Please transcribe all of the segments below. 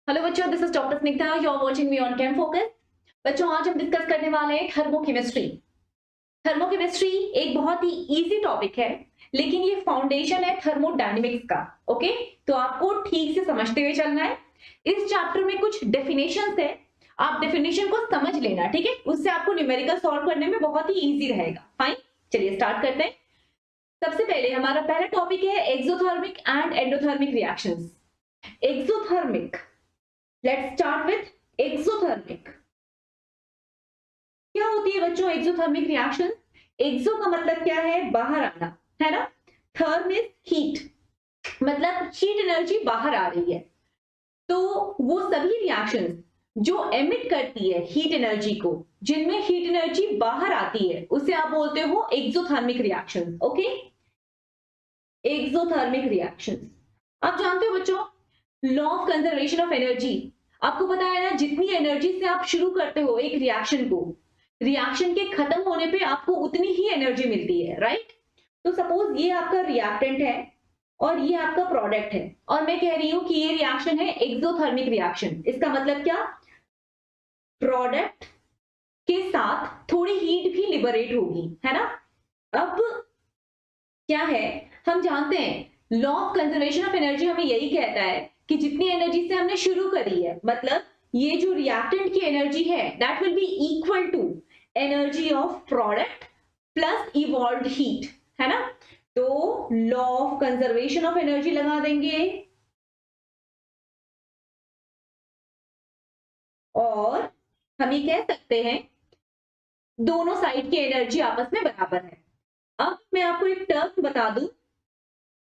Hello बच्चों, this is doctor Snigdha. You are watching me on cam focus. बच्चों, आज हम डिस्कस करने वाले हैं थर्मोकेमिस्ट्री। थर्मोकेमिस्ट्री एक बहुत ही इजी टॉपिक है, लेकिन ये फाउंडेशन है थर्मोडायनेमिक्स का। ओके, तो आपको ठीक से समझते हुए चलना है। इस चैप्टर में कुछ डेफिनेशंस है, आप डेफिनेशन को समझ लेना, ठीक है। उससे आपको न्यूमेरिकल सॉल्व करने में बहुत ही इजी रहेगा। फाइन, चलिए स्टार्ट करते हैं। सबसे पहले हमारा पहला टॉपिक है exothermic and endothermic reactions. Exothermic, let's start with exothermic. क्या होती है बच्चों एक्सोथर्मिक रिएक्शन? एक्सो का मतलब क्या है? बाहर आना, है ना। थर्म इज हीट, मतलब हीट एनर्जी बाहर आ रही है। तो वो सभी रिएक्शंस जो एमिट करती है हीट एनर्जी को, जिनमें हीट एनर्जी बाहर आती है, उसे आप बोलते हो exothermic reaction. Okay, exothermic reaction. आप जानते हो बच्चों law of conservation of energy. आपको पता है ना, जितनी एनर्जी से आप शुरू करते हो एक रिएक्शन को, रिएक्शन के खत्म होने पे आपको उतनी ही एनर्जी मिलती है, राइट। तो सपोज ये आपका रिएक्टेंट है और ये आपका प्रोडक्ट है, और मैं कह रही हूं कि ये रिएक्शन है एक्सोथर्मिक रिएक्शन। इसका मतलब क्या? प्रोडक्ट के साथ थोड़ी हीट भी लिबरेट होगी, है ना। अब क्या है, हम जानते हैं law of conservation of energy हमें यही कहता है कि जितनी एनर्जी से हमने शुरू करी है, मतलब ये जो रिएक्टेंट की एनर्जी है, that will be equal to energy of product plus evolved heat, है ना। तो law of conservation of energy लगा देंगे और हम ये कह सकते हैं दोनों साइड की एनर्जी आपस में बराबर है। अब मैं आपको एक टर्म बता दूं,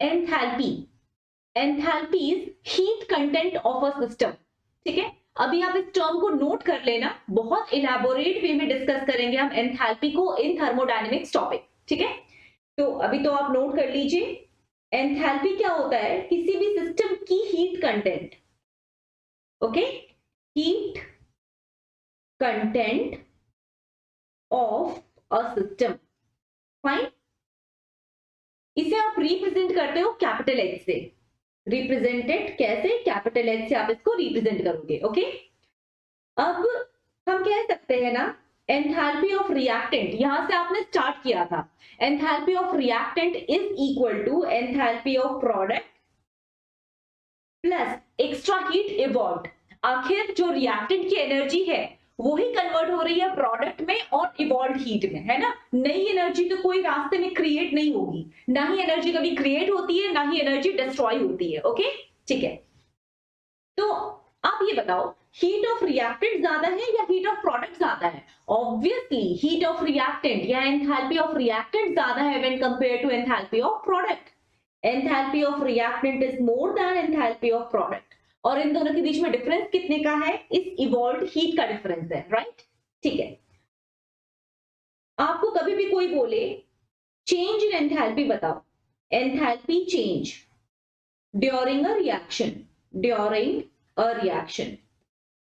enthalpy. Enthalpy is heat content of a system, ठीक है। अभी आप इस टर्म को नोट कर लेना, बहुत इलेबोरेट वे में डिस्कस करेंगे हम एंथैल्पी को इन थर्मोडायनेमिक्स टॉपिक, ठीक है। तो अभी तो आप नोट कर लीजिए, एंथैल्पी क्या होता है? किसी भी सिस्टम की heat content. Okay, heat content of a system. Fine, इसे आप रिप्रेजेंट करते हो कैपिटल एच से। रिप्रेजेंटेड कैसे? कैपिटल एच से आप इसको रिप्रेजेंट करोगे। ओके, अब हम कह सकते हैं ना, एंथैल्पी ऑफ रिएक्टेंट, यहां से आपने स्टार्ट किया था। Enthalpy of reactant is equal to enthalpy of product plus extra heat evolved. आखिर जो रिएक्टेंट की एनर्जी है वो ही कन्वर्ट हो रही है प्रोडक्ट में और इवॉल्व्ड हीट में, है ना। नई एनर्जी तो कोई रास्ते में क्रिएट नहीं होगी, ना ही एनर्जी कभी क्रिएट होती है, ना ही एनर्जी डिस्ट्रॉय होती है। ओके, ठीक है। तो आप ये बताओ, हीट ऑफ रिएक्टेंट ज्यादा है या हीट ऑफ प्रोडक्ट ज्यादा है? ऑब्वियसली हीट ऑफ रिएक्टेंट या एंथैल्पी ऑफ रिएक्टेंट ज्यादा है when compare to enthalpy of product. Enthalpy of reactant is more than enthalpy of product, और इन दोनों के बीच में डिफरेंस कितने का है? इस इवॉल्व्ड हीट का डिफरेंस है, राइट। ठीक है, आपको कभी भी कोई बोले चेंज इन एंथैल्पी बताओ, enthalpy change during a reaction, during a reaction,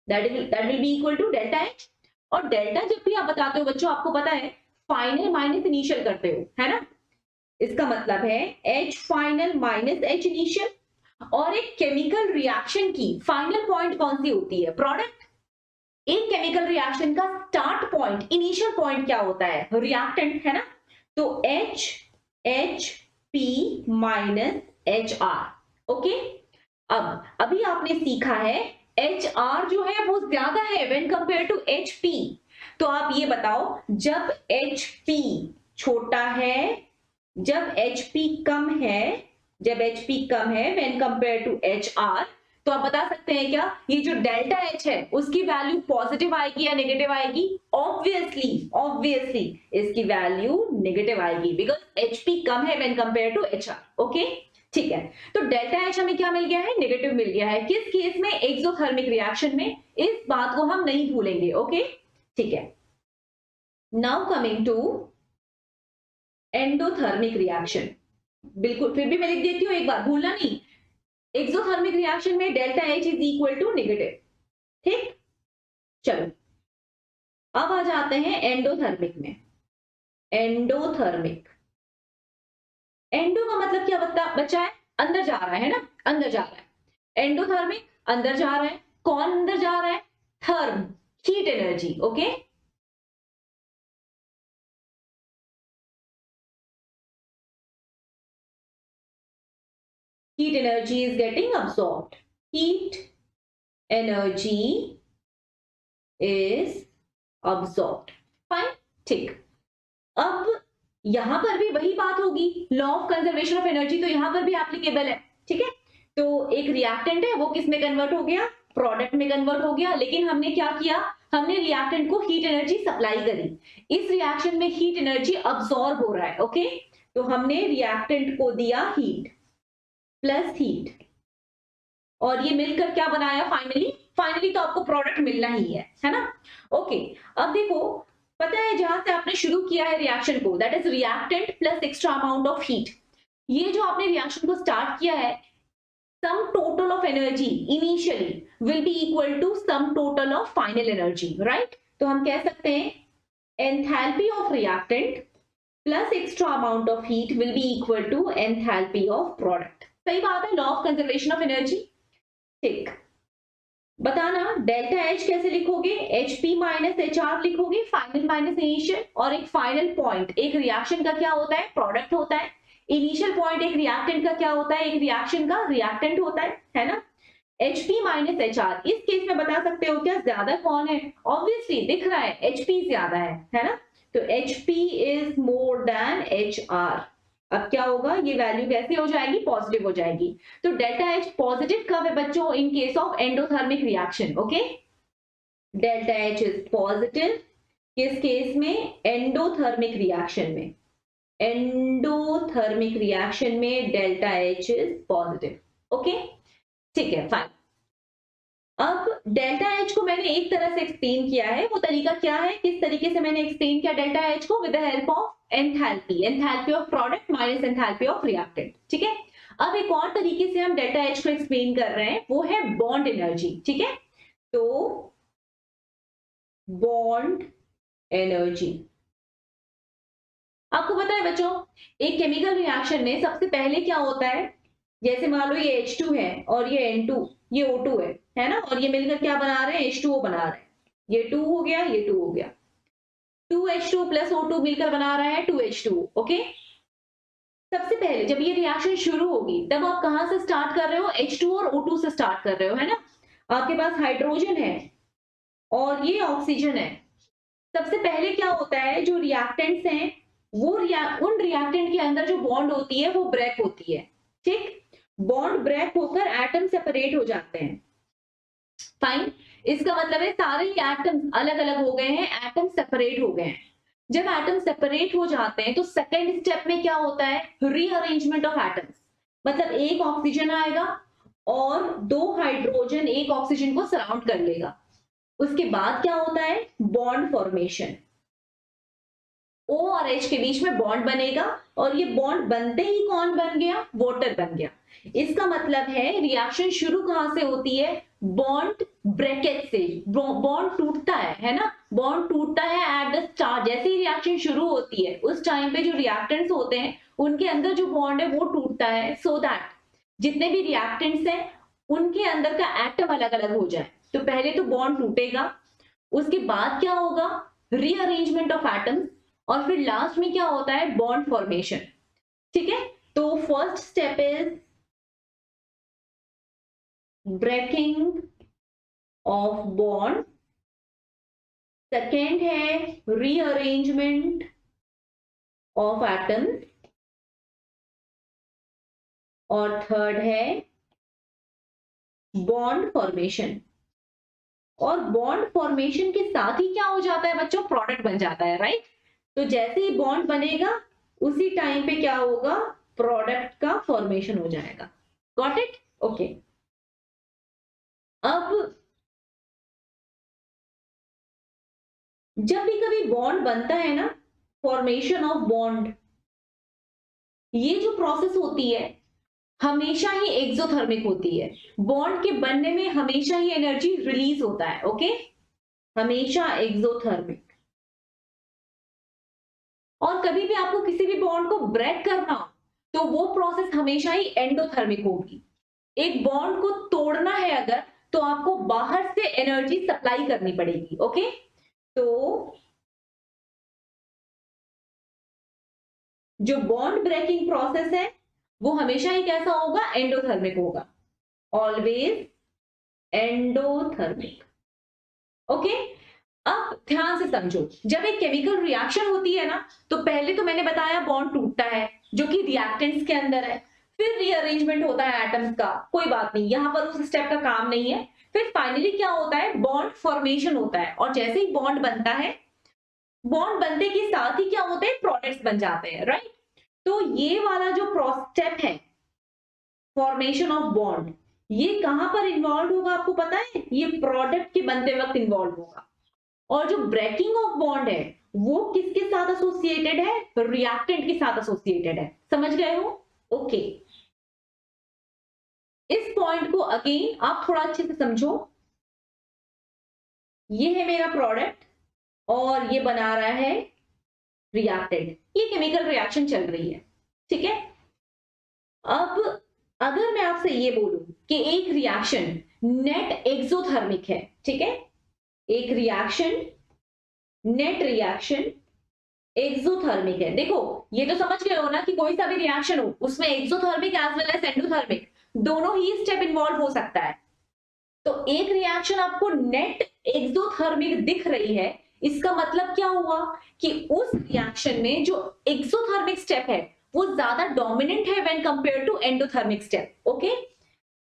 that will be equal to delta H. और डेल्टा जब भी आप बताते हो बच्चों, आपको पता है फाइनल माइनस इनिशियल करते हो, है ना। इसका मतलब है H final minus H initial. और एक केमिकल रिएक्शन की फाइनल पॉइंट कौन सी होती है? प्रोडक्ट। एक केमिकल रिएक्शन का स्टार्ट पॉइंट, इनिशियल पॉइंट क्या होता है? रिएक्टेंट, है ना। तो H, H P minus H R. Okay, अब अभी आपने सीखा है एच आर जो है वो ज्यादा है when compare to H P. तो आप ये बताओ, जब एच पी छोटा है, जब एच पी कम है, जब एच पी कम है when compare to H R, तो आप बता सकते हैं क्या ये जो डेल्टा एच है उसकी वैल्यू पॉजिटिव आएगी या नेगेटिव आएगी? ऑब्वियसली, ऑब्वियसली इसकी वैल्यू नेगेटिव आएगी, बिकॉज एच पी कम है when compare to H R. Okay, ठीक है। तो डेल्टा एच हमें क्या मिल गया है? नेगेटिव मिल गया है। किस केस में? एक्सोथर्मिक रिएक्शन में। इस बात को हम नहीं भूलेंगे। ओके, ठीक है। Now coming to endothermic reaction. बिल्कुल, फिर भी मैं लिख देती हूं, एक बार भूलना नहीं। एक्सोथर्मिक रिएक्शन में delta H is equal to negative, ठीक। चलो, अब आ जाते हैं एंडोथर्मिक में। एंडोथर्मिक, एंडो का मतलब क्या बच्चा है? अंदर जा रहा है ना, अंदर जा रहा है। एंडोथर्मिक अंदर जा रहा है, कौन अंदर जा रहा है? Therm, heat energy. Okay, heat energy is getting absorbed. Heat energy is absorbed. Fine, ठीक. अब यहां पर भी वही बात होगी, law of conservation of energy तो यहां पर भी एप्लीकेबल है. ठीक है, तो एक रिएक्टेंट है वो किस में कन्वर्ट हो गया? प्रोडक्ट में कन्वर्ट हो गया. लेकिन हमने क्या किया? हमने रिएक्टेंट को हीट एनर्जी सप्लाई करी. इस रिएक्शन में हीट एनर्जी अब्सॉर्ब हो रहा है. ओके, तो हमने रिएक्टेंट को दिया हीट प्लस हीट, और ये मिलकर क्या बनाया? फाइनली तो आपको प्रोडक्ट मिलना ही है ना. ओके, अब देखो, पता है जहां से आपने शुरू किया है रिएक्शन को, that is reactant plus extra amount of heat. ये जो आपने रिएक्शन को स्टार्ट किया है, sum total of energy initially will be equal to sum total of final energy, right. तो हम कह सकते हैं enthalpy of reactant plus extra amount of heat will be equal to enthalpy of product. सही बात है, law of conservation of energy. ठीक, बताना डेल्टा एच कैसे लिखोगे? H P minus H R लिखोगे, फाइनल माइनस इनिशियल. और एक फाइनल पॉइंट एक रिएक्शन का क्या होता है? प्रोडक्ट होता है. इनिशियल पॉइंट एक रिएक्टेंट का क्या होता है? एक रिएक्शन का रिएक्टेंट होता है ना. H P minus H R, इस केस में बता सकते हो क्या ज्यादा कौन है? ऑब्वियसली दिख रहा है एच पी ज्यादा है ना. तो H P is more then H R. अब क्या होगा? ये वैल्यू कैसे हो जाएगी? पॉजिटिव हो जाएगी. तो डेल्टा एच पॉजिटिव कब है बच्चों? In case of endothermic reaction. Okay, delta H is positive किस केस में? एंडोथर्मिक रिएक्शन में. एंडोथर्मिक रिएक्शन में delta H is positive. Okay, ठीक है, फाइन. अब डेल्टा एच को मैंने एक तरह से एक्सप्लेन किया है. वो तरीका क्या है? किस तरीके से मैंने एक्सप्लेन किया डेल्टा एच को? With the help of enthalpy of product minus enthalpy of reactant. ठीक है, अब एक और तरीके से हम डेल्टा एच को एक्सप्लेन कर रहे हैं, वो है बॉन्ड एनर्जी. ठीक है, तो बॉन्ड एनर्जी, आपको पता है बच्चों, एक केमिकल रिएक्शन में सबसे पहले क्या होता है? जैसे मान लो ये H2 है और ये N2, ये O2 है ना, और ये मिलकर क्या बना रहे हैं? H2O बना रहे हैं. ये 2 हो गया, ये 2 हो गया. 2H2 प्लस O2 मिलकर बना रहा है 2H2. ओके, सबसे पहले जब ये रिएक्शन शुरू होगी तब आप कहां से स्टार्ट कर रहे हो? H2 और O2 से स्टार्ट कर रहे हो, है ना. आपके पास हाइड्रोजन है और ये ऑक्सीजन है. सबसे पहले क्या होता है? जो रिएक्टेंट्स हैं वो उन रिएक्टेंट के अंदर जो बॉन्ड होती है वो ब्रेक होती है. ठीक, बॉन्ड ब्रेक होकर एटम सेपरेट हो जाते हैं. फाइन, इसका मतलब है सारे एटम्स अलग अलग हो गए हैं, एटम सेपरेट हो गए हैं. जब एटम सेपरेट हो जाते हैं तो सेकेंड स्टेप में क्या होता है? Rearrangement of atoms. मतलब एक ऑक्सीजन आएगा और 2 हाइड्रोजन एक ऑक्सीजन को सराउंड कर लेगा. उसके बाद क्या होता है? Bond formation. O और H के बीच में बॉन्ड बनेगा, और ये बॉन्ड बनते ही कौन बन गया? वाटर बन गया. इसका मतलब है रिएक्शन शुरू कहां से होती है? बॉन्ड ब्रैकेट से. बॉन्ड टूटता है ना. बॉन्ड टूटता है एट द स्टार्ट. जैसे ही रिएक्शन शुरू होती है उस टाइम पे जो रिएक्टेंट्स होते हैं उनके अंदर जो बॉन्ड है वो टूटता है, सो दैट जितने भी रिएक्टेंट्स हैं उनके अंदर का एटम अलग अलग हो जाए. तो पहले तो बॉन्ड टूटेगा, उसके बाद क्या होगा? रीअरेंजमेंट ऑफ एटम्स, और फिर लास्ट में क्या होता है? Bond formation. ठीक है, तो first step is breaking of bond, second है रीअरेंजमेंट ऑफ एटम्स, और थर्ड है बॉन्ड फॉर्मेशन. और बॉन्ड फॉर्मेशन के साथ ही क्या हो जाता है बच्चों? प्रोडक्ट बन जाता है, राइट. तो जैसे ही बॉन्ड बनेगा उसी टाइम पे क्या होगा? प्रोडक्ट का फॉर्मेशन हो जाएगा. Got it? ओके, अब जब भी कभी बॉन्ड बनता है ना, फॉर्मेशन ऑफ बॉन्ड, ये जो प्रोसेस होती है हमेशा ही एक्सोथर्मिक होती है. बॉन्ड के बनने में हमेशा ही एनर्जी रिलीज होता है. ओके, हमेशा एक्सोथर्मिक. और कभी भी आपको किसी भी बॉन्ड को ब्रेक करना हो तो वो प्रोसेस हमेशा ही एंडोथर्मिक होगी. एक बॉन्ड को तोड़ना है अगर, तो आपको बाहर से एनर्जी सप्लाई करनी पड़ेगी। ओके, तो जो बॉन्ड ब्रेकिंग प्रोसेस है वो हमेशा ही कैसा होगा, एंडोथर्मिक होगा, ऑलवेज एंडोथर्मिक। ओके, अब ध्यान से समझो, जब एक केमिकल रिएक्शन होती है ना, तो पहले तो मैंने बताया बॉन्ड टूटता है जो कि रिएक्टेंट्स के अंदर है, फिर रीअरेंजमेंट होता है एटम्स का, कोई बात नहीं, यहां पर उस स्टेप का काम नहीं है। फिर फाइनली क्या होता है, बॉन्ड फॉर्मेशन होता है, और जैसे ही बॉन्ड बनता है, बॉन्ड बनने के साथ ही क्या होते हैं, प्रोडक्ट्स बन जाते हैं, राइट। तो ये वाला जो स्टेप है, फॉर्मेशन ऑफ बॉन्ड, ये कहां पर इन्वॉल्व होगा आपको पता है, ये प्रोडक्ट के बनते वक्त इन्वॉल्व होगा। और जो ब्रेकिंग ऑफ बॉन्ड है वो किसके साथ एसोसिएटेड है, रिएक्टेंट के साथ एसोसिएटेड है। समझ गए हो? ओके, इस पॉइंट को अगेन आप थोड़ा अच्छे से समझो। ये है मेरा प्रोडक्ट और ये बना रहा है रिएक्टेंट, ये केमिकल रिएक्शन चल रही है, ठीक है। अब अगर मैं आपसे ये बोलूं कि एक रिएक्शन नेट एक्सोथर्मिक है, ठीक है, एक रिएक्शन नेट रिएक्शन एक्सोथर्मिक है। देखो ये तो समझ गए हो ना कि कोई सा भी रिएक्शन हो उसमें exothermic as well as endothermic दोनों ही स्टेप इन्वॉल्व हो सकता है। तो एक रिएक्शन आपको नेट एक्सोथर्मिक दिख रही है, इसका मतलब क्या हुआ कि उस रिएक्शन में जो एक्सोथर्मिक स्टेप है वो ज्यादा डोमिनेंट है when compare to endothermic step. Okay,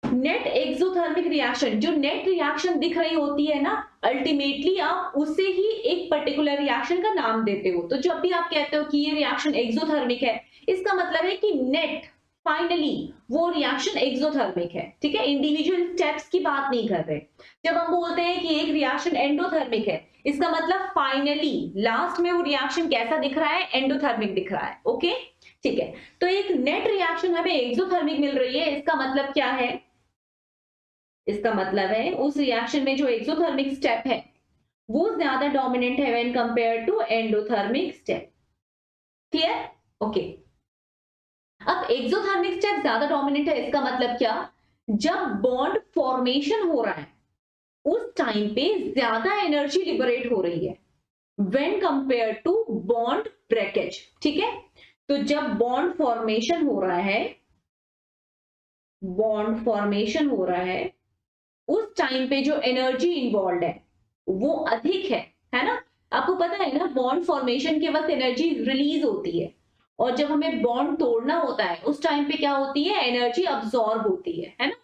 net exothermic reaction, जो नेट रिएक्शन दिख रही होती है ना, अल्टीमेटली आप उसे ही एक पर्टिकुलर रिएक्शन का नाम देते हो। तो जब भी आप कहते हो कि ये रिएक्शन एक्सोथर्मिक है, इसका मतलब है कि नेट फाइनली वो रिएक्शन एक्सोथर्मिक है, ठीक है, इंडिविजुअल स्टेप्स की बात नहीं कर रहे। जब हम बोलते हैं कि एक रिएक्शन एंडोथर्मिक है, इसका मतलब फाइनली लास्ट में वो रिएक्शन कैसा दिख रहा है, एंडोथर्मिक दिख रहा है। ओके, ठीक है, तो एक नेट रिएक्शन हमें एक्सोथर्मिक मिल रही है, इसका मतलब क्या है, इसका मतलब है उस रिएक्शन में जो एक्सोथर्मिक स्टेप है वो ज्यादा डोमिनेंट है when compare to endothermic step. Clear? Okay, अब एक्सोथर्मिक स्टेप ज्यादा डोमिनेंट है, इसका मतलब क्या, जब बॉन्ड फॉर्मेशन हो रहा है उस टाइम पे ज्यादा एनर्जी लिबरेट हो रही है when compare to bond breakage, ठीक है। तो जब बॉन्ड फॉर्मेशन हो रहा है, बॉन्ड फॉर्मेशन हो रहा है, उस टाइम पे जो एनर्जी इन्वॉल्व है वो अधिक है ना। आपको पता है ना, बॉन्ड फॉर्मेशन के वक्त एनर्जी रिलीज होती है, और जब हमें बॉन्ड तोड़ना होता है उस टाइम पे क्या होती है, एनर्जी अब्सॉर्ब होती है ना।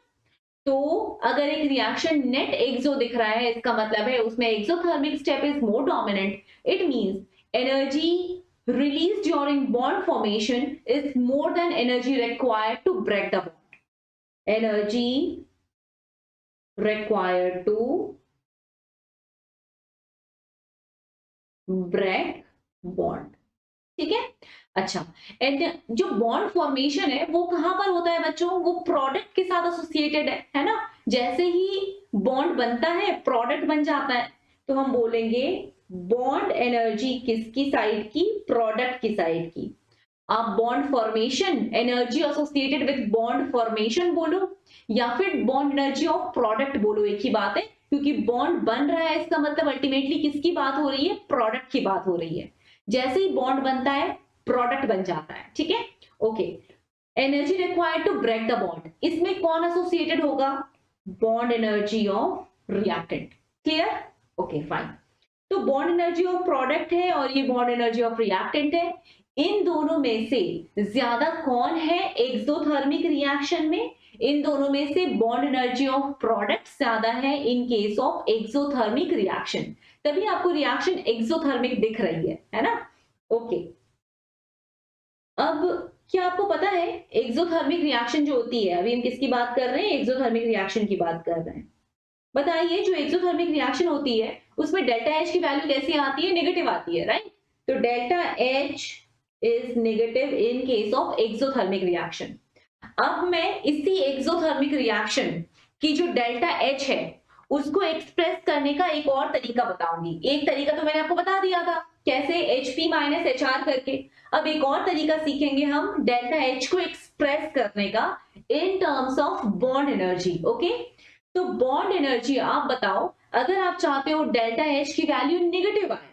तो अगर एक रिएक्शन नेट एक्सो दिख रहा है, इसका मतलब है उसमें exothermic step is more dominant, it means energy released during bond formation is more than energy required to break the bond. Energy required to break bond, ठीक है। अच्छा, एंड जो बॉन्ड फॉर्मेशन है वो कहां पर होता है बच्चों, वो प्रोडक्ट के साथ एसोसिएटेड है ना। जैसे ही बॉन्ड बनता है प्रोडक्ट बन जाता है, तो हम बोलेंगे बॉन्ड एनर्जी किसकी साइड की, प्रोडक्ट की साइड की। आप bond formation energy associated with bond formation बोलो या फिर बॉन्ड एनर्जी ऑफ प्रोडक्ट बोलो, एक ही बात है, क्योंकि बॉन्ड बन रहा है इसका मतलब अल्टीमेटली किसकी बात हो रही है, प्रोडक्ट की बात हो रही है। जैसे ही बॉन्ड बनता है प्रोडक्ट बन जाता है, ठीक है। Okay, energy required to break the bond, इसमें कौन एसोसिएटेड होगा, bond energy of reactant. Clear? Okay fine. तो बॉन्ड एनर्जी ऑफ प्रोडक्ट है और ये बॉन्ड एनर्जी ऑफ रिएक्टेंट है। इन दोनों में से ज्यादा कौन है एक्सोथर्मिक रिएक्शन में, इन दोनों में से बॉन्ड एनर्जी ऑफ प्रोडक्ट ज्यादा है in case of exothermic reaction, तभी आपको रिएक्शन एक्सोथर्मिक दिख रही है ना। ओके, अब क्या आपको पता है एक्सोथर्मिक रिएक्शन जो होती है, अभी हम किसकी बात कर रहे हैं, एक्सोथर्मिक रिएक्शन की बात कर रहे हैं। बताइए, जो एक्सोथर्मिक रिएक्शन होती है उसमें डेल्टा एच की वैल्यू कैसी आती है, नेगेटिव आती है, राइट। तो delta H is negative in case of exothermic reaction. अब मैं इसी एक्सोथर्मिक रिएक्शन की जो डेल्टा एच है उसको एक्सप्रेस करने का एक और तरीका बताऊंगी। एक तरीका तो मैंने आपको बता दिया था कैसे, HP माइनस HR करके। अब एक और तरीका सीखेंगे हम डेल्टा एच को एक्सप्रेस करने का in terms of bond energy. Okay, तो बॉन्ड एनर्जी, आप बताओ, अगर आप चाहते हो डेल्टा एच की वैल्यू नेगेटिव आए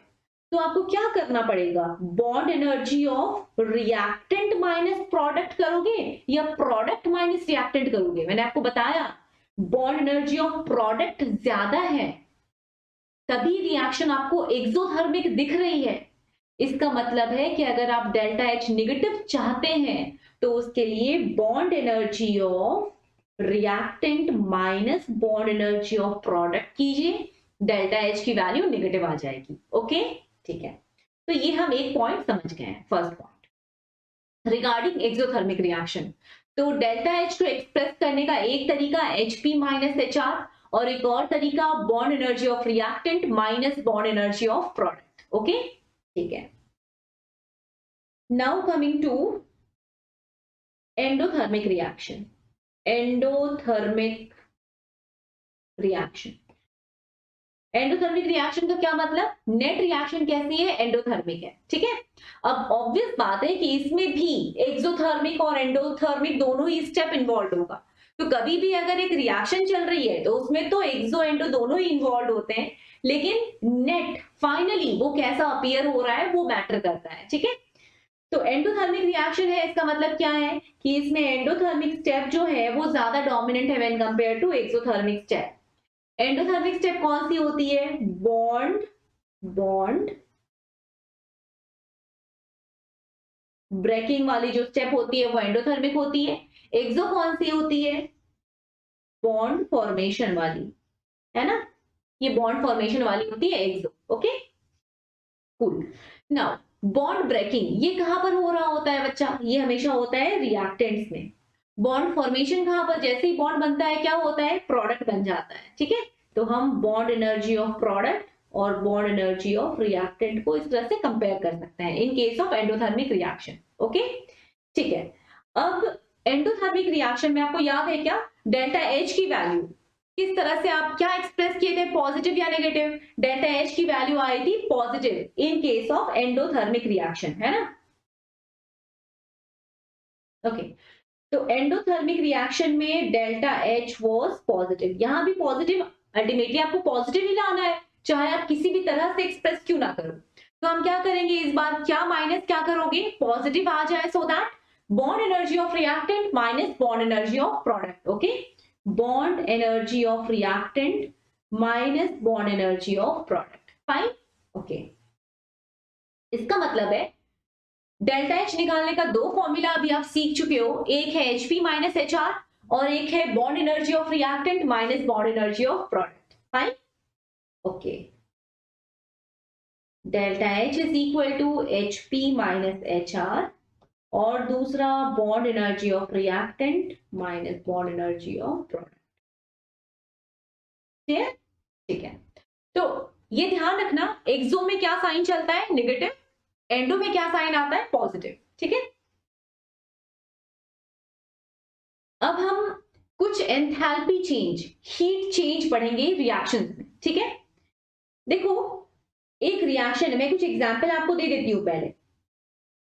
तो आपको क्या करना पड़ेगा? Bond energy of reactant minus product करोगे या प्रोडक्ट माइनस रिएक्टेंट करोगे? मैंने आपको बताया बॉन्ड एनर्जी ऑफ प्रोडक्ट ज्यादा है तभी रिएक्शन आपको एक्सोथर्मिक दिख रही है। इसका मतलब है कि अगर आप डेल्टा एच निगेटिव चाहते हैं तो उसके लिए bond energy of reactant minus bond energy of product कीजिए, डेल्टा एच की वैल्यू नेगेटिव आ जाएगी। ओके, ठीक है। तो ये हम एक पॉइंट समझ गए हैं, first point regarding exothermic reaction. तो डेल्टा एच को एक्सप्रेस करने का एक तरीका Hp माइनस HR और एक और तरीका bond energy of reactant minus bond energy of product. Okay, ठीक है। Now coming to endothermic reaction. Endothermic reaction, endothermic reaction का क्या मतलब? नेट रिएक्शन कैसी है? एंडोथर्मिक है, ठीक है। अब ऑब्वियस बात है कि इसमें भी एक्सोथर्मिक और एंडोथर्मिक दोनों ही स्टेप इन्वॉल्व होगा। तो कभी भी अगर एक रिएक्शन चल रही है तो उसमें तो एक्सो एंडो दोनों ही इन्वॉल्व होते हैं, लेकिन नेट फाइनली वो कैसा अपीयर हो रहा है वो मैटर करता है, ठीक है। तो एंडोथर्मिक रिएक्शन है, इसका मतलब क्या है कि इसमें एंडोथर्मिक स्टेप जो है वो ज्यादा डोमिनेंट है when compare to exothermic step. Endothermic step कौन सी होती है? बॉन्ड बॉन्ड ब्रेकिंग वाली जो स्टेप होती है वो एंडोथर्मिक होती है। एक्सो कौन सी होती है? बॉन्ड फॉर्मेशन वाली, है ना, ये बॉन्ड फॉर्मेशन वाली होती है exo. Okay, cool. Now bond breaking ये कहां पर हो रहा होता है बच्चा? ये हमेशा होता है रिएक्टेंट्स में। बॉन्ड फॉर्मेशन कहां पर? जैसे ही बॉन्ड बनता है क्या होता है? प्रोडक्ट बन जाता है, ठीक है। तो हम बॉन्ड एनर्जी ऑफ प्रोडक्ट और बॉन्ड एनर्जी ऑफ रिएक्टेंट को इस तरह से कंपेयर कर सकते हैं in case of endothermic reaction. Okay, ठीक है। अब एंडोथर्मिक रिएक्शन में आपको याद है क्या? डेल्टा एच की वैल्यू किस तरह से आप क्या एक्सप्रेस किए थे? पॉजिटिव या नेगेटिव? डेल्टा एच की वैल्यू आई थी positive in case of endothermic reaction, है ना। ओके, तो एंडोथर्मिक रिएक्शन में डेल्टा एच वाज पॉजिटिव, यहां भी पॉजिटिव, अल्टीमेटली आपको पॉजिटिव ही लाना है चाहे आप किसी भी तरह से एक्सप्रेस क्यों ना करो। तो हम क्या करेंगे इस बार? क्या माइनस क्या करोगे? पॉजिटिव आ जाए so that bond energy of reactant minus bond energy of product. Okay, bond energy of reactant minus bond energy of product. Fine, okay. इसका मतलब है डेल्टा एच निकालने का दो फॉर्मूला अभी आप सीख चुके हो, एक है Hp माइनस HR और एक है bond energy of reactant minus bond energy of product. Fine, okay. Delta H is equal to Hp minus HR और दूसरा bond energy of reactant minus bond energy of product. ठीक है। तो ये ध्यान रखना, एक्सो में क्या साइन चलता है? नेगेटिव। एंडो में क्या साइन आता है? पॉजिटिव, ठीक है। अब हम कुछ एंथैल्पी चेंज, हीट चेंज पढ़ेंगे रिएक्शंस में, ठीक है। देखो एक रिएक्शन है, मैं कुछ एग्जांपल आपको दे देती हूं पहले।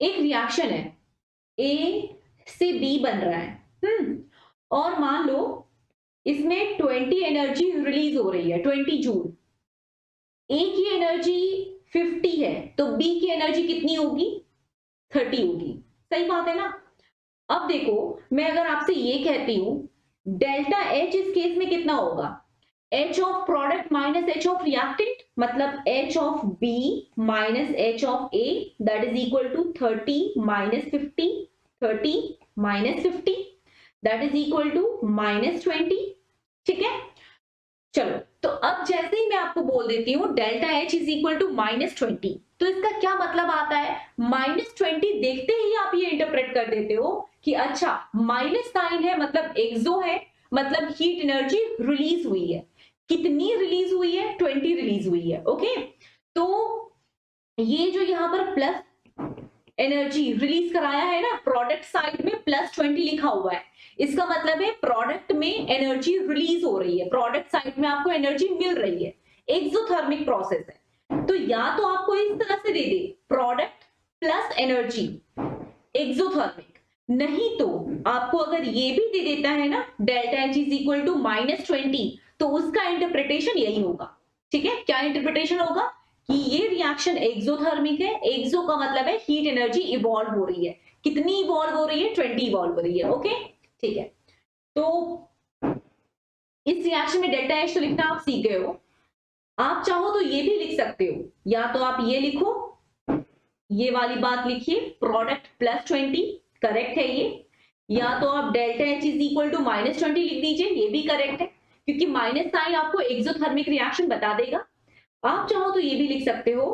एक रिएक्शन है, ए से बी बन रहा है, और मान लो इसमें 20 एनर्जी रिलीज हो रही है, 20 जूल। ए की एनर्जी 50 है तो बी की एनर्जी कितनी होगी? 30 होगी, सही बात है ना। अब देखो मैं अगर आपसे ये कहती हूं डेल्टा एच इस केस में कितना होगा? H of product minus H of reactant, मतलब H of B minus H of A, that is equal to 30 minus 50, 30 minus 50 that is equal to minus 20, ठीक है। चलो, तो अब जैसे ही मैं आपको बोल देती हूँ delta H is equal to -20, तो इसका क्या मतलब आता है? -20 देखते ही आप ये इंटरप्रेट कर देते हो कि अच्छा माइनस साइन है मतलब एक्सो है, मतलब हीट एनर्जी रिलीज हुई है। कितनी रिलीज हुई है? 20 रिलीज हुई है। ओके, तो ये जो यहाँ पर प्लस एनर्जी रिलीज कराया है ना, प्रोडक्ट साइड में +20 लिखा हुआ है, इसका मतलब है प्रोडक्ट में एनर्जी रिलीज हो रही है, प्रोडक्ट साइड में आपको एनर्जी मिल रही है, एक्सोथर्मिक प्रोसेस है। तो या तो आपको इस तरह से दे दे प्रोडक्ट प्लस एनर्जी एक्सोथर्मिक, नहीं तो आपको अगर ये भी दे देता है ना delta H is equal to -20, तो उसका इंटरप्रिटेशन यही होगा। ठीक है, क्या इंटरप्रिटेशन होगा कि ये रिएक्शन एक्सोथर्मिक है। एक्सो का मतलब है हीट एनर्जी इवॉल्व हो रही है। कितनी इवॉल्व हो रही है? 20 इवॉल्व हो रही है। ओके, ठीक है। तो इस रिएक्शन में डेल्टा एच तो लिखना आप सीख गए हो। आप चाहो तो ये भी लिख सकते हो, या तो आप ये लिखो, ये वाली बात लिखिए, प्रोडक्ट प्लस 20, करेक्ट है ये। या तो आप delta H is equal to -20 लिख दीजिए, ये भी करेक्ट है, क्योंकि माइनस साइन आपको एक्सोथर्मिक रिएक्शन बता देगा। आप चाहो तो ये भी लिख सकते हो,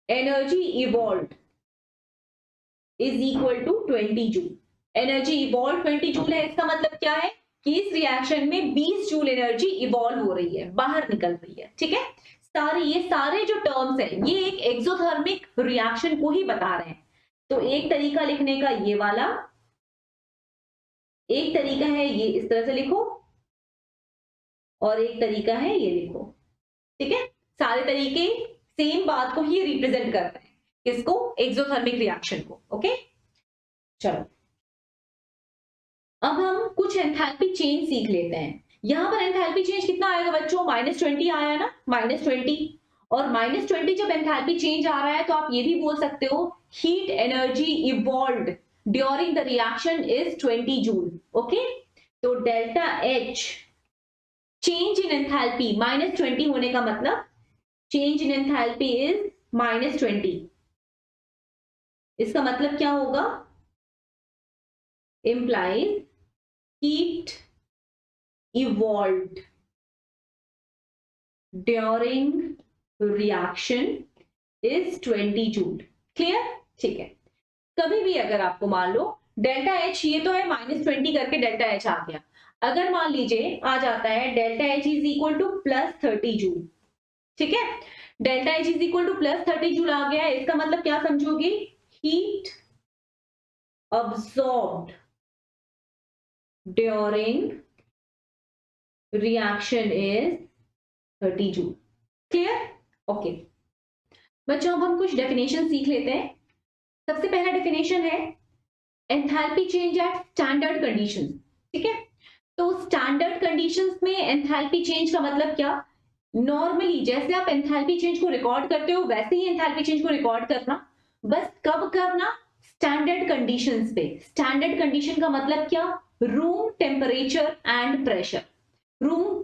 energy evolve is equal to 20 joule. Energy evolve 20 joule है, इसका मतलब क्या है कि इस रिएक्शन में 20 जूल एनर्जी इवॉल्व हो रही है, बाहर निकल रही है। ठीक है, ये सारे जो टर्म्स हैं ये एक एक्सोथर्मिक रिएक्शन को ही बता रहे हैं। तो एक तरीका लिखने का ये वाला, एक तरीका है ये इस तरह से लिखो, और एक तरीका है ये लिखो। ठीक है, सारे तरीके सेम बात को ही रिप्रेजेंट करते हैं, किसको? एक्सोथर्मिक रिएक्शन को। ओके, चलो अब हम कुछ एंथैल्पी चेंज सीख लेते हैं। यहां पर एंथैल्पी चेंज कितना आएगा बच्चों? -20 आया ना, -20। और -20 जब एंथैल्पी चेंज आ रहा है तो आप ये भी बोल सकते हो heat energy evolved during the reaction is 20 joule. Okay, तो delta H change in enthalpy -20 होने का मतलब चेंज इन एंथैल्पी इज -20। इसका मतलब क्या होगा? implies heat evolved during reaction is 20 joule. Clear? ठीक है। कभी भी अगर आपको मान लो डेल्टा एच, ये तो है -20 करके डेल्टा एच आ गया, अगर मान लीजिए आ जाता है delta H is equal to +30 joule. ठीक है, delta H is equal to +30 joule आ गया है, इसका मतलब क्या समझोगे? Heat absorbed during reaction is 30 joule. Clear? Okay बच्चों, अब हम कुछ डेफिनेशन सीख लेते हैं। सबसे पहला डेफिनेशन है enthalpy change at standard conditions. ठीक है, तो स्टैंडर्ड कंडीशंस में एंथैल्पी चेंज का मतलब क्या? नॉर्मली जैसे आप एंथैल्पी चेंज को रिकॉर्ड करते हो वैसे ही एंथैल्पी चेंज को रिकॉर्ड करना, बस कब करना? स्टैंडर्ड कंडीशंस पे। स्टैंडर्ड कंडीशन का मतलब क्या? Room temperature and pressure. Room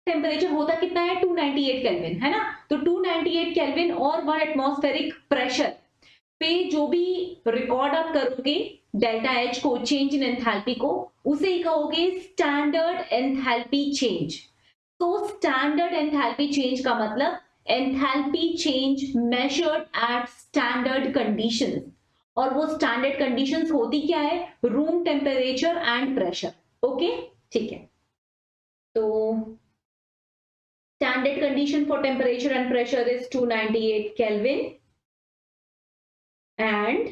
temperature होता कितना है? 298 केल्विन, है ना? तो 298 केल्विन और 1 एटमॉस्फेरिक प्रेशर पे जो भी रिकॉर्ड आप करोगे डेल्टा एच को, चेंज इन एंथैल्पी को, उसे ही कहोगे स्टैंडर्ड एंथैल्पी चेंज। तो स्टैंडर्ड एंथैल्पी चेंज का मतलब enthalpy change measured eight standard conditions, और वो स्टैंडर्ड कंडीशंस होती क्या है? Room temperature and pressure. Okay, ठीक है। तो standard condition for temperature and pressure is 298 Kelvin, and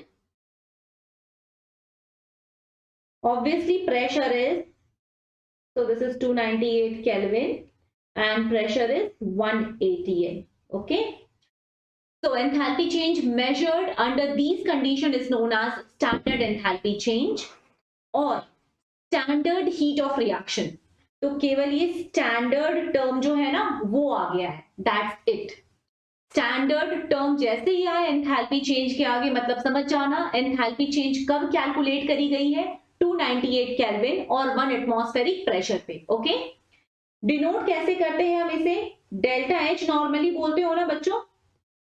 obviously pressure is, so this is 298 Kelvin and pressure is 180. Okay, so enthalpy change measured under these conditions is known as standard enthalpy change or standard heat of reaction. तो केवल ये standard term जो है ना वो आ गया है, that's it. Standard term जैसे ही आए एंथैल्पी चेंज के आगे मतलब समझ जाना एंथैल्पी चेंज कब कैलकुलेट करी गई है? 298 केल्विन और 1 एटमॉस्फेरिक प्रेशर पे। ओके, डिनोट कैसे करते हैं हम इसे? डेल्टा एच नॉर्मली बोलते हो ना बच्चों,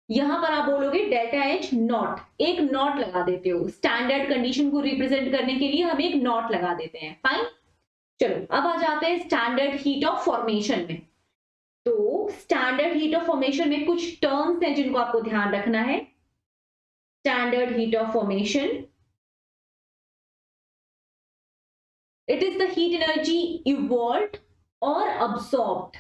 यहां पर आप बोलोगे डेल्टा एच नॉट, एक नॉट लगा देते हो। स्टैंडर्ड कंडीशन को रिप्रेजेंट करने के लिए हम एक नॉट लगा देते हैं। फाइन, चलो अब आ जाते हैं स्टैंडर्ड हीट ऑफ फॉर्मेशन में। तो स्टैंडर्ड हीट ऑफ फॉर्मेशन में कुछ टर्म्स हैं जिनको आपको ध्यान रखना है। Standard heat of formation, it is the heat energy evolved और अब्सॉर्ब्ड।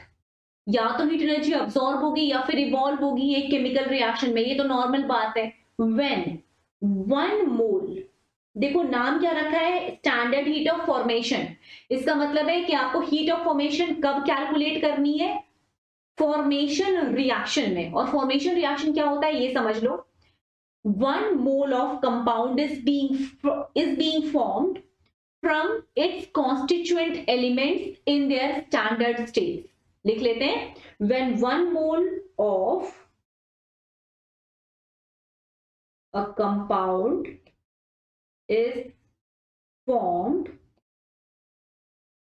या तो हीट एनर्जी अब्सॉर्ब होगी या फिर इवॉल्व होगी एक केमिकल रिएक्शन में, ये तो नॉर्मल बात है। व्हेन 1 मोल, देखो नाम क्या रखा है? Standard heat of formation. इसका मतलब है कि आपको हीट ऑफ फॉर्मेशन कब कैलकुलेट करनी है? फॉर्मेशन रिएक्शन में। और फॉर्मेशन रिएक्शन क्या होता है ये समझ लो। 1 mole of compound is being formed from its constituent elements in their standard states. लिख लेते हैं when 1 mole of a compound is formed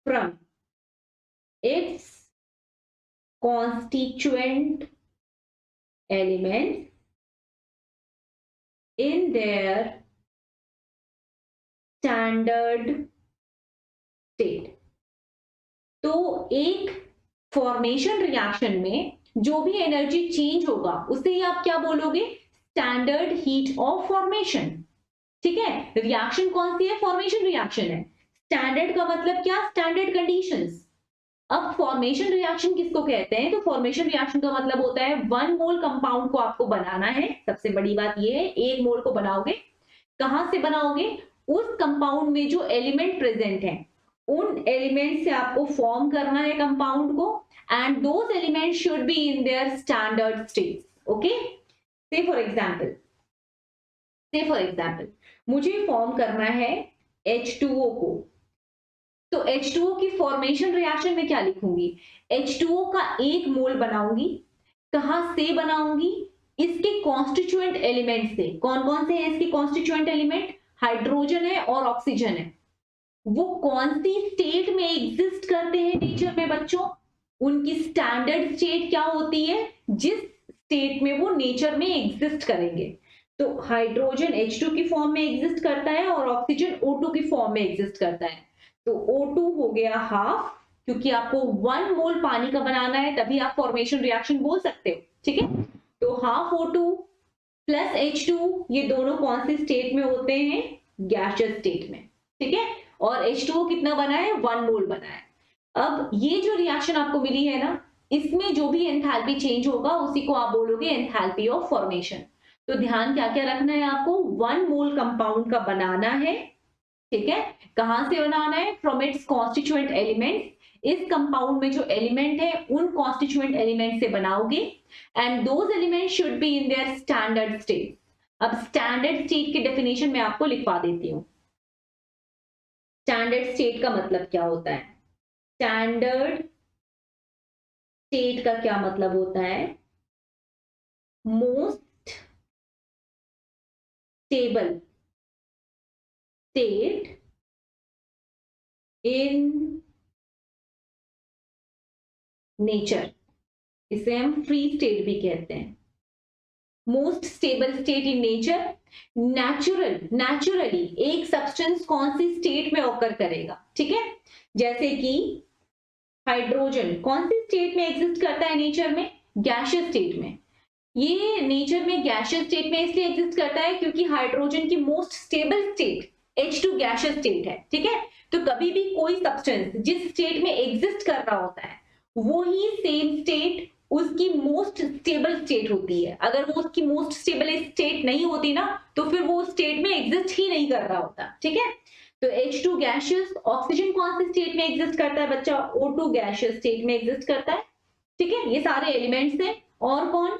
from its constituent elements in their standard state. तो एक फॉर्मेशन रिएक्शन में जो भी energy change होगा उसे ही आप क्या बोलोगे, स्टैंडर्ड हीट ऑफ फॉर्मेशन। ठीक है, रिएक्शन कौन सी है, फॉर्मेशन रिएक्शन है। स्टैंडर्ड का मतलब क्या, स्टैंडर्ड कंडीशंस। अब फॉर्मेशन रिएक्शन किसको कहते हैं, तो फॉर्मेशन रिएक्शन का मतलब होता है 1 मोल कंपाउंड को आपको बनाना है। सबसे बड़ी बात ये है, 1 मोल को बनाओगे, कहां से बनाओगे, उस कंपाउंड में जो एलिमेंट प्रेजेंट है उन एलिमेंट से आपको फॉर्म करना है कंपाउंड को, and those element should be in their standard states. Okay, से फॉर एग्जांपल मुझे फॉर्म करना है H2O को, तो H2O की फॉर्मेशन रिएक्शन में क्या लिखूंगी, H2O का 1 मोल बनाऊंगी। कहां से बनाऊंगी, इसके कॉन्स्टिट्यूएंट एलिमेंट से। कौन कौन से हैं इसके कॉन्स्टिट्यूएंट एलिमेंट, हाइड्रोजन है और ऑक्सीजन है। वो कौन सी स्टेट में एग्जिस्ट करते हैं नेचर में बच्चों, उनकी स्टैंडर्ड स्टेट क्या होती है, जिस स्टेट में वो नेचर में एग्जिस्ट करेंगे। तो हाइड्रोजन H2 की फॉर्म में एग्जिस्ट करता है और ऑक्सीजन O2 की फॉर्म में एग्जिस्ट करता है। तो O2 हो गया हाफ, क्योंकि आपको 1 मोल पानी का बनाना है, तभी आप फॉर्मेशन रिएक्शन बोल सकते हो। ठीक है, तो हाफ O2 प्लस H2, ये दोनों कौन सी स्टेट में होते हैं, गैसियस स्टेट में। ठीक है, और H2O कितना बना है, 1 मोल बना है। अब ये जो रिएक्शन आपको मिली है ना, इसमें जो भी एंथैल्पी चेंज होगा उसी को आप बोलोगे एंथैल्पी ऑफ फॉर्मेशन। तो ध्यान क्या क्या रखना है आपको, 1 मोल कंपाउंड का बनाना है। ठीक है, कहां से बनाना है, फ्रॉम इट्स कॉन्स्टिट्यूएंट एलिमेंट। इस कंपाउंड में जो एलिमेंट है उन कॉन्स्टिट्यूएंट एलिमेंट से बनाओगे, and those element should be in their standard state. अब स्टैंडर्ड स्टेट की डेफिनेशन मैं आपको लिखवा देती हूँ। स्टैंडर्ड स्टेट का मतलब क्या होता है, स्टैंडर्ड स्टेट का क्या मतलब होता है, most stable state in nature, इसे हम फ्री स्टेट भी कहते हैं। Most stable state in nature, naturally एक सब्सटेंस कौन सी स्टेट में ऑकर करेगा। ठीक है, जैसे कि हाइड्रोजन कौन सी स्टेट में एग्जिस्ट करता है नेचर में, गैसियस स्टेट में। ये नेचर में गैसियस स्टेट में इसलिए एग्जिस्ट करता है क्योंकि हाइड्रोजन की most stable state H2 gaseous state है। ठीक है, तो कभी भी कोई सब्सटेंस जिस स्टेट में एग्जिस्ट कर रहा होता है वो ही सेम स्टेट उसकी मोस्ट स्टेबल स्टेट होती है। अगर वो उसकी मोस्ट स्टेबल स्टेट नहीं होती ना, तो फिर वो स्टेट में एग्जिस्ट ही नहीं कर रहा होता। ठीक है, तो H2 गैसियस, ऑक्सीजन कौन सी स्टेट में एग्जिस्ट करता है बच्चा, O2 गैसियस स्टेट में एग्जिस्ट करता है। ठीक है, ये सारे एलिमेंट्स हैं। और कौन,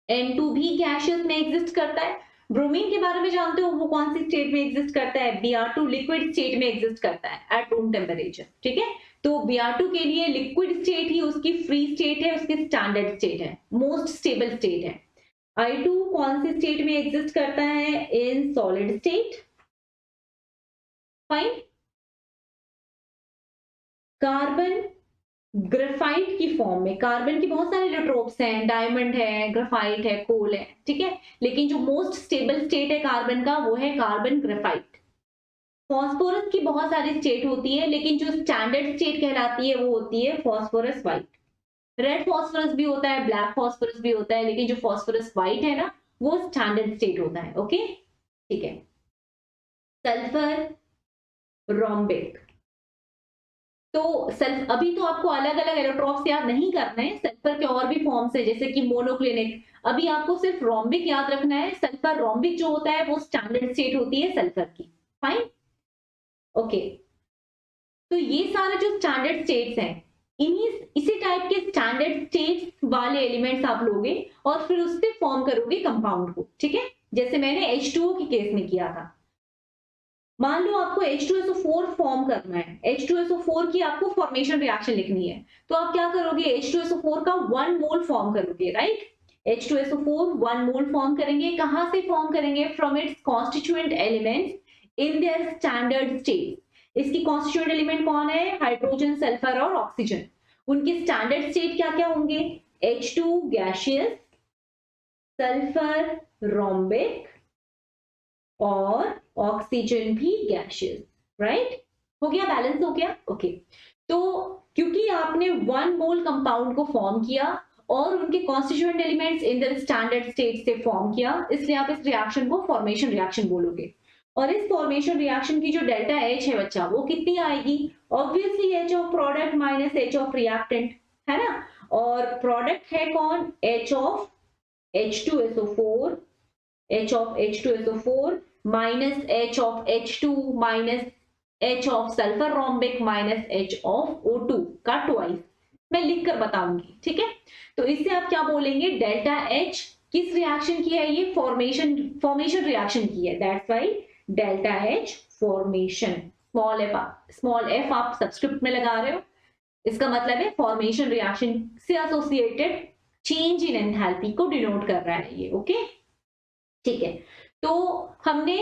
N2 भी गैसियस में एग्जिस्ट करता है। ब्रोमीन के बारे में जानते हो, वो कौन सी स्टेट में एग्जिस्ट करता है, Br2 लिक्विड स्टेट में एग्जिस्ट करता है एट रूम टेम्परेचर। ठीक है, तो Br2 के लिए लिक्विड स्टेट ही उसकी फ्री स्टेट है, उसकी स्टैंडर्ड स्टेट है, मोस्ट स्टेबल स्टेट है। I2 कौन सी स्टेट में एग्जिस्ट करता है, in solid state. Fine, carbon graphite की फॉर्म में, कार्बन की बहुत सारे इलेक्ट्रोप्स हैं, डायमंड है, ग्रेफाइट है, कोल है। ठीक है, लेकिन जो मोस्ट स्टेबल स्टेट है कार्बन का वो है कार्बन ग्रेफाइट। फॉस्फोरस की बहुत सारी स्टेट होती है, लेकिन जो स्टैंडर्ड स्टेट कहलाती है वो होती है फॉस्फोरस व्हाइट। रेड फॉस्फोरस भी होता है, ब्लैक फॉस्फोरस भी होता है, लेकिन जो फॉस्फोरस व्हाइट है ना वो स्टैंडर्ड स्टेट होता है। ओके, ठीक है। सल्फर रोम्बिक, तो अभी तो आपको अलग अलग इलेक्ट्रॉप्स याद नहीं करना है, सल्फर के और भी फॉर्म्स है जैसे कि मोनोक्लिनिक। अभी आपको सिर्फ रोम्बिक याद रखना है। सल्फर रोम्बिक जो होता है वो स्टैंडर्ड स्टेट होती है सल्फर की। Fine, okay. तो ये सारे जो स्टैंडर्ड स्टेट्स हैं, इसी टाइप के स्टैंडर्ड स्टेट्स वाले एलिमेंट्स आप लोगे और फिर उससे फॉर्म करोगे कंपाउंड को। ठीक है, जैसे मैंने H2O के केस में किया था। मान लो आपको H2SO4 फॉर्म करना है, H2SO4 की आपको फॉर्मेशन रिएक्शन लिखनी है, तो आप क्या करोगे, H2SO4 का 1 मोल फॉर्म करोगे, राइट। H2SO4 1 मोल फॉर्म करेंगे, कहां से फॉर्म करेंगे, from its constituent elements in their standard state. इसकी कॉन्स्टिट्यूएंट एलिमेंट कौन है, हाइड्रोजन, सल्फर और ऑक्सीजन। उनके स्टैंडर्ड स्टेट क्या क्या होंगे, H2 गैसियस, सल्फर रोम्बिक और ऑक्सीजन भी गैसियस, राइट। हो गया, बैलेंस हो गया, ओके। तो क्योंकि आपने 1 मोल कंपाउंड को फॉर्म किया और उनके constituent elements in the standard state से फॉर्म किया, इसलिए आप इस रिएक्शन को फॉर्मेशन रिएक्शन बोलोगे। और इस फॉर्मेशन रिएक्शन की जो डेल्टा H है बच्चा, वो कितनी आएगी, obviously H of product minus H of reactant, है ना। और प्रोडक्ट है कौन, H of H2SO4, H of H2SO4 minus H of H2 minus H of sulfur rhombic minus H of O2 का ट्वाइस मैं लिख कर बताऊंगी, ठीक है। तो इससे आप क्या बोलेंगे, डेल्टा H किस रिएक्शन की है, ये फॉर्मेशन रिएक्शन की है, that's why delta H formation, small f आप सबस्क्रिप्ट में लगा रहे हो, इसका मतलब है फॉर्मेशन रिएक्शन से एसोसिएटेड चेंज इन एंथैल्पी को डिनोट कर रहा है ये, ओके। ठीक है, तो हमने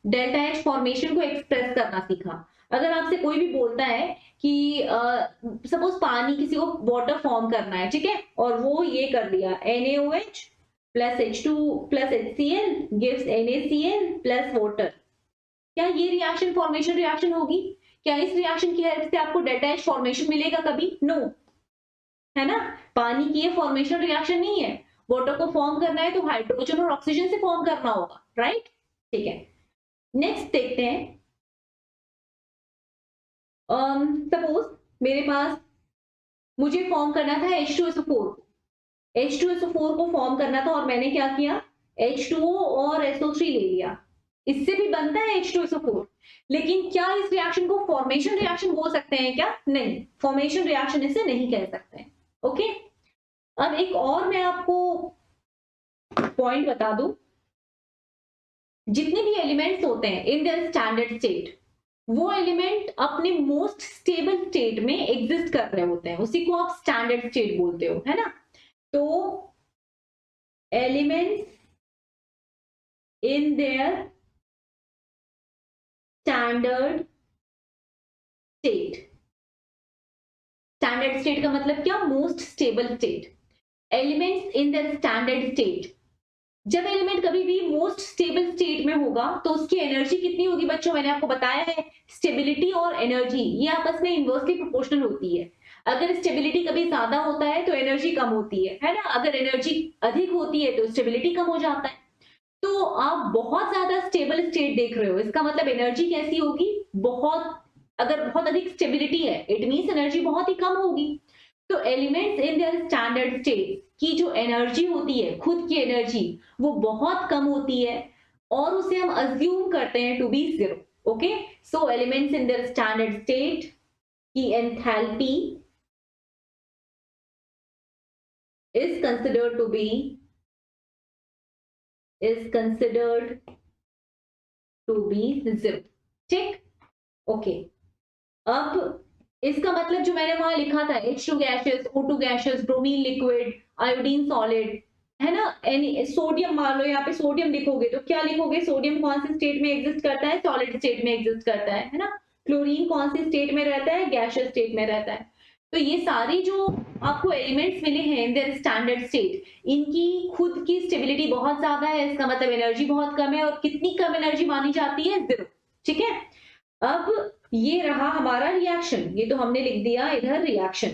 डेल्टा H फॉर्मेशन को एक्सप्रेस करना सीखा। अगर आपसे कोई भी बोलता है कि सपोज पानी, किसी को वाटर फॉर्म करना है, ठीक है, और वो ये कर दिया NaOH plus H2 plus HCl gives NaCl plus water, क्या ये रिएक्शन फॉर्मेशन रिएक्शन होगी, क्या इस रिएक्शन की हेल्प से आपको डेल्टा H फॉर्मेशन मिलेगा कभी, नो, है ना। पानी की ये फॉर्मेशन रिएक्शन नहीं है, वाटर को फॉर्म करना है तो हाइड्रोजन और ऑक्सीजन से फॉर्म करना होगा, राइट। ठीक है, नेक्स्ट देखते हैं। सपोज मेरे पास, मुझे फॉर्म करना था H2SO4, H2SO4 को फॉर्म करना था और मैंने क्या किया, H2O और SO3 ले लिया, इससे भी बनता है H2SO4, लेकिन क्या इस रिएक्शन को फॉर्मेशन रिएक्शन बोल सकते हैं क्या, नहीं, फॉर्मेशन रिएक्शन इसे नहीं कह सकते हैं, ओके। अब एक और मैं आपको पॉइंट बता दूं, जितने भी एलिमेंट्स होते हैं इन देयर स्टैंडर्ड स्टेट, वो एलिमेंट अपने मोस्ट स्टेबल स्टेट में एग्जिस्ट कर रहे होते हैं, उसी को आप स्टैंडर्ड स्टेट बोलते हो, है ना। तो elements in their standard state, standard state का मतलब क्या, most stable state, elements in their standard state. जब एलिमेंट कभी भी मोस्ट स्टेबल स्टेट में होगा तो उसकी एनर्जी कितनी होगी बच्चों, मैंने आपको बताया है, स्टेबिलिटी और एनर्जी ये आपस में इनवर्सली प्रोपोर्शनल होती है। अगर स्टेबिलिटी कभी ज्यादा होता है तो एनर्जी कम होती है ना, अगर एनर्जी अधिक होती है तो स्टेबिलिटी कम हो जाता है। तो आप बहुत ज्यादा स्टेबल स्टेट देख रहे हो, इसका मतलब एनर्जी कैसी होगी, बहुत, अगर बहुत अधिक स्टेबिलिटी है इट मीन्स एनर्जी बहुत ही कम होगी। तो elements in their standard state की जो एनर्जी होती है, खुद की एनर्जी, वो बहुत कम होती है और उसे हम अज्यूम करते हैं to be zero, okay. So elements in their standard state की enthalpy is considered to be zero, ठीक, ओके। अब इसका मतलब जो मैंने वहां लिखा था H2 gases, O2 gases, bromine liquid, iodine solid, है ना, एनी सोडियम, मान लो यहाँ पे सोडियम लिखोगे तो क्या लिखोगे, सोडियम कौन से स्टेट में एग्जिस्ट करता है, सॉलिड स्टेट में एग्जिस्ट करता है ना। क्लोरीन कौन से स्टेट में रहता है, गैसियस स्टेट में रहता है। तो ये सारी जो आपको एलिमेंट्स मिले हैं इन देयर स्टैंडर्ड स्टेट, इनकी खुद की स्टेबिलिटी बहुत ज्यादा है, इसका मतलब एनर्जी बहुत कम है, और कितनी कम एनर्जी मानी जाती है, जीरो, ठीक है। अब ये रहा हमारा रिएक्शन, ये तो हमने लिख दिया इधर रिएक्शन,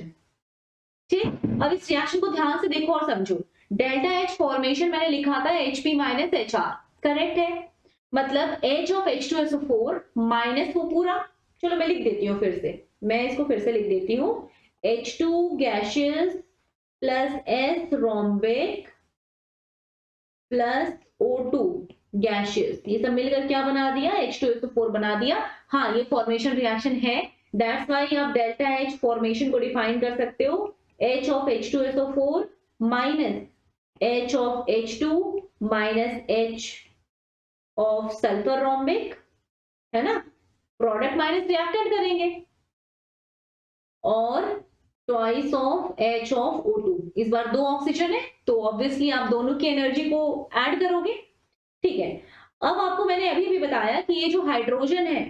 ठीक। अब इस रिएक्शन को ध्यान से देखो और समझो, डेल्टा H फॉर्मेशन मैंने लिखा था HP माइनस HR, करेक्ट है, मतलब H ऑफ H2SO4 माइनस वो पूरा, चलो मैं लिख देती हूँ फिर से, मैं इसको फिर से लिख देती हूँ, H2 gaseous plus S rhombic plus O2 gaseous, ये सब मिलकर क्या बना दिया, H2SO4 बना दिया। हाँ, ये फॉर्मेशन रिएक्शन है, दैट्स व्हाई आप डेल्टा H फॉर्मेशन को डिफाइन कर सकते हो, H of H2SO4 minus H of H2 minus H of sulphur rhombic, है ना, प्रोडक्ट माइनस रिएक्टेंट करेंगे और twice of H of O2। इस बार 2 ऑक्सीजन है तो ऑब्वियसली आप दोनों की एनर्जी को ऐड करोगे। ठीक है, अब आपको मैंने अभी भी बताया कि ये जो हाइड्रोजन है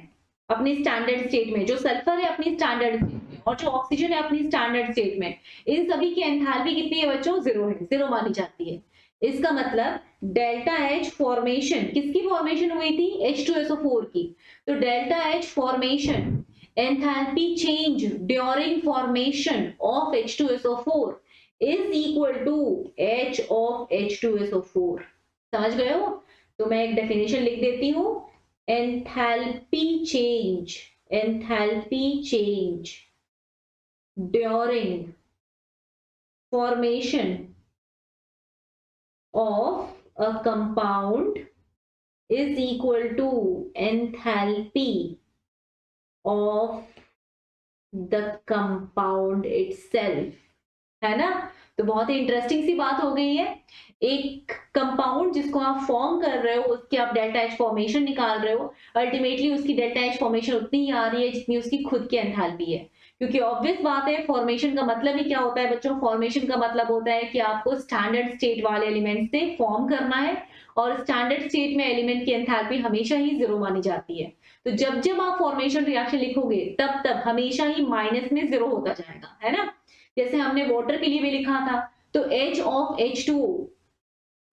अपनी स्टैंडर्ड स्टेट में, जो सल्फर है अपनी स्टैंडर्ड स्टेट में और जो ऑक्सीजन है अपनी स्टैंडर्ड स्टेट में, इन सभी की एंथैल्पी कितनी है बच्चों? 0 है, 0 मानी जाती है। इसका मतलब डेल्टा H फॉर्मेशन किसकी फॉर्मेशन हुई थी? H2SO4 की। तो delta H formation enthalpy change during formation of H2SO4 is equal to H of H2SO4। समझ गए हो? तो मैं एक डेफिनेशन लिख देती हूं, enthalpy change during formation of a compound is equal to enthalpy of the compound itself, है ना? तो बहुत ही इंटरेस्टिंग सी बात हो गई है। एक कंपाउंड जिसको आप फॉर्म कर रहे हो उसकी आप डेल्टा H फॉर्मेशन निकाल रहे हो, अल्टीमेटली उसकी डेल्टा H फॉर्मेशन उतनी ही आ रही है जितनी उसकी खुद की एंथैल्पी है। क्योंकि ऑब्वियस बात है, फॉर्मेशन का मतलब ही क्या होता है बच्चों? फॉर्मेशन का मतलब होता है कि आपको स्टैंडर्ड स्टेट वाले एलिमेंट से फॉर्म करना है और स्टैंडर्ड स्टेट में एलिमेंट की एंथैल्पी हमेशा ही 0 मानी जाती है। तो जब जब आप फॉर्मेशन रिएक्शन लिखोगे तब तब हमेशा ही माइनस में 0 होता जाएगा, है ना? जैसे हमने वाटर के लिए भी लिखा था, तो H ऑफ H2O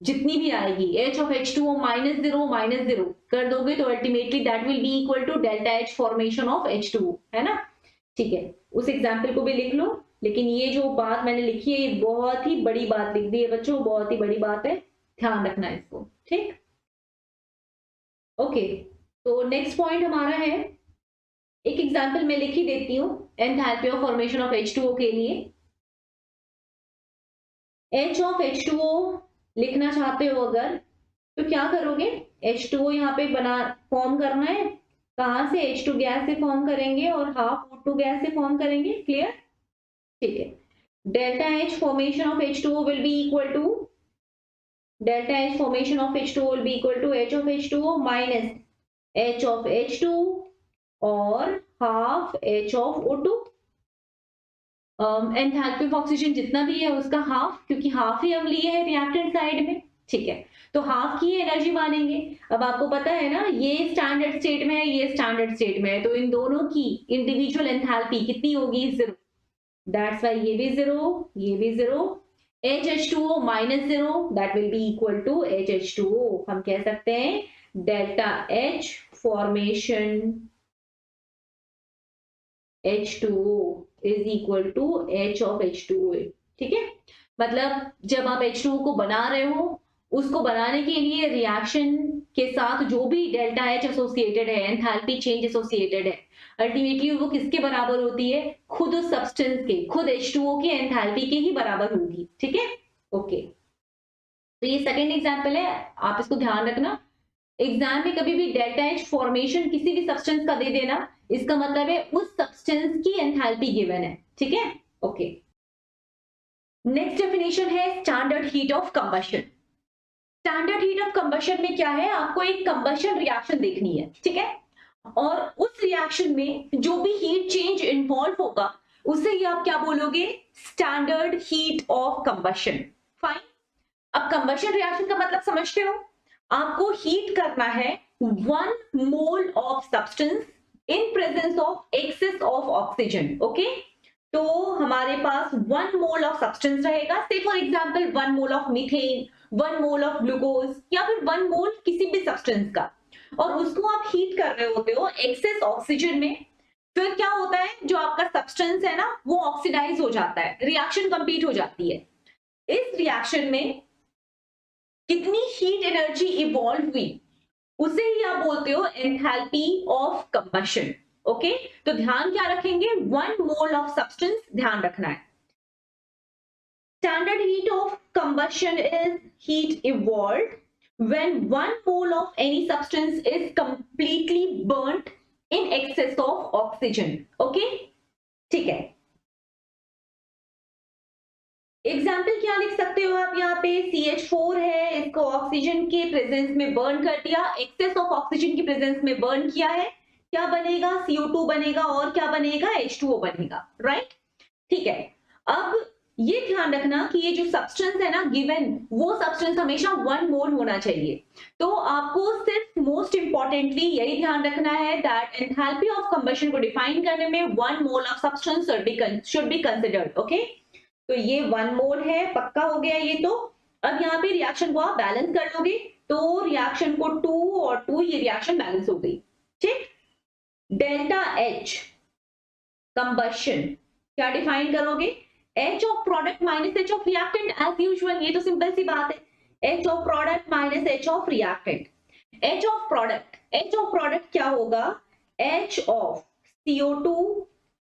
जितनी भी आएगी, H ऑफ H2O -0 कर दोगे तो ultimately that will be equal to delta H formation of H2O, है ना? ठीक है, उस एग्जाम्पल को भी लिख लो। लेकिन ये जो बात मैंने लिखी है ये बहुत ही बड़ी बात लिख दी है बच्चों, बहुत ही बड़ी बात है, ध्यान रखना इसको। ठीक, ओके। तो नेक्स्ट पॉइंट हमारा है, एक एग्जांपल मैं लिख ही देती हूँ enthalpy of formation of H2O के लिए। H ऑफ H2O लिखना चाहते हो अगर तो क्या करोगे? H2O यहाँ पे बना फॉर्म करना है, कहां से? H2 गैस से फॉर्म करेंगे और हाफ O2 गैस से फॉर्म करेंगे। क्लियर? ठीक है, delta H formation of H2O will be equal to delta H formation of H2O will be equal to H of H2O minus H of H2 और half H of O2। Enthalpy of oxygen जितना भी है उसका half, क्योंकि half ही हम लिए हैं reactant side में। ठीक है, तो हाफ की एनर्जी मानेंगे। अब आपको पता है ना, ये स्टैंडर्ड स्टेट में है, ये स्टैंडर्ड स्टेट में है, तो इन दोनों की इंडिविजुअल एंथैल्पी कितनी होगी? 0। दैट्स व्हाई ये भी 0, ये भी 0। HH2O -0 that will be equal to HH2O। हम कह सकते हैं delta H formation H2O is equal to H of H2O। ठीक है, मतलब जब आप H2O को बना रहे हो, उसको बनाने के लिए रिएक्शन के साथ जो भी डेल्टा H एसोसिएटेड है, एंथैल्पी चेंज एसोसिएटेड है, अल्टीमेटली वो किसके बराबर होती है? खुद उस सब्सटेंस के, खुद H2O के एंथैल्पी के ही बराबर होगी। ठीक है, ओके। तो ये सेकेंड एग्जाम्पल है, आप इसको ध्यान रखना। एग्जाम में कभी भी डेल्टा H फॉर्मेशन किसी भी सब्सटेंस का दे देना, इसका मतलब है उस सब्सटेंस की एंथैल्पी गिवन है। ठीक है, ओके। नेक्स्ट डेफिनेशन है standard heat of combustion. Standard heat of combustion में क्या है? आपको एक कंबशन रिएक्शन देखनी है, ठीक है, और उस रिएक्शन में जो भी हीट चेंज इन्वॉल्व होगा उसे ही आप क्या बोलोगे? Standard heat of combustion. Fine. अब कंबशन रिएक्शन का मतलब समझते हो? आपको हीट करना है 1 mole of substance in presence of excess of oxygen. Okay, तो हमारे पास 1 मोल ऑफ सब्सटेंस रहेगा, say for example 1 mole of methane, 1 mole of glucose या फिर 1 मोल किसी भी सब्सटेंस का, और उसको आप हीट कर रहे होते हो एक्सेस ऑक्सीजन में। फिर क्या होता है? जो आपका सब्सटेंस है ना वो ऑक्सीडाइज हो जाता है, रिएक्शन कंप्लीट हो जाती है। इस रिएक्शन में कितनी हीट एनर्जी इवॉल्व हुई उसे ही आप बोलते हो एंथैल्पी ऑफ कंबशन। ओके, तो ध्यान क्या रखेंगे? 1 मोल ऑफ सब्सटेंस ध्यान रखना है। Standard heat of combustion is heat evolved when 1 mole of any substance is completely burned in excess of oxygen. Okay, ठीक है। एग्जाम्पल क्या लिख सकते हो आप? यहाँ पे CH4 है, इसको ऑक्सीजन के प्रेजेंस में बर्न कर दिया, एक्सेस ऑफ ऑक्सीजन की प्रेजेंस में बर्न किया है, क्या बनेगा, CO2 बनेगा और क्या बनेगा, H2O बनेगा, राइट। ठीक है, अब ये ध्यान रखना कि ये जो सब्सटेंस है ना गिवन, वो सब्सटेंस हमेशा 1 मोल होना चाहिए। तो आपको सिर्फ मोस्ट इंपॉर्टेंटली यही ध्यान रखना है दैट एंथैल्पी ऑफ कंबशन को डिफाइन करने में 1 mole of substance should be considered. Okay, तो ये 1 मोल है, पक्का हो गया ये। तो अब यहाँ पे रिएक्शन को आप बैलेंस कर लोगे, तो रिएक्शन को 2 और 2, ये रिएक्शन बैलेंस हो गई। ठीक, डेल्टा H कंबशन क्या डिफाइन करोगे, H of product minus H of reactant as usual, ये तो सिंपल सी बात है, H of product minus H of reactant. H of product क्या होगा, H of CO2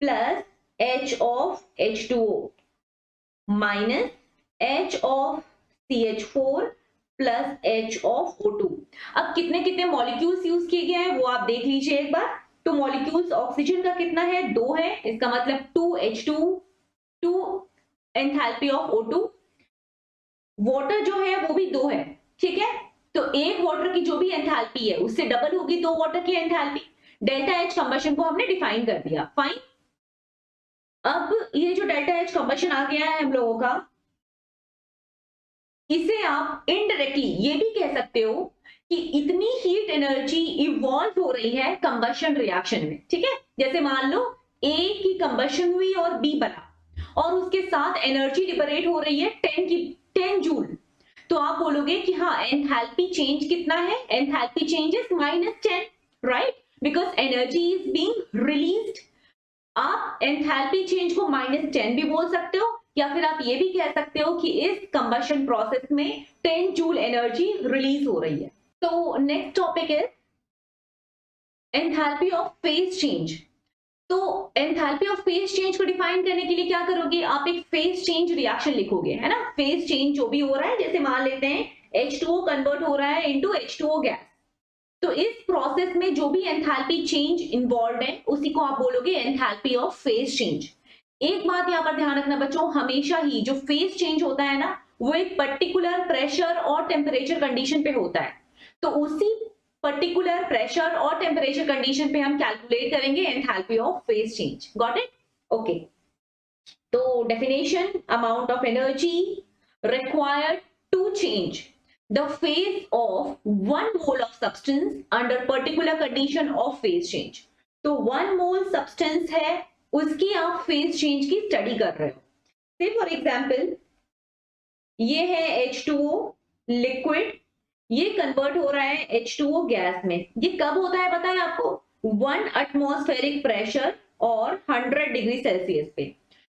plus H of H2O minus H of CH4 plus H of O2। अब कितने कितने मॉलिक्यूल्स यूज किए गए हैं वो आप देख लीजिए एक बार। तो मॉलिक्यूल्स ऑक्सीजन का कितना है, 2 है, इसका मतलब 2H2, 2 enthalpy of O2। Water जो है वो भी 2 है, ठीक है, तो एक वाटर की जो भी एंथैल्पी है उससे डबल होगी 2 वाटर की एंथैल्पी। डेल्टा H कंबशन को हमने डिफाइन कर दिया, फाइन। अब ये जो डेल्टा H कंबशन आ गया है हम लोगों का, इसे आप इनडायरेक्टली ये भी कह सकते हो कि इतनी हीट एनर्जी इवॉल्व हो रही है कंबशन रिएक्शन में, ठीक है। जैसे मान लो A की कंबशन हुई और B बना, और उसके साथ एनर्जी लिबरेट हो रही है 10 जूल, तो आप बोलोगे कि हाँ एंथैल्पी चेंज कितना है, enthalpy change is -10, right, because energy is being released. आप एंथैल्पी चेंज को -10 भी बोल सकते हो, या फिर आप ये भी कह सकते हो कि इस कंबशन प्रोसेस में 10 जूल एनर्जी रिलीज हो रही है। तो next topic is enthalpy of phase change. तो एंथैल्पी ऑफ फेज चेंज को डिफाइन करने के लिए क्या करोगे, आप एक फेज चेंज रिएक्शन लिखोगे, है ना। फेज चेंज जो भी हो रहा है, जैसे मान लेते हैं H2O कन्वर्ट हो रहा है इनटू H2O गैस, तो इस प्रोसेस में जो भी एंथैल्पी चेंज इन्वॉल्व है उसी को आप बोलोगे एंथैल्पी ऑफ फेज चेंज। एक बात यहाँ पर ध्यान रखना बच्चों, हमेशा ही जो फेज चेंज होता है ना वो एक पर्टिकुलर प्रेशर और टेम्परेचर कंडीशन पे होता है, तो उसी पर्टिकुलर प्रेशर और टेम्परेचर कंडीशन पे हम कैलकुलेट करेंगे enthalpy of phase change. Got it, okay. तो definition, amount of energy required to change the phase of 1 mole of substance under particular condition of phase change। तो 1 mole substance है, उसकी आप phase change की study कर रहे हो। से फॉर एग्जाम्पल ये है H2O लिक्विड, ये कन्वर्ट हो रहा है H2O गैस में। ये कब होता है पता है आपको, 1 एटमॉस्फेरिक प्रेशर और 100 डिग्री सेल्सियस पे।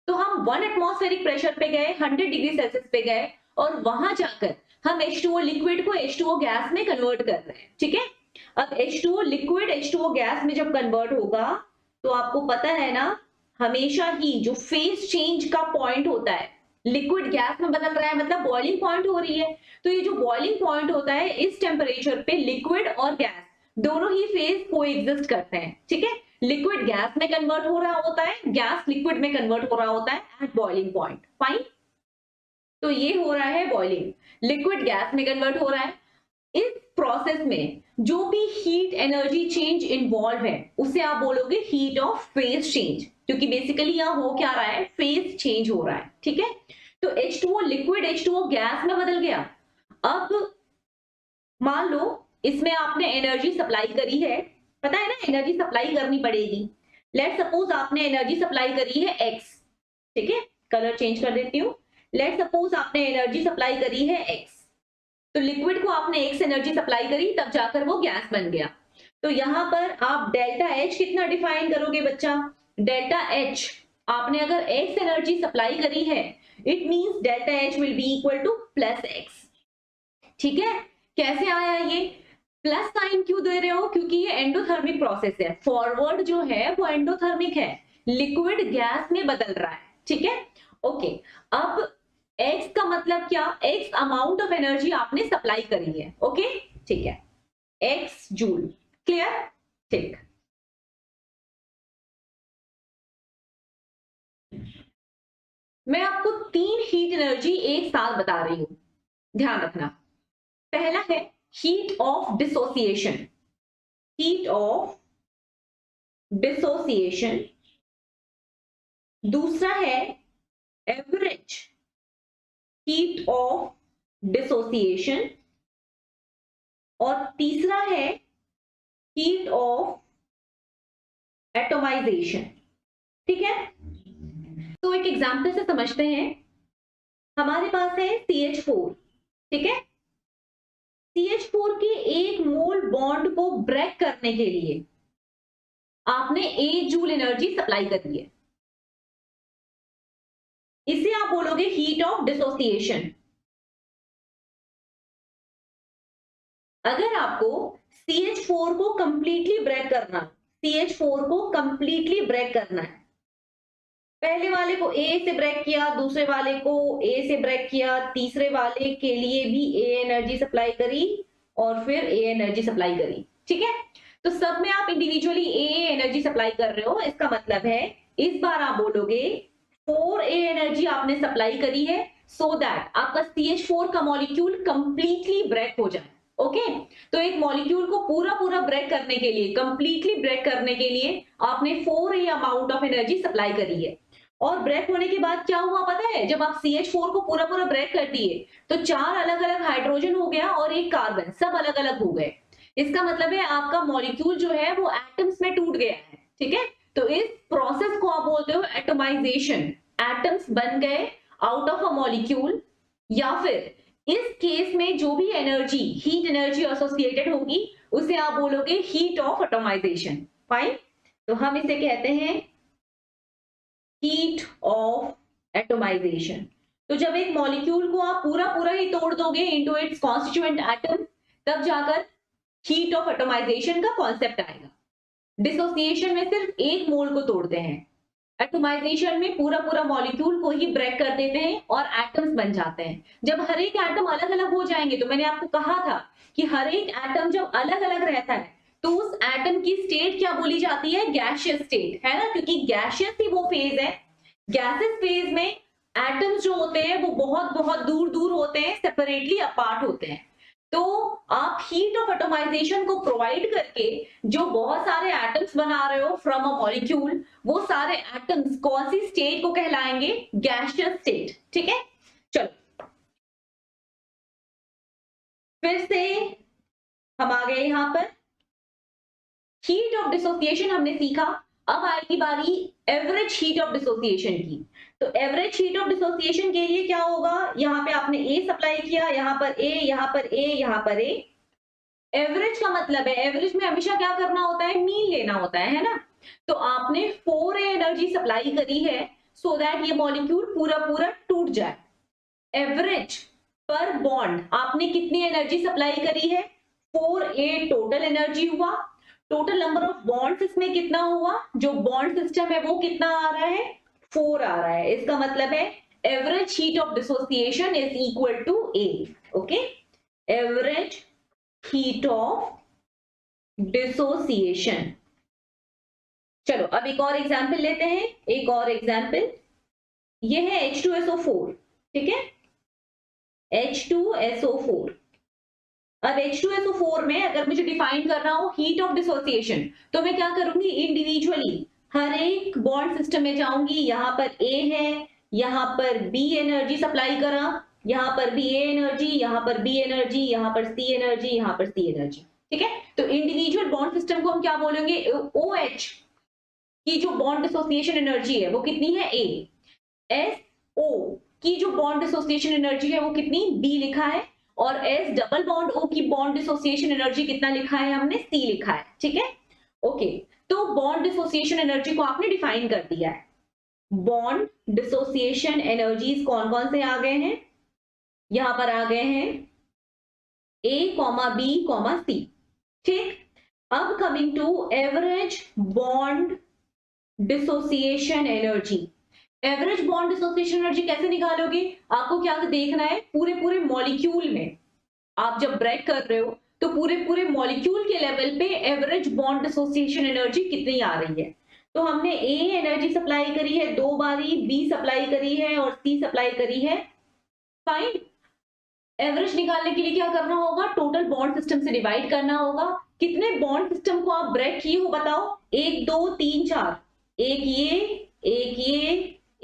तो हम 1 एटमॉस्फेरिक प्रेशर पे गए, 100 डिग्री सेल्सियस पे गए, और वहां जाकर हम H2O लिक्विड को H2O गैस में कन्वर्ट कर रहे हैं, ठीक है। अब H2O लिक्विड H2O गैस में जब कन्वर्ट होगा, तो आपको पता है ना, हमेशा ही जो फेज चेंज का पॉइंट होता है, लिक्विड गैस में बदल रहा है मतलब बॉइलिंग पॉइंट हो रही है, तो ये जो बॉइलिंग पॉइंट होता है, इस टेम्परेचर पे लिक्विड और गैस दोनों ही फेज कोएग्जिस्ट करते हैं, ठीक है। लिक्विड गैस में कन्वर्ट हो रहा होता है, गैस लिक्विड में कन्वर्ट हो रहा होता है एट बॉइलिंग पॉइंट, फाइन। तो ये हो रहा है बॉइलिंग, लिक्विड गैस में कन्वर्ट हो रहा है। इस प्रोसेस में जो भी हीट एनर्जी चेंज इन्वॉल्व है उसे आप बोलोगे हीट ऑफ फेज चेंज, क्योंकि बेसिकली यहां हो क्या रहा है, फेज चेंज हो रहा है, ठीक है। तो H2O लिक्विड H2O गैस में बदल गया। अब मान लो इसमें आपने एनर्जी सप्लाई करी है, पता है ना एनर्जी सप्लाई करनी पड़ेगी। लेट सपोज आपने एनर्जी सप्लाई करी है X, ठीक है, कलर चेंज कर देती हूँ। लेट सपोज आपने एनर्जी सप्लाई करी है X, तो लिक्विड को आपने X एनर्जी सप्लाई करी, तब जाकर वो गैस बन गया। तो यहां पर आप डेल्टा H कितना डिफाइन करोगे बच्चा, डेल्टा H आपने अगर X एनर्जी सप्लाई करी है, it means delta H will be equal to +X, ठीक है। कैसे आया ये प्लस साइन, क्यों दे रहे हो, क्योंकि ये एंडोथर्मिक प्रोसेस है, फॉरवर्ड जो है वो एंडोथर्मिक है, लिक्विड गैस में बदल रहा है, ठीक है, ओके। अब X का मतलब क्या, X अमाउंट ऑफ एनर्जी आपने सप्लाई करी है, ओके, ठीक है, X जूल, क्लियर, ठीक। मैं आपको 3 हीट एनर्जी एक साथ बता रही हूं, ध्यान रखना। पहला है heat of dissociation, heat of dissociation, दूसरा है एवरेज हीट ऑफ डिसोसिएशन, और तीसरा है हीट ऑफ एटोमाइजेशन। ठीक है, तो एक एग्जांपल से समझते हैं। हमारे पास है CH4, ठीक है। CH4 के एक मोल बॉन्ड को ब्रेक करने के लिए आपने 8 जूल एनर्जी सप्लाई करी है, इसे आप बोलोगे हीट ऑफ डिसोसिएशन। अगर आपको CH4 को कंप्लीटली ब्रेक करना, CH4 को कंप्लीटली ब्रेक करना है, पहले वाले को A से ब्रेक किया, दूसरे वाले को A से ब्रेक किया, तीसरे वाले के लिए भी A एनर्जी सप्लाई करी और फिर A एनर्जी सप्लाई करी, ठीक है। तो सब में आप इंडिविजुअली A एनर्जी सप्लाई कर रहे हो, इसका मतलब है इस बार आप बोलोगे 4A एनर्जी आपने सप्लाई करी है, सो दैट आपका CH4 का मॉलिक्यूल कंप्लीटली ब्रेक हो जाए। ओके, तो एक मॉलिक्यूल को पूरा पूरा ब्रेक करने के लिए, कंप्लीटली ब्रेक करने के लिए आपने 4A amount of energy supply करी है। और ब्रेक होने के बाद क्या हुआ पता है, जब आप CH4 को पूरा पूरा ब्रेक कर दिए तो 4 अलग अलग हाइड्रोजन हो गया और एक कार्बन, सब अलग अलग हो गए। इसका मतलब है आपका मॉलिक्यूल जो है वो एटम्स में टूट गया है, ठीक है। तो इस प्रोसेस को आप बोलते हो एटोमाइजेशन। एटम्स बन गए आउट ऑफ अ मॉलिक्यूल, या फिर इस केस में जो भी एनर्जी, हीट एनर्जी एसोसिएटेड होगी उसे आप बोलोगे हीट ऑफ एटोमाइजेशन। फाइन, तो हम इसे कहते हैं हीट ऑफ एटोमाइजेशन। तो जब एक मॉलिक्यूल को आप पूरा पूरा ही तोड़ दोगे इनटू इट्स कॉन्स्टिट्यूएंट एटम, तब जाकर हीट ऑफ एटोमाइजेशन का कॉन्सेप्ट आएगा। डिसोसिएशन में सिर्फ एक मोल को तोड़ते हैं, एटोमाइजेशन में पूरा पूरा मॉलिक्यूल को ही ब्रेक कर देते हैं और एटम्स बन जाते हैं। जब हर एक एटम अलग अलग हो जाएंगे, तो मैंने आपको कहा था कि हर एक एटम जब अलग अलग रहता है तो उस एटम की स्टेट क्या बोली जाती है, गैसियस स्टेट, है ना, क्योंकि गैसियस ही वो फेज है। गैसियस फेज में एटम्स जो होते हैं वो बहुत बहुत दूर दूर होते हैं, सेपरेटली अपार्ट होते हैं। तो आप हीट ऑफ एटोमाइजेशन को प्रोवाइड करके जो बहुत सारे एटम्स बना रहे हो फ्रॉम अ मॉलिक्यूल, वो सारे एटम्स कौन सी स्टेट को कहलाएंगे, गैसियस स्टेट, ठीक है। चलो फिर से हम आ गए यहां पर, हीट ऑफ डिसोसिएशन हमने सीखा। अब आएगी बारी एवरेज हीट ऑफ डिसोसिएशन की। तो एवरेज हीट ऑफ डिसोसिएशन के लिए क्या होगा, यहाँ पे आपने A सप्लाई किया, यहाँ पर A, यहाँ पर A, यहाँ पर A। एवरेज का मतलब है, एवरेज में हमेशा क्या करना होता है, मीन लेना होता है ना। तो आपने 4A एनर्जी सप्लाई करी है सो दैट ये मॉलिक्यूल पूरा पूरा टूट जाए। एवरेज पर बॉन्ड आपने कितनी एनर्जी सप्लाई करी है, 4A टोटल एनर्जी हुआ। टोटल नंबर ऑफ बॉन्ड्स इसमें कितना हुआ, जो बॉन्ड सिस्टम है वो कितना आ रहा है, 4 आ रहा है। इसका मतलब है average heat of dissociation is equal to A। Okay, average heat of dissociation. चलो अब एक और एग्जांपल लेते हैं, एक और एग्जांपल, ये है H2SO4, ठीक है, H2SO4। अब H2SO4 में अगर मुझे डिफाइन करना हो हीट ऑफ डिसोसिएशन, तो मैं क्या करूंगी, इंडिविजुअली हर एक बॉन्ड सिस्टम में जाऊंगी। यहाँ पर A है, यहाँ पर B एनर्जी सप्लाई करा, यहाँ पर भी A एनर्जी, यहाँ पर B एनर्जी, यहाँ पर C एनर्जी, यहाँ पर C एनर्जी, ठीक है। तो इंडिविजुअल बॉन्ड सिस्टम को हम क्या बोलेंगे, OH की जो बॉन्ड डिसोसिएशन एनर्जी है वो कितनी है, A। SO की जो बॉन्ड डिसोसिएशन एनर्जी है वो कितनी, B लिखा है। और S डबल बॉन्ड O की बॉन्ड डिसोसिएशन एनर्जी कितना लिखा है हमने, C लिखा है, ठीक है। ओके, तो बॉन्ड डिसोसिएशन एनर्जी को आपने डिफाइन कर दिया है। बॉन्ड डिसोसिएशन एनर्जीज कौन कौन से आ गए हैं, यहां पर आ गए हैं A, B, C, ठीक। अब coming to average bond dissociation energy. Average bond dissociation energy कैसे निकालोगे, आपको क्या देखना है, पूरे पूरे मॉलिक्यूल में आप जब ब्रेक कर रहे हो तो पूरे पूरे मॉलिक्यूल के लेवल पे एवरेज बॉन्ड डिसोसिएशन एनर्जी कितनी आ रही है। तो हमने A एनर्जी सप्लाई करी है 2 बारी, B सप्लाई करी है और C सप्लाई करी है। फाइन, एवरेज निकालने के लिए क्या करना होगा, टोटल बॉन्ड सिस्टम से डिवाइड करना होगा। कितने बॉन्ड सिस्टम को आप ब्रेक किए हो बताओ, 1 2 3 4, एक ये, एक ये,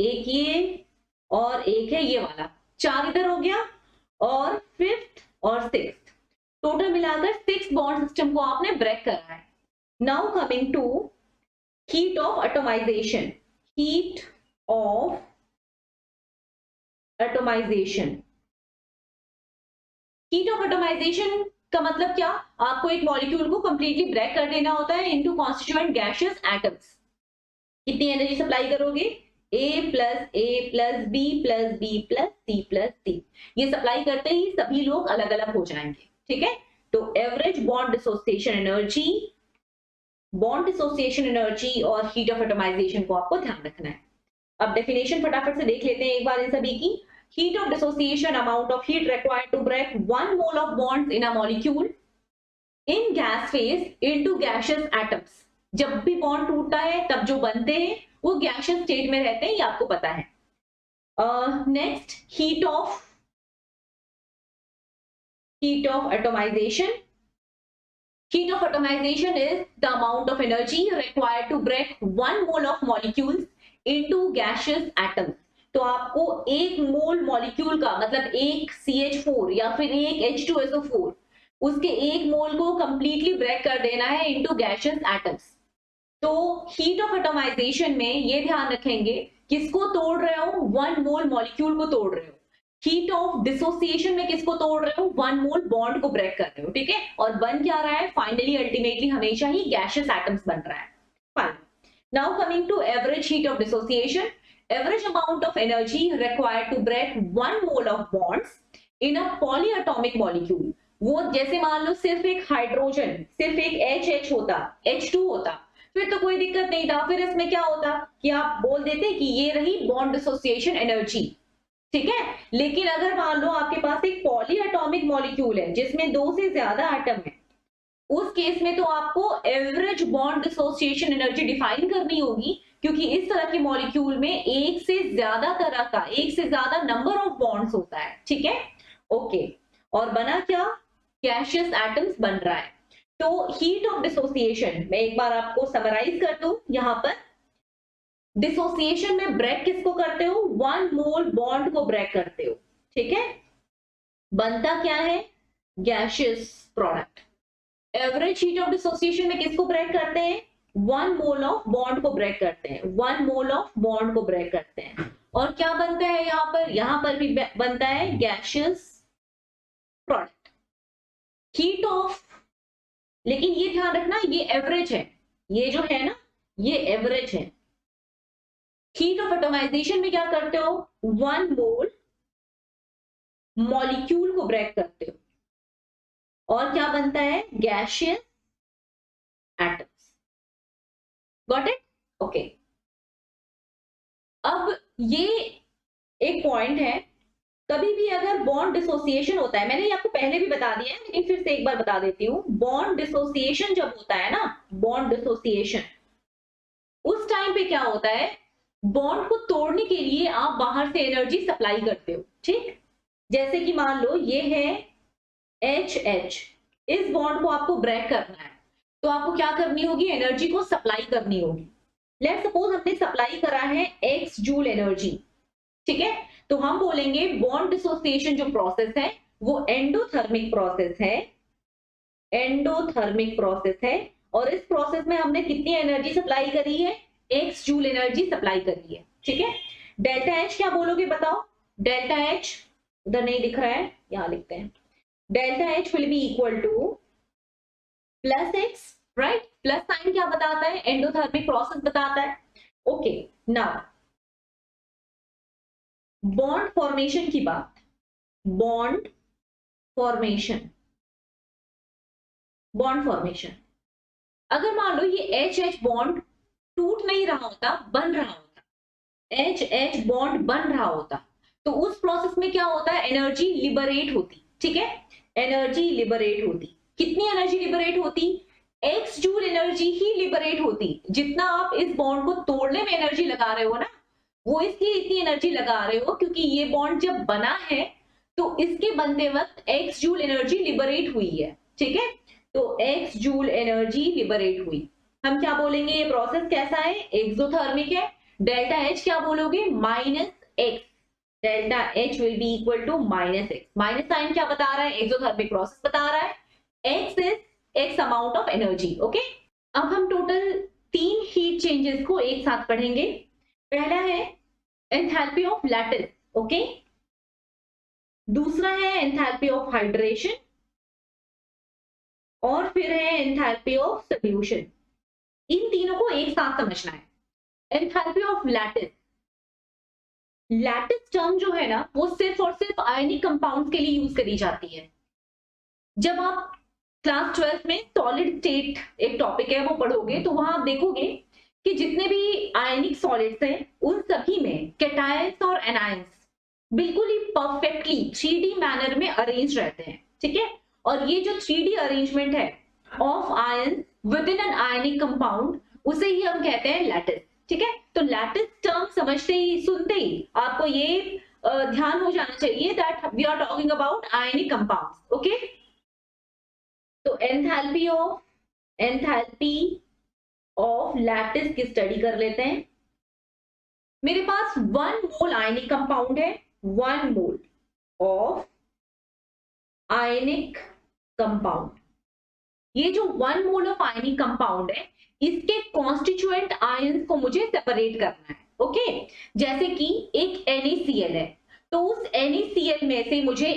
एक ये और एक है ये वाला, 4 इधर हो गया और 5th और 6th, टोटल मिलाकर 6 बॉन्ड सिस्टम को आपने ब्रेक करा है। Now coming to heat of atomization. Heat of atomization, heat of atomization का मतलब क्या, आपको एक मॉलिक्यूल को कंप्लीटली ब्रेक कर देना होता है इनटू कॉन्स्टिट्यूएंट गैसियस एटम्स। कितनी एनर्जी सप्लाई करोगे, A plus A plus B plus B plus C plus D, ये सप्लाई करते ही सभी लोग अलग अलग हो जाएंगे, ठीक है। तो average bond dissociation energy, bond dissociation energy और हीट ऑफ एटोमाइजेशन को आपको ध्यान रखना है। अब डेफिनेशन फटाफट से देख लेते हैं एक बार इन सभी की। Heat of dissociation, amount of heat required to break 1 mole of bonds in a molecule in gas phase into gaseous atoms। जब भी बॉन्ड टूटता है तब जो बनते हैं वो गैसियस स्टेट में रहते हैं, ये आपको पता है। Next, heat of atomisation. Heat of atomization is the amount of energy required to break 1 mole of molecules into gaseous atoms। तो आपको 1 मोल मॉलिक्यूल का मतलब एक CH4 या फिर एक H2SO4, उसके 1 मोल को कंप्लीटली ब्रेक कर देना है इनटू गैसियस एटम्स। तो हीट ऑफ एटोमाइजेशन में ये ध्यान रखेंगे, किसको तोड़ रहे हो, 1 मोल मॉलिक्यूल को तोड़ रहे हो। हीट ऑफ डिसोसिएशन में किसको तोड़ रहे हो, 1 मोल बॉन्ड को ब्रेक कर रहे हो, ठीक है। और बन क्या रहा है, फाइनली अल्टीमेटली हमेशा ही गैसियस एटम्स बन रहा है। Fine, now coming to average heat of dissociation. Average amount of energy required to break 1 mole of bonds in a polyatomic molecule। वो जैसे मान लो सिर्फ एक हाइड्रोजन, सिर्फ एक HH होता, H2 होता, फिर तो कोई दिक्कत नहीं था, फिर इसमें क्या होता कि आप बोल देते कि ये रही बॉन्ड डिसोसिएशन एनर्जी, ठीक है। लेकिन अगर मान लो आपके पास एक पॉलीएटॉमिक मॉलिक्यूल है जिसमें 2 से ज्यादा एटम है, उस केस में तो आपको average bond dissociation energy define करनी होगी, क्योंकि इस तरह के मॉलिक्यूल में एक से ज्यादा तरह का, एक से ज्यादा नंबर ऑफ बॉन्ड्स होता है, ठीक है। ओके, और बना क्या, गैसियस एटम्स बन रहा है। तो हीट ऑफ डिसोसिएशन मैं एक बार आपको समराइज कर दूं, यहां पर डिसोसिएशन में ब्रेक किसको करते हो, 1 मोल बॉन्ड को ब्रेक करते हो, ठीक है। बनता क्या है, gaseous product. Average heat of dissociation में किसको ब्रेक करते हैं, 1 मोल ऑफ बॉन्ड को ब्रेक करते हैं, 1 मोल ऑफ बॉन्ड को ब्रेक करते हैं। और क्या बनता है यहां पर भी बनता है गैसियस प्रोडक्ट। हीट ऑफ, लेकिन ये ध्यान रखना ये एवरेज है, ये जो है ना ये एवरेज है। हीट ऑफ एटोमाइजेशन में क्या करते हो, 1 मोल मॉलिक्यूल को ब्रेक करते हो और क्या बनता है, gaseous atoms. Got it, okay. अब ये एक पॉइंट है, कभी भी अगर बॉन्ड डिसोसिएशन होता है, मैंने ये आपको पहले भी बता दिया है लेकिन फिर से एक बार बता देती हूँ, बॉन्ड डिसोसिएशन जब होता है ना, बॉन्ड डिसोसिएशन, उस टाइम पे क्या होता है, बॉन्ड को तोड़ने के लिए आप बाहर से एनर्जी सप्लाई करते हो, ठीक। जैसे कि मान लो ये है HH, इस बॉन्ड को आपको ब्रेक करना है, तो आपको क्या करनी होगी, एनर्जी को सप्लाई करनी होगी। लेट्स सपोज हमने सप्लाई करा है X जूल एनर्जी, ठीक है। तो हम बोलेंगे बॉन्ड डिसोसिएशन जो प्रोसेस है वो एंडोथर्मिक प्रोसेस है, एंडोथर्मिक प्रोसेस है। और इस प्रोसेस में हमने कितनी एनर्जी सप्लाई करी है, X जूल एनर्जी सप्लाई करी है, ठीक है। डेल्टा H क्या बोलोगे बताओ, डेल्टा H उधर नहीं दिख रहा है, यहां लिखते हैं, delta H will be equal two plus X, right. Plus sign क्या बताता है, एंडोथर्मिक प्रोसेस बताता है। ओके, नाउ बॉन्ड फॉर्मेशन की बात, बॉन्ड फॉर्मेशन, बॉन्ड फॉर्मेशन, अगर मान लो ये HH बॉन्ड टूट नहीं रहा होता, बन रहा होता, HH बॉन्ड बन रहा होता, तो उस प्रोसेस में क्या होता है, एनर्जी लिबरेट होती, ठीक है। एनर्जी लिबरेट होती, कितनी एनर्जी लिबरेट होती, X जूल एनर्जी ही लिबरेट होती। जितना आप इस बॉन्ड को तोड़ने में एनर्जी लगा रहे हो ना, वो इसलिए इतनी एनर्जी लगा रहे हो क्योंकि ये बॉन्ड जब बना है तो इसके बनते वक्त x जूल एनर्जी लिबरेट हुई है, ठीक है, तो x जूल एनर्जी लिबरेट हुई। हम क्या बोलेंगे, ये प्रोसेस कैसा है, एक्सोथर्मिक है। डेल्टा H क्या बोलोगे, -x, delta H will be equal to -x। Minus sign क्या बता रहा है, एक्सोथर्मिक प्रोसेस बता रहा है, x is x amount of energy. Okay, अब हम टोटल 3 हीट चेंजेस को एक साथ पढ़ेंगे। पहला है एंथैल्पी ऑफ लैटिस, ओके, दूसरा है एंथैल्पी ऑफ हाइड्रेशन, और फिर है एंथैल्पी ऑफ सॉल्यूशन। इन तीनों को एक साथ समझना है। Enthalpy of lattice, lattice term जो है ना वो सिर्फ और सिर्फ आयनिक कंपाउंड्स के लिए यूज करी जाती है। जब आप क्लास 12 में सॉलिड स्टेट एक टॉपिक है वो पढ़ोगे तो वहां आप देखोगे कि जितने भी आयनिक सॉलिड्स हैं उन सभी में कैटायंस और एनायंस बिल्कुल ही परफेक्टली 3D मैनर में अरेंज रहते हैं, ठीक है। और ये जो 3D अरेंजमेंट है of ion with in an ionic compound उसे ही हम कहते हैं लैटिस, ठीक है। तो लैटिस टर्म समझते ही सुनते ही आपको ये ध्यान हो जाना चाहिए that we are talking about ionic compounds, okay. तो एंथैल्पी ऑफ लैटिस की स्टडी कर लेते हैं। मेरे पास 1 मोल आयनिक कंपाउंड है, 1 मोल ऑफ आयनिक कंपाउंड। ये जो 1 मोल ऑफ आयनिक कंपाउंड है इसके कॉन्स्टिट्यूएंट आयंस को मुझे सेपरेट करना है, ओके। जैसे कि एक NaCl है तो उस NaCl में से मुझे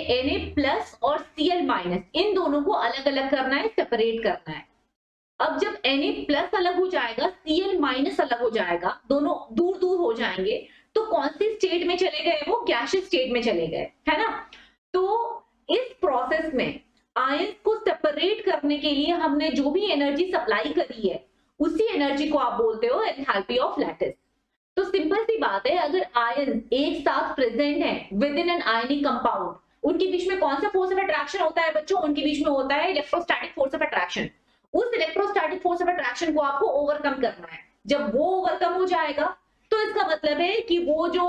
Na+ और Cl- इन दोनों को अलग अलग करना है, सेपरेट करना है। अब जब Na+ अलग हो जाएगा, Cl- अलग हो जाएगा, दोनों दूर दूर हो जाएंगे, तो कौन सी स्टेट में चले गए, वो गैसियस स्टेट में चले गए, है ना। तो इस प्रोसेस में आयंस को सेपरेट करने के लिए हमने जो भी एनर्जी सप्लाई करी है उसी एनर्जी को आप बोलते हो एंथैल्पी ऑफ लैटिस। तो सिंपल सी बात है, अगर आयन एक साथ प्रेजेंट है with in an ionic compound, उनके बीच में कौन सा फोर्स ऑफ अट्रैक्शन होता है बच्चों, उनके बीच में होता है इलेक्ट्रोस्टैटिक फोर्स ऑफ अट्रैक्शन। उस इलेक्ट्रोस्टैटिक फोर्स ऑफ अट्रैक्शन को आपको ओवरकम करना है। जब वो ओवरकम हो जाएगा तो इसका मतलब है कि वो जो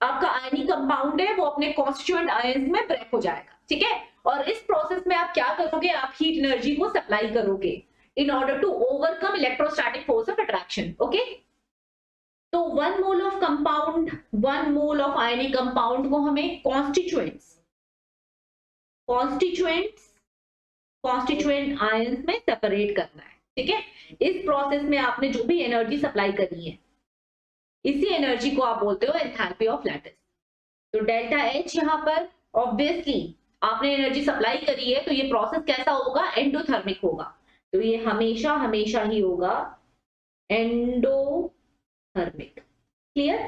आपका आयनिक कंपाउंड है वो अपने कॉन्स्टिट्यूएंट आयंस में ब्रेक हो जाएगा, ठीक है। और इस प्रोसेस में आप क्या करोगे, आप हीट एनर्जी को सप्लाई करोगे in order to overcome electrostatic force of attraction, okay। तो 1 mole of compound, 1 mole of ionic compound को हमें कॉन्स्टिट्यूएंट आयंस में सेपरेट करना है, ठीक है। इस प्रोसेस में आपने जो भी एनर्जी सप्लाई करी है इसी एनर्जी को आप बोलते हो एंथैल्पी ऑफ लैटिस। तो डेल्टा H यहाँ पर ऑब्वियसली आपने एनर्जी सप्लाई करी है तो ये प्रोसेस कैसा होगा, एंडोथर्मिक होगा। तो ये हमेशा ही होगा एंडोथर्मिक, क्लियर।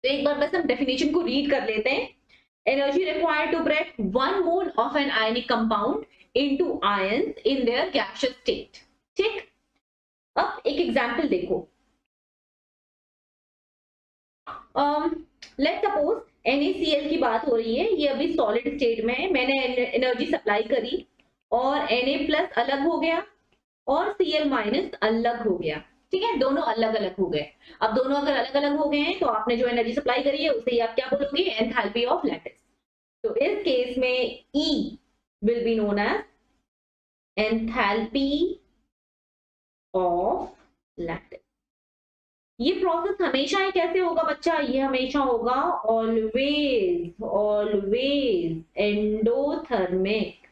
तो एक बार बस हम डेफिनेशन को रीड कर लेते हैं। Energy required to break 1 mole of an ionic compound into ions in their gaseous state, ठीक। अब एक एग्जांपल देखो, लेट्स सपोज NaCl की बात हो रही है, ये अभी सॉलिड स्टेट में है, मैंने एनर्जी सप्लाई करी और Na+ अलग हो गया और Cl- अलग हो गया, ठीक है, दोनों अलग अलग हो गए। अब दोनों अगर अलग अलग हो गए हैं तो आपने जो एनर्जी सप्लाई करी है उसे ही आप क्या बोलोगे, एंथैल्पी ऑफ लैटिस। तो इस केस में E will be known as enthalpy of lattice. ये प्रोसेस हमेशा ही कैसे होगा बच्चा, ये हमेशा होगा ऑलवेज एंडोथर्मिक,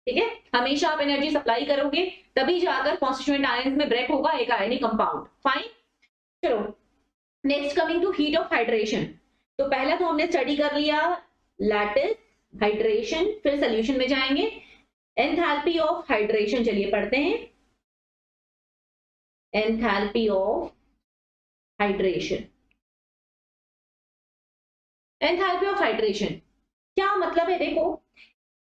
ठीक है। हमेशा आप एनर्जी सप्लाई करोगे तभी जाकर कॉन्स्टिट्यूएंट आयंस में ब्रेक होगा एक आयनिक कंपाउंड, फाइन। चलो next coming to heat of hydration. तो पहला तो हमने स्टडी कर लिया लैटिस, हाइड्रेशन, फिर सोल्यूशन में जाएंगे। एंथैल्पी ऑफ हाइड्रेशन चलिए पढ़ते हैं। Enthalpy of hydration, enthalpy of hydration क्या मतलब है, देखो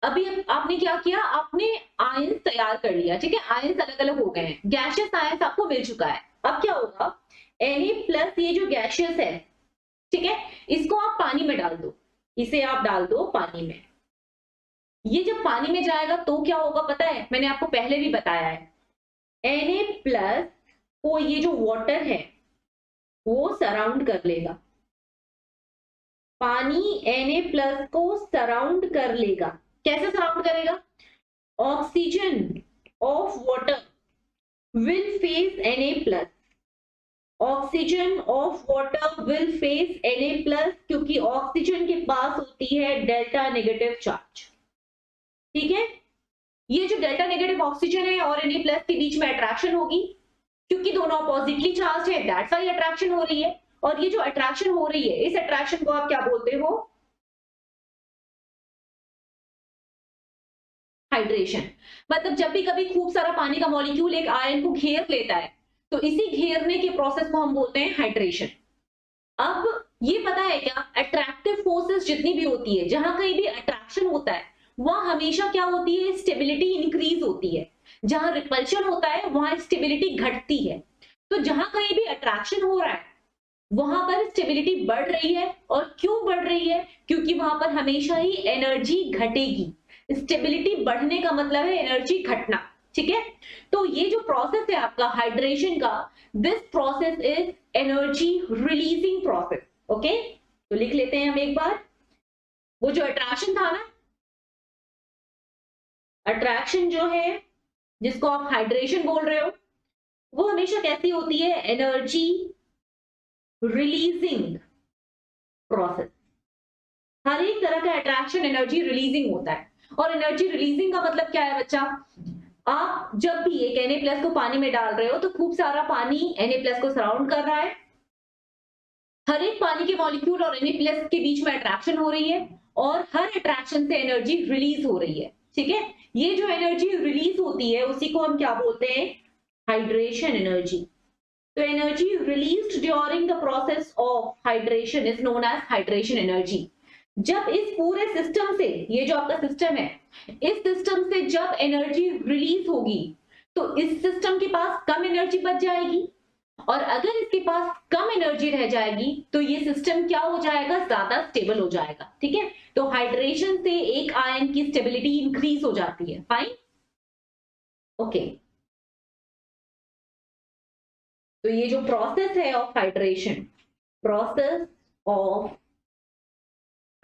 अभी आपने क्या किया, आपने आयंस तैयार कर लिया, ठीक है, आयंस अलग अलग हो गए हैं, गैसियस आयंस आपको मिल चुका है। अब क्या होगा, Na+ ये जो गैसियस है, ठीक है, इसको आप पानी में डाल दो, इसे आप डाल दो पानी में। ये जब पानी में जाएगा तो क्या होगा पता है, मैंने आपको पहले भी बताया है, Na+ को ये जो वाटर है वो सराउंड कर लेगा, पानी Na+ को सराउंड कर लेगा। कैसे सराउंड करेगा? Oxygen of water will face Na+, oxygen of water will face Na+, क्योंकि ऑक्सीजन के पास होती है डेल्टा नेगेटिव चार्ज। ठीक है, ये जो डेल्टा नेगेटिव ऑक्सीजन है और Na+ के बीच में अट्रैक्शन होगी, क्योंकि दोनों अपोजिटली चार्ज है, दैट्स व्हाई अट्रैक्शन हो रही है। और ये जो अट्रैक्शन हो रही है, इस अट्रैक्शन को आप क्या बोलते हो? हाइड्रेशन। मतलब जब भी कभी खूब सारा पानी का मॉलिक्यूल एक आयन को घेर लेता है, तो इसी घेरने के प्रोसेस को हम बोलते हैं हाइड्रेशन। अब ये पता है क्या, अट्रैक्टिव फोर्सेस जितनी भी होती है, जहां कहीं भी अट्रैक्शन होता है, वहां हमेशा क्या होती है? स्टेबिलिटी इंक्रीज होती है। जहां रिपल्शन होता है, वहां स्टेबिलिटी घटती है। तो जहां कहीं भी अट्रैक्शन हो रहा है, वहां पर स्टेबिलिटी बढ़ रही है। और क्यों बढ़ रही है? क्योंकि वहां पर हमेशा ही एनर्जी घटेगी। स्टेबिलिटी बढ़ने का मतलब है एनर्जी घटना। ठीक है, तो ये जो प्रोसेस है आपका हाइड्रेशन का, this process is energy releasing process. Okay, तो लिख लेते हैं हम एक बार। वो जो अट्रैक्शन था ना, अट्रैक्शन जो है जिसको आप हाइड्रेशन बोल रहे हो, वो हमेशा कैसी होती है? Energy releasing process. हर एक तरह का अट्रैक्शन एनर्जी रिलीजिंग होता है। और एनर्जी रिलीजिंग का मतलब क्या है बच्चा? आप जब भी एक Na+ को पानी में डाल रहे हो, तो खूब सारा पानी Na+ को सराउंड कर रहा है। हर एक पानी के मॉलिक्यूल और Na+ के बीच में अट्रैक्शन हो रही है, और हर अट्रैक्शन से एनर्जी रिलीज हो रही है। ठीक है, ये जो एनर्जी रिलीज होती है, उसी को हम क्या बोलते हैं? Hydration energy. तो energy released during the process of hydration is known as hydration energy. जब इस पूरे सिस्टम से, ये जो आपका सिस्टम है, इस सिस्टम से जब एनर्जी रिलीज होगी, तो इस सिस्टम के पास कम एनर्जी बच जाएगी। और अगर इसके पास कम एनर्जी रह जाएगी, तो ये सिस्टम क्या हो जाएगा? ज्यादा स्टेबल हो जाएगा। ठीक है, तो हाइड्रेशन से एक आयन की स्टेबिलिटी इंक्रीज हो जाती है। Fine, okay. तो ये जो प्रोसेस है of hydration, process of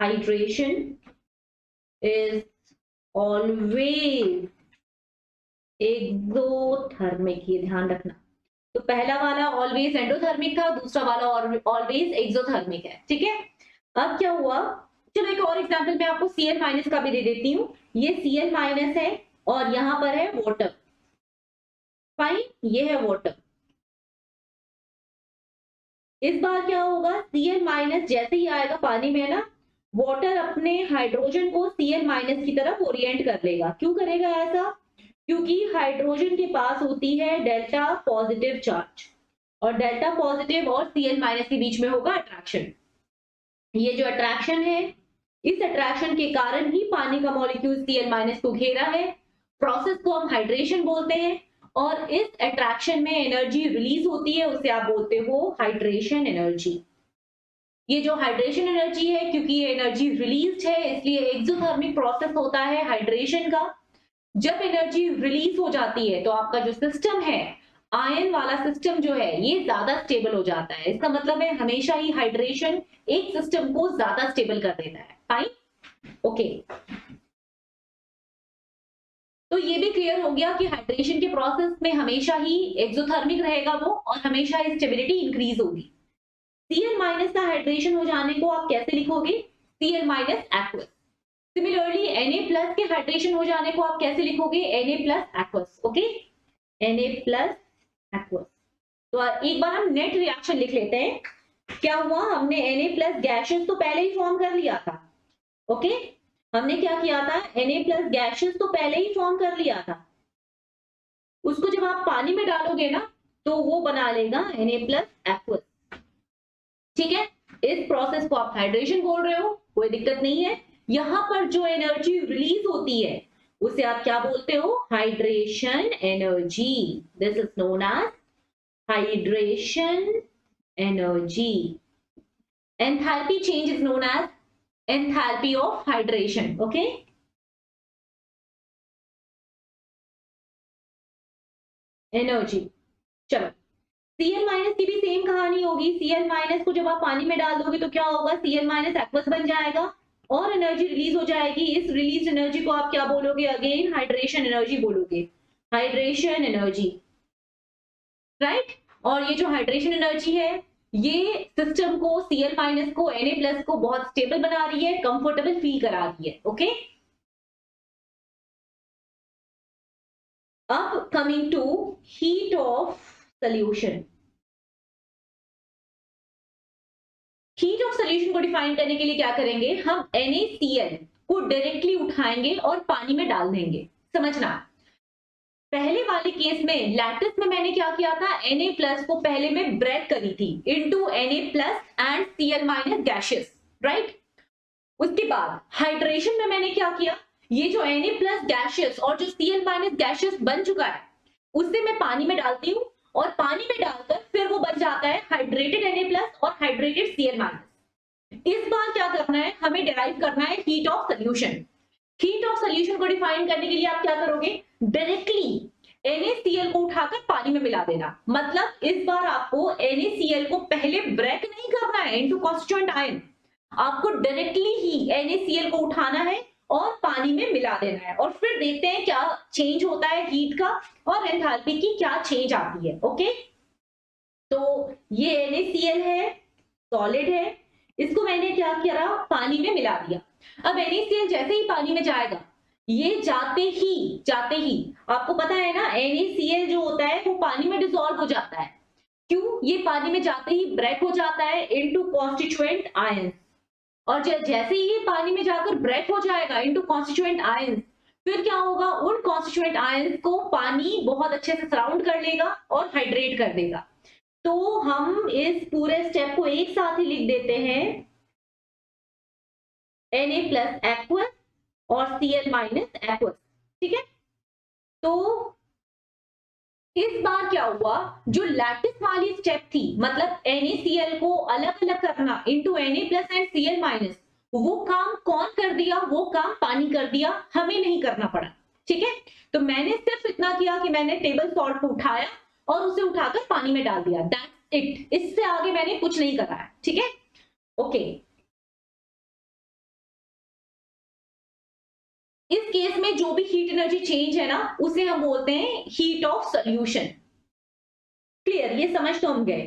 hydration is always exothermic. ये ध्यान रखना। तो पहला वाला ऑलवेज एंडोथर्मिक था, दूसरा वाला ऑलवेज एक्सोथर्मिक है। ठीक है, अब क्या हुआ? चलो एक और एग्जांपल मैं आपको Cl- का भी दे देती हूँ। ये Cl- है और यहां पर है वाटर। फाइन, ये है वाटर। इस बार क्या होगा? Cl- जैसे ही आएगा पानी में ना, वाटर अपने हाइड्रोजन को Cl- की तरफ ओरिएंट कर लेगा। क्यों करेगा ऐसा? क्योंकि हाइड्रोजन के पास होती है डेल्टा पॉजिटिव चार्ज, और डेल्टा पॉजिटिव और Cl- के बीच में होगा अट्रैक्शन। ये जो अट्रैक्शन है, इस अट्रैक्शन के कारण ही पानी का मॉलिक्यूल Cl- को घेरा है। प्रोसेस को हम हाइड्रेशन बोलते हैं, और इस अट्रैक्शन में एनर्जी रिलीज होती है, उसे आप बोलते हो हाइड्रेशन एनर्जी। ये जो हाइड्रेशन एनर्जी है, क्योंकि ये एनर्जी रिलीज है, इसलिए एक्सोथर्मिक प्रोसेस होता है हाइड्रेशन का। जब एनर्जी रिलीज हो जाती है, तो आपका जो सिस्टम है, आयन वाला सिस्टम जो है, ये ज्यादा स्टेबल हो जाता है। इसका मतलब है हमेशा ही हाइड्रेशन एक सिस्टम को ज्यादा स्टेबल कर देता है। Fine, okay. तो ये भी क्लियर हो गया कि हाइड्रेशन के प्रोसेस में हमेशा ही एक्सोथर्मिक रहेगा वो, और हमेशा स्टेबिलिटी इंक्रीज होगी। Cl- का हाइड्रेशन हो जाने को आप कैसे लिखोगे? Cl- aqueous. सिमिलरली Na+ के हाइड्रेशन हो जाने को आप कैसे लिखोगे? Na+ aqueous. Okay, Na+ aqueous. तो एक बार हम नेट रिएक्शन लिख लेते हैं। क्या हुआ? हमने Na+ गैसेस तो पहले ही फॉर्म कर लिया था। ओके, हमने क्या किया था? Na+ गैसेस तो पहले ही फॉर्म कर लिया था। उसको जब आप पानी में डालोगे ना, तो वो बना लेगा Na+ एक्वस। ठीक है, इस प्रोसेस को आप हाइड्रेशन बोल रहे हो, कोई दिक्कत नहीं है। यहां पर जो एनर्जी रिलीज होती है, उसे आप क्या बोलते हो? Hydration energy. This is known as hydration energy. Enthalpy change is known as enthalpy of hydration. Okay, energy. चलो, Cl माइनस की भी सेम कहानी होगी। Cl माइनस को जब आप पानी में डाल दोगे तो क्या होगा, Cl माइनस एक्वस बन जाएगा और एनर्जी रिलीज हो जाएगी। इस रिलीज एनर्जी को आप क्या बोलोगे, अगेन हाइड्रेशन एनर्जी बोलोगे, हाइड्रेशन एनर्जी, राइट। और ये जो हाइड्रेशन एनर्जी है ये सिस्टम को, Cl माइनस को, Na प्लस को बहुत स्टेबल बना रही है, कंफर्टेबल फील करा रही है। ओके, अब coming to heat of solution. Heat of solution को डिफाइन करने के लिए क्या करेंगे, हम NaCl को डायरेक्टली उठाएंगे और पानी में डाल देंगे। समझना, पहले वाले केस में लैटिस में मैंने क्या किया था, Na प्लस को पहले मैं ब्रेक करी थी into Na plus and Cl minus gases, right. उसके बाद हाइड्रेशन में मैंने क्या किया, ये जो Na प्लस गैसेस और जो Cl माइनस गैसेस बन चुका है उससे मैं पानी में डालती हूँ और पानी में डालकर फिर वो बन जाता है हाइड्रेटेड Na प्लस और हाइड्रेटेड Cl माइनस। इस बार क्या करना है, हमें डिराइव करना है heat of solution. Heat of solution को डिफाइन करने के लिए आप क्या करोगे, डायरेक्टली NaCl को उठाकर पानी में मिला देना। मतलब इस बार आपको NaCl को पहले ब्रेक नहीं करना है इनटू कॉन्स्टिट्यूएंट आयन, आपको डायरेक्टली ही NaCl को उठाना है और पानी में मिला देना है और फिर देखते हैं क्या चेंज होता है हीट का और एंथैल्पी की क्या चेंज आती है। ओके, तो ये NaCl है, सॉलिड है, इसको मैंने क्या किया, पानी में मिला दिया। अब NaCl जैसे ही पानी में जाएगा, ये जाते ही आपको पता है ना NaCl जो होता है वो पानी में डिसॉल्व हो जाता है। क्यों, ये पानी में जाते ही ब्रेक हो जाता है इनटू कॉन्स्टिट्यूएंट आयंस, और जैसे ही ये पानी में जाकर ब्रेक हो जाएगा इनटू कॉन्स्टिट्यूएंट आयंस, फिर क्या होगा, उन कॉन्स्टिट्यूएंट आयंस को पानी बहुत अच्छे से सराउंड कर लेगा और हाइड्रेट कर देगा। तो हम इस पूरे स्टेप को एक साथ ही लिख देते हैं, Na प्लस एक्वस और Cl माइनस एक्वस, ठीक है। तो इस बार क्या हुआ, जो लैटिस वाली स्टेप थी, मतलब NaCl को अलग अलग करना into Na plus and Cl minus, वो काम कौन कर दिया, वो काम पानी कर दिया, हमें नहीं करना पड़ा, ठीक है। तो मैंने सिर्फ इतना किया कि मैंने टेबल सॉल्ट को उठाया और उसे उठाकर पानी में डाल दिया, दैट्स इट। इससे आगे मैंने कुछ नहीं करा है, ठीक है। ओके, इस केस में जो भी हीट एनर्जी चेंज है ना उसे हम बोलते हैं हीट ऑफ सोल्यूशन। क्लियर, ये समझ तो हम गए।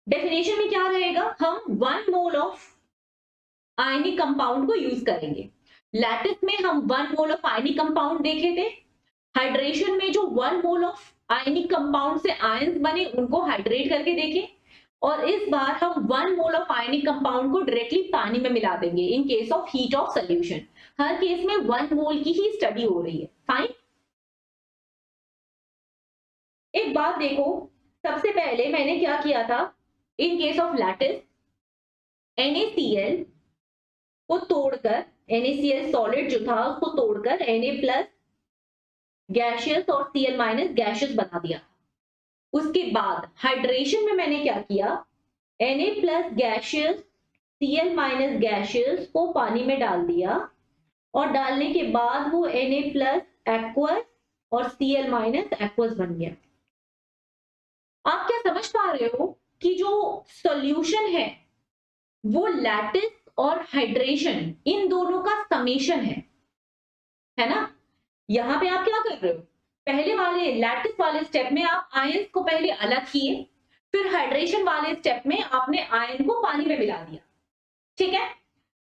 डेफिनेशन में क्या रहेगा, हम 1 मोल ऑफ आयनिक कंपाउंड को यूज करेंगे। लैटिस में हम 1 मोल ऑफ आयनिक कंपाउंड देखे थे, हाइड्रेशन में जो 1 मोल ऑफ आयनिक कंपाउंड से आयंस बने उनको हाइड्रेट करके देखे, और इस बार हम 1 मोल ऑफ आयनिक कंपाउंड को डायरेक्टली पानी में मिला देंगे in case of heat of solution. Her case में 1 मोल की ही स्टडी हो रही है, फाइन। एक बात देखो, सबसे पहले मैंने क्या किया था, in case of lattice NaCl को तोड़कर, NaCl सॉलिड जो था उसको तोड़कर Na प्लस गैशियस और Cl माइनस गैशियस बना दिया। उसके बाद हाइड्रेशन में मैंने क्या किया, Na plus gaseous Cl minus gaseous को पानी में डाल दिया और डालने के बाद वो Na प्लस एक्वस और Cl माइनस एक्वस बन गया। आप क्या समझ पा रहे हो कि जो सॉल्यूशन वो लैटिस और हाइड्रेशन इन दोनों का समेशन है ना। यहां पे आप क्या कर रहे हो, पहले वाले लैटिस वाले स्टेप में आप आयंस को पहले अलग किए, फिर हाइड्रेशन वाले स्टेप में आपने आयन को पानी में मिला दिया, ठीक है।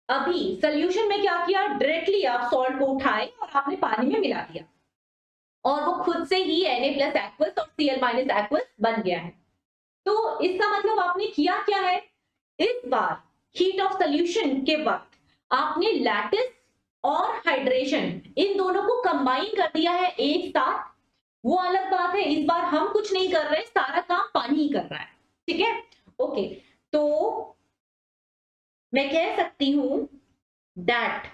अभी सोल्यूशन में क्या किया, डायरेक्टली आप सॉल्ट को उठाए और आपने पानी में मिला दिया और वो खुद से ही Na प्लस एक्वस और Cl माइनस एक्वस बन गया है। तो इसका मतलब आपने किया क्या है, इस बार हीट ऑफ सोल्यूशन के वक्त आपने लैटिस और हाइड्रेशन इन दोनों को कंबाइन कर दिया है एक साथ। वो अलग बात है, इस बार हम कुछ नहीं कर रहे, सारा काम पानी ही कर रहा है, ठीक है। ओके, तो मैं कह सकती हूं that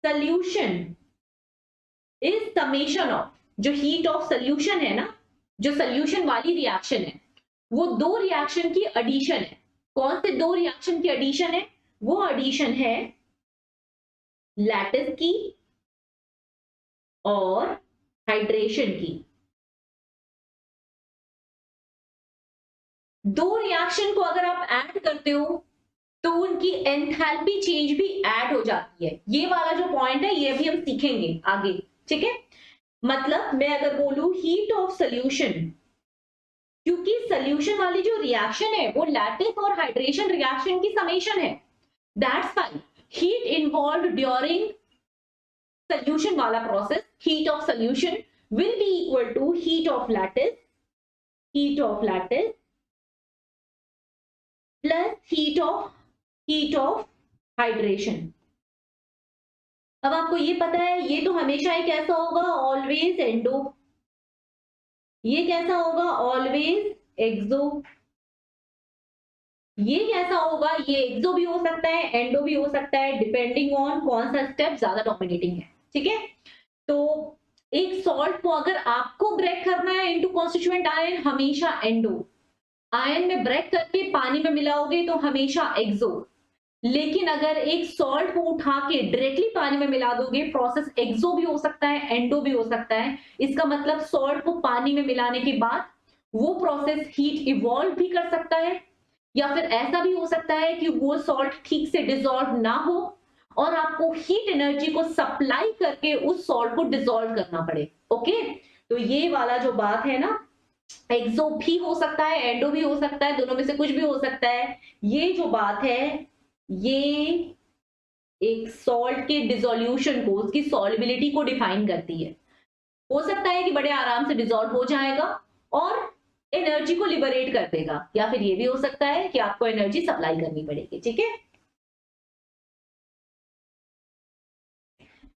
solution is summation of, जो हीट ऑफ सोल्यूशन है ना, जो सोल्यूशन वाली रिएक्शन है वो दो रिएक्शन की एडिशन है। कौन से दो रिएक्शन की एडिशन है, वो एडिशन है लैटिस की और हाइड्रेशन की। दो रिएक्शन को अगर आप ऐड करते हो तो उनकी एंथैल्पी चेंज भी ऐड हो जाती है। ये वाला जो पॉइंट है ये भी हम सीखेंगे आगे, ठीक है। मतलब मैं अगर बोलूं हीट ऑफ सोल्यूशन, क्योंकि सोल्यूशन वाली जो रिएक्शन है वो लैटिस और हाइड्रेशन रिएक्शन की समेशन है, that's why heat involve during solution वाला process, heat of solution will be equal to heat of lattice plus heat of hydration. अब आपको ये पता है ये तो हमेशा ही कैसा होगा, ऑलवेज एंडो, ये कैसा होगा, ऑलवेज एक्सो। ये कैसा होगा, ये एक्सो भी हो सकता है एंडो भी हो सकता है, डिपेंडिंग ऑन कौन सा स्टेप ज्यादा डोमिनेटिंग है, ठीक है। तो एक सॉल्ट को अगर आपको ब्रेक करना है इनटू कॉन्स्टिट्यूएंट आयन, हमेशा एंडो। आयन में ब्रेक करके पानी में मिलाओगे तो हमेशा एक्सो। लेकिन अगर एक सॉल्ट को उठा के डायरेक्टली पानी में मिला दोगे, प्रोसेस एक्सो भी हो सकता है एंडो भी हो सकता है। इसका मतलब सॉल्ट को पानी में मिलाने के बाद वो प्रोसेस हीट इवॉल्व भी कर सकता है, या फिर ऐसा भी हो सकता है कि वो सॉल्ट ठीक से डिसॉल्व ना हो और आपको हीट एनर्जी को सप्लाई करके उस सॉल्ट को डिसॉल्व करना पड़े। ओके, तो ये वाला जो बात है ना, एक्सो भी हो सकता है एंडो भी हो सकता है, दोनों में से कुछ भी हो सकता है। ये जो बात है ये एक सॉल्ट के डिसोल्यूशन को, उसकी सॉल्युबिलिटी को डिफाइन करती है। हो सकता है कि बड़े आराम से डिसॉल्व हो जाएगा और एनर्जी को लिबरेट कर देगा, या फिर ये भी हो सकता है कि आपको एनर्जी सप्लाई करनी पड़ेगी, ठीक है।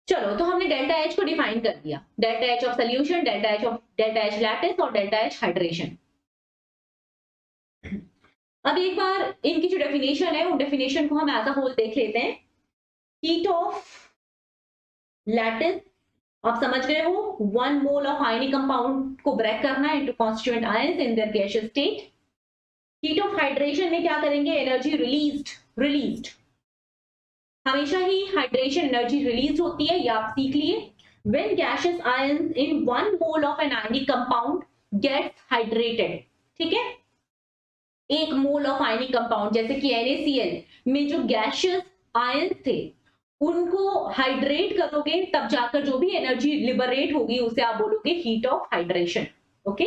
चलो, तो हमने डेल्टा एच को डिफाइन कर दिया, delta H of solution, delta H lattice और डेल्टा एच हाइड्रेशन। अब एक बार इनकी जो डेफिनेशन है, उन डेफिनेशन को हम एज अ होल देख लेते हैं। हीट ऑफ लैटिस, आप समझ गए हो, 1 मोल ऑफ आयनिक कंपाउंड को ब्रेक करना है into constituent ions in their gaseous state. Heat of hydration में क्या करेंगे, एनर्जी रिलीज्ड। हमेशा ही हाइड्रेशन एनर्जी रिलीज होती है, ये आप सीख लिए। When gaseous ions in 1 mole of an ionic compound gets hydrated, ठीक है। 1 मोल ऑफ आयनिक कंपाउंड जैसे कि NaCl में जो गैसियस आयंस थे उनको हाइड्रेट करोगे, तब जाकर जो भी एनर्जी लिबरेट होगी उसे आप बोलोगे heat of hydration. Okay,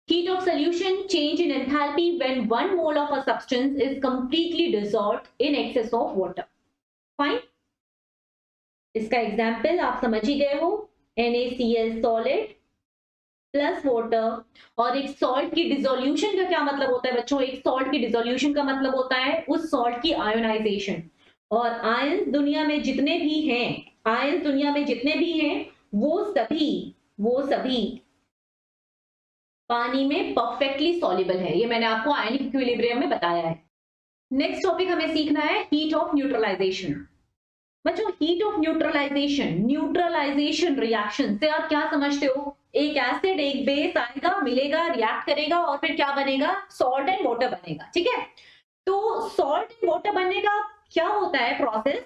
heat of solution, change in enthalpy when 1 mole of a substance is completely dissolved in excess of water. Fine, इसका एग्जांपल आप समझ ही गए हो, NaCl सॉलिड प्लस वाटर। और एक सॉल्ट की डिसोल्यूशन का क्या मतलब होता है बच्चों, एक सॉल्ट की डिसोल्यूशन का मतलब होता है उस सॉल्ट की आयोनाइजेशन। और आयंस दुनिया में जितने भी हैं, वो सभी पानी में परफेक्टली सॉल्युबल है। ये मैंने आपको आयनिक इक्विलिब्रियम में बताया है। नेक्स्ट टॉपिक हमें सीखना है हीट ऑफ न्यूट्रलाइजेशन। बच्चों, हीट ऑफ न्यूट्रलाइजेशन रिएक्शन से आप क्या समझते हो, एक एसिड एक बेस आएगा, मिलेगा, रिएक्ट करेगा और फिर क्या बनेगा, सॉल्ट एंड वाटर बनेगा, ठीक है। तो सॉल्ट एंड वाटर बनने का क्या होता है प्रोसेस,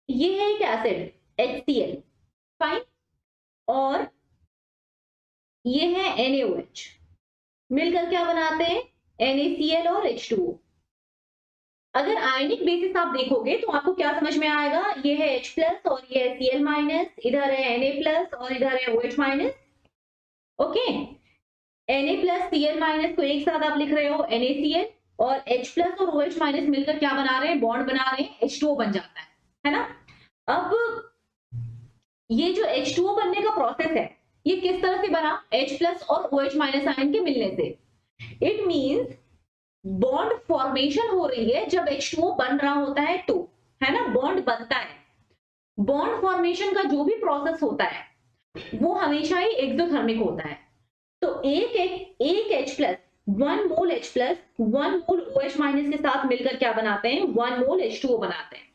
ये है एक एसिड HCl, फाइन, और ये है NaOH, मिलकर क्या बनाते हैं, NaCl और H2O। अगर आयनिक बेसिस आप देखोगे तो आपको क्या समझ में आएगा, ये है H प्लस और ये है Cl माइनस, इधर है Na प्लस और इधर है OH minus. Okay, Na plus Cl minus को एक साथ आप लिख रहे हो NaCl, और H प्लस और OH माइनस मिलकर क्या बना रहे हैं, बॉन्ड बना रहे हैं, H2O बन जाता है ना। अब ये जो H2O बनने का प्रोसेस है ये किस तरह से बना, H प्लस और OH माइनस आयन के मिलने से। इट मींस बॉन्ड फॉर्मेशन हो रही है जब H2O बन रहा होता है तो, है ना, बॉन्ड बनता है। बॉन्ड फॉर्मेशन का जो भी प्रोसेस होता है वो हमेशा ही एक्सोथर्मिक होता है। तो एक H प्लस 1 मोल H प्लस 1 मोल OH माइनस के साथ मिलकर क्या बनाते हैं, 1 मोल H2O बनाते हैं।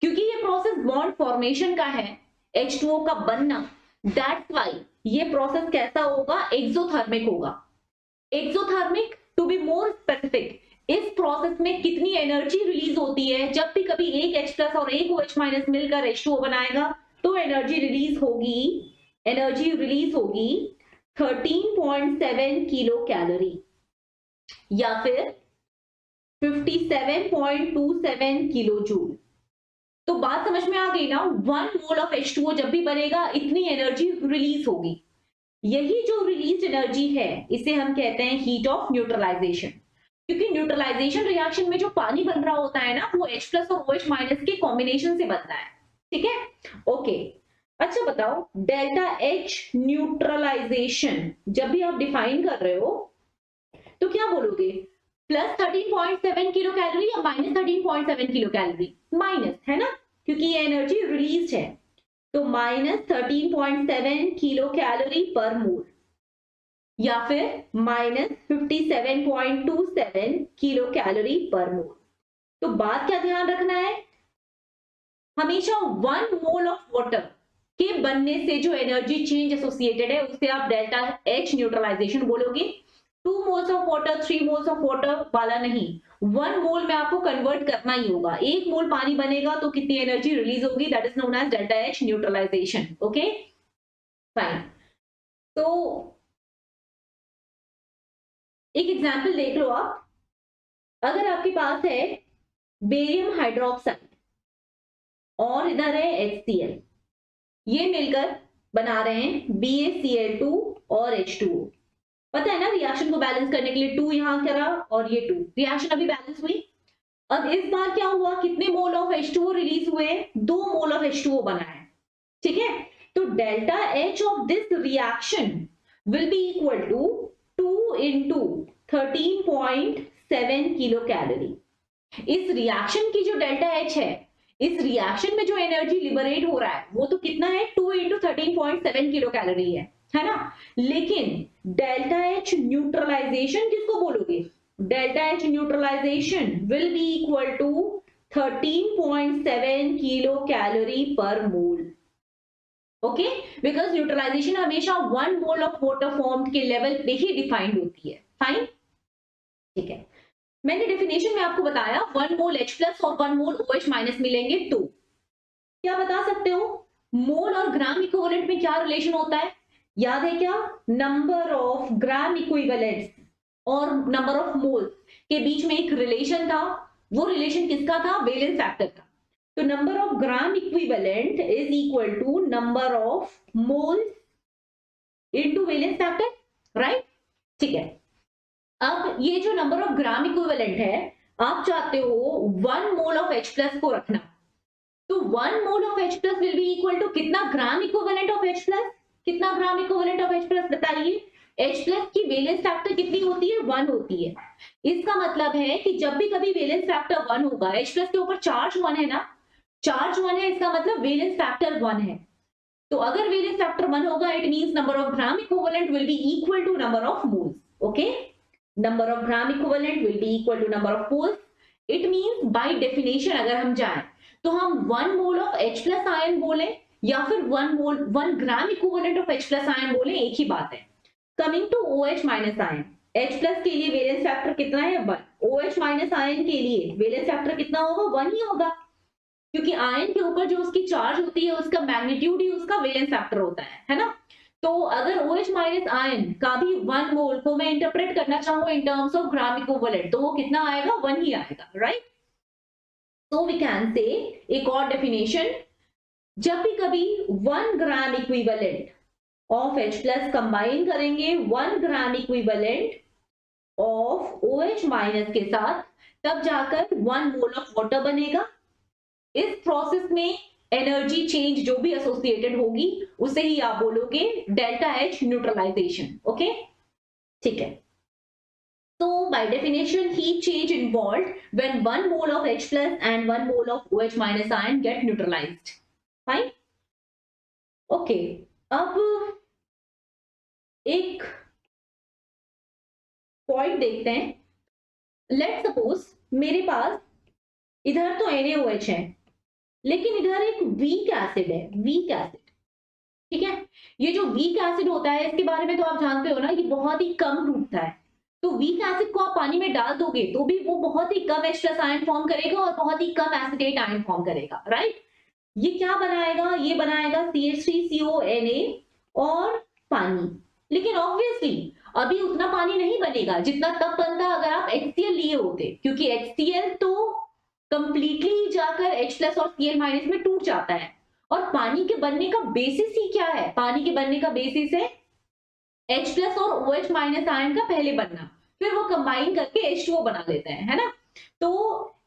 क्योंकि ये प्रोसेस बॉन्ड फॉर्मेशन का है, H2O का बनना, दैट्स व्हाई ये प्रोसेस कैसा होगा, एक्सोथर्मिक होगा। Exothermic, to be more specific, इस प्रोसेस में कितनी एनर्जी रिलीज होती है, जब भी कभी एक H प्लस और एक OH माइनस मिलकर H2O बनाएगा तो एनर्जी रिलीज होगी 13.7 किलो कैलोरी या फिर 57.27 किलो जूल। तो बात समझ में आ गई ना, 1 मोल ऑफ H2O जब भी बनेगा इतनी एनर्जी रिलीज होगी। यही जो रिलीज एनर्जी है इसे हम कहते हैं हीट ऑफ न्यूट्रलाइजेशन, क्योंकि न्यूट्रलाइजेशन रिएक्शन में जो पानी बन रहा होता है ना वो H प्लस और OH माइनस के कॉम्बिनेशन से बनता है। ठीक है, ओके। अच्छा बताओ, डेल्टा H न्यूट्रलाइजेशन जब भी आप डिफाइन कर रहे हो तो क्या बोलोगे, प्लस 13.7 किलो कैलोरी या माइनस 13.7 किलो कैलोरी? माइनस, है ना, क्योंकि ये एनर्जी रिलीज है। तो माइनस 13.7 किलो कैलोरी पर मोल या फिर माइनस 57.27 किलो कैलोरी पर मोल। तो बात क्या ध्यान रखना है, हमेशा 1 मोल ऑफ वाटर के बनने से जो एनर्जी चेंज एसोसिएटेड है उसे आप डेल्टा H न्यूट्रलाइजेशन बोलोगे। 2 moles of water 3 moles of water वाला नहीं, 1 मोल में आपको कन्वर्ट करना ही होगा। 1 मोल पानी बनेगा तो कितनी एनर्जी रिलीज होगी, that is known as delta H neutralization. Okay fine. तो एक एग्जांपल देख लो आप, अगर आपके पास है बेरियम हाइड्रोक्साइड और इधर है HCl, ये मिलकर बना रहे हैं BaCl2 और H2O। पता है ना, रिएक्शन को बैलेंस करने के लिए 2 यहां करा और ये 2, रिएक्शन अभी बैलेंस हुई। अब इस बार क्या हुआ, कितने मोल ऑफ H2O रिलीज हुए, 2 मोल ऑफ H2O बना है। ठीक है, तो delta H of this reaction will be equal to 2 into 13.7 kilo calorie. इस रिएक्शन की जो डेल्टा H है, इस रिएक्शन में जो एनर्जी लिबरेट हो रहा है वो तो कितना है, 2 into 13.7 किलो कैलोरी है ना। लेकिन डेल्टा H न्यूट्रलाइजेशन किसको बोलोगे, delta H neutralization will be equal to 13.7 kilo calorie per mole. Okay, because neutralization हमेशा 1 मोल ऑफ वाटर फॉर्म के लेवल पे ही डिफाइंड होती है। फाइन, ठीक है। मैंने डेफिनेशन में आपको बताया 1 मोल H प्लस और 1 मोल OH माइनस मिलेंगे 2। क्या बता सकते हो, मोल और ग्राम इक्विवेलेंट में क्या रिलेशन होता है, याद है क्या, नंबर ऑफ ग्राम इक्विवेलेंट्स और नंबर ऑफ मोल्स के बीच में एक रिलेशन था। वो रिलेशन किसका था, वैलेंस फैक्टर का। तो number of gram equivalent is equal to number of moles into valence factor, right. ठीक है, अब ये जो नंबर ऑफ ग्राम इक्विवेलेंट है, आप चाहते हो 1 मोल ऑफ H प्लस को रखना, तो 1 mole of H plus will be equal to कितना gram equivalent of H plus, कितना gram equivalent of H plus बताइए। H प्लस की वैलेंस फैक्टर कितनी होती है, 1 होती है। इसका मतलब है कि जब भी कभी वैलेंस फैक्टर 1 होगा, H प्लस के ऊपर चार्ज 1 है ना, चार्ज 1 है, इसका मतलब वैलेंस फैक्टर 1 है। तो अगर वैलेंस फैक्टर 1 होगा, it means number of gram equivalent will be equal to number of moles. Okay, number of gram equivalent will be equal to number of moles. It means by definition अगर हम जाएं तो हम 1 mole of H plus ion बोले या फिर 1 gram equivalent of H plus ion बोले, एक ही बात है। Coming to OH minus ion, H plus के लिए वैलेंस फैक्टर कितना है, 1। OH माइनस आयन के लिए वैलेंस फैक्टर कितना होगा, 1 ही होगा, क्योंकि आयन के ऊपर जो उसकी चार्ज होती है उसका मैग्नीट्यूड ही उसका वैलेंस फैक्टर होता है ना। तो अगर OH माइनस आयन का भी 1 मोल को मैं इंटरप्रेट करना चाहूँ in terms of gram equivalent, तो वो कितना आएगा, 1 ही आएगा, राइट। तो वी कैन से एक और डेफिनेशन, जब भी कभी 1 gram equivalent of H plus combine करेंगे 1 gram equivalent of OH minus के साथ, तब जाकर 1 मोल ऑफ वाटर बनेगा। इस प्रोसेस में एनर्जी चेंज जो भी एसोसिएटेड होगी उसे ही आप बोलोगे डेल्टा H न्यूट्रलाइजेशन। ओके, ठीक है। तो by definition heat change involved when 1 mole of H plus and 1 mole of OH minus ion get neutralized. Fine? Okay. अब एक पॉइंट देखते हैं। लेट सपोज मेरे पास इधर तो NaOH है, लेकिन इधर एक वीक एसिड है, वीक एसिड। ठीक है, ये जो वीक एसिड होता है इसके बारे में तो आप जानते हो ना, ये बहुत ही कम टूटता है। तो वीक एसिड को आप पानी में डाल दोगे तो भी वो बहुत ही कम H प्लस आयन फॉर्म करेगा और बहुत ही कम एसिटेट आयन फॉर्म करेगा, राइट। ये क्या बनाएगा, ये बनाएगा CH3CONa और पानी। लेकिन ऑब्वियसली अभी उतना पानी नहीं बनेगा जितना तब बनता अगर आप HCl लिए होते, क्योंकि HCl तो कंप्लीटली जाकर H+ और Cl- में टूट जाता है। और पानी के बनने का बेसिस ही क्या है? पानी के बनने का बेसिस है H+ और OH- आयन का पहले बनना, फिर वो कंबाइन करके H2O बना लेते हैं, है ना? तो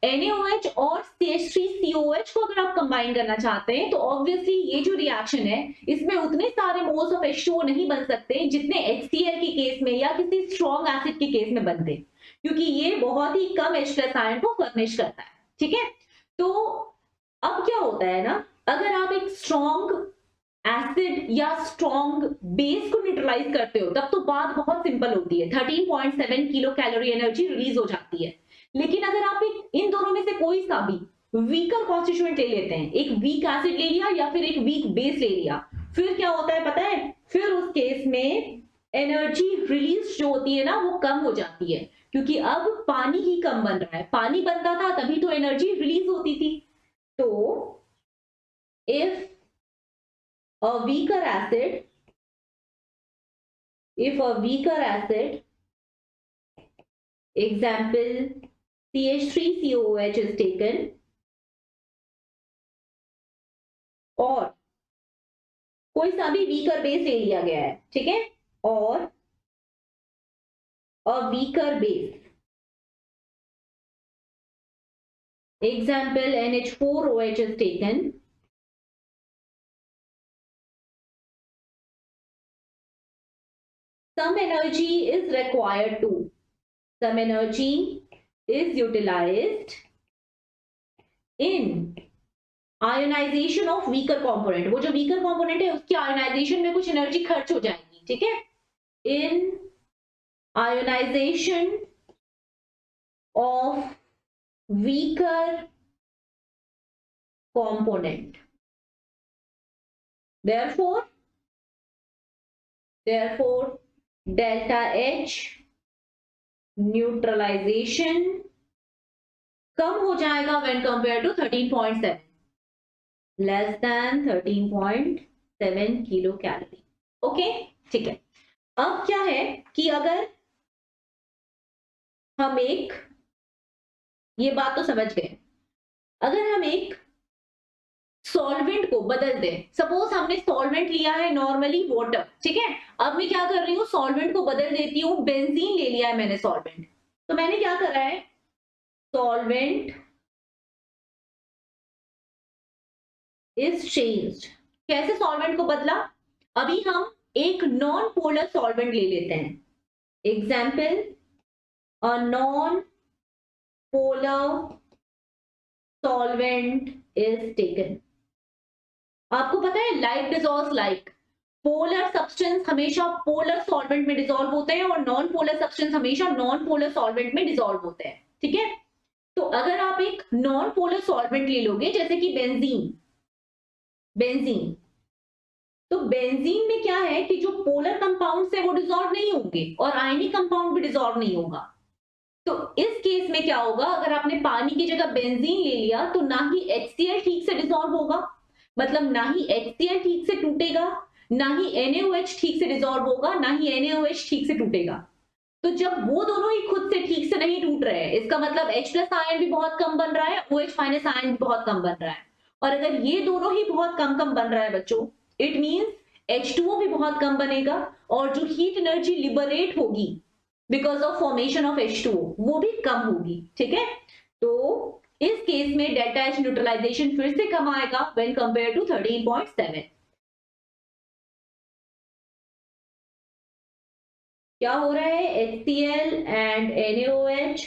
NaOH और CH3COOH को अगर आप कंबाइन करना चाहते हैं तो ऑब्वियसली ये जो रिएक्शन है इसमें उतने सारे मोल्स ऑफ H2O नहीं बन सकते जितने HCl के केस में या किसी स्ट्रॉन्ग एसिड के केस में बनते, क्योंकि ये बहुत ही कम H+ आयन को फर्निश करता है। ठीक है, तो अब क्या होता है ना, अगर आप एक स्ट्रॉन्ग एसिड या स्ट्रॉन्ग बेस को न्यूट्रलाइज करते हो तब तो बात बहुत सिंपल होती है, 13.7 किलो कैलोरी एनर्जी रिलीज हो जाती है। लेकिन अगर आप इन दोनों में से कोई सा भी वीकर कॉन्स्टिट्यूएंट ले लेते हैं, एक वीक एसिड ले लिया या फिर एक वीक बेस ले लिया, फिर क्या होता है पता है? फिर उस केस में एनर्जी रिलीज जो होती है ना वो कम हो जाती है, क्योंकि अब पानी ही कम बन रहा है। पानी बनता था तभी तो एनर्जी रिलीज होती थी। तो if a weaker acid, if a weaker acid, example CH3COOH is taken, और कोई सा भी वीकर बेस ले लिया गया है, ठीक है, और a weaker base, example NH4OH is taken, some energy is required to, some energy is utilized in ionization of weaker component. वो जो वीकर कंपोनेंट है उसकी आयोनाइजेशन में कुछ एनर्जी खर्च हो जाएगी, ठीक है, in ionization of weaker component, therefore delta H neutralization कम हो जाएगा when compared to 13.7, less than 13.7 kilo calorie. Okay, ठीक है। अब क्या है कि अगर हम एक, ये बात तो समझ गए, अगर हम एक सॉल्वेंट को बदल दें, सपोज हमने सॉल्वेंट लिया है नॉर्मली वाटर, ठीक है, अब मैं क्या कर रही हूँ, सॉल्वेंट को बदल देती हूँ, बेंजीन ले लिया है मैंने सॉल्वेंट, तो मैंने क्या करा है, सॉल्वेंट इज चेंज्ड। कैसे सॉल्वेंट को बदला? अभी हम एक नॉन पोलर सॉल्वेंट ले लेते हैं, example a non polar solvent is taken. आपको पता है like dissolves like, polar substance हमेशा पोलर सॉल्वेंट में डिसॉल्व होते हैं और नॉन पोलर सब्सटेंस हमेशा नॉन पोलर सॉल्वेंट में डिसॉल्व होते हैं, ठीक है। तो अगर आप एक नॉन पोलर सॉल्वेंट ले लोगे जैसे कि बेंजीन, तो बेंजीन में क्या है कि जो पोलर कंपाउंड है वो डिसॉल्व नहीं होंगे और आयनिक कंपाउंड भी डिसॉल्व नहीं होगा। तो इस केस में क्या होगा, अगर आपने पानी की जगह बेंजीन ले लिया तो ना ही HCl ठीक से डिसॉल्व होगा, मतलब ना ही HCl ठीक से टूटेगा, ना ही NaOH ठीक से डिसॉल्व होगा, ना ही NaOH ठीक से टूटेगा। तो जब वो दोनों ही खुद से ठीक से नहीं टूट रहे हैं, इसका मतलब H+ आयन भी बहुत कम बन रहा है, OH- आयन भी बहुत कम बन रहा है। और अगर ये दोनों ही बहुत कम बन रहा है बच्चों, इट मींस H2O भी बहुत कम बनेगा और जो हीट एनर्जी लिबरेट होगी because of formation of H2O वो भी कम होगी, ठीक है। तो इस केस में डेल्टा H न्यूट्रलाइजेशन फिर से कम आएगा व्हेन कंपेयर टू 13.7। क्या हो रहा है, HCl एंड NaOH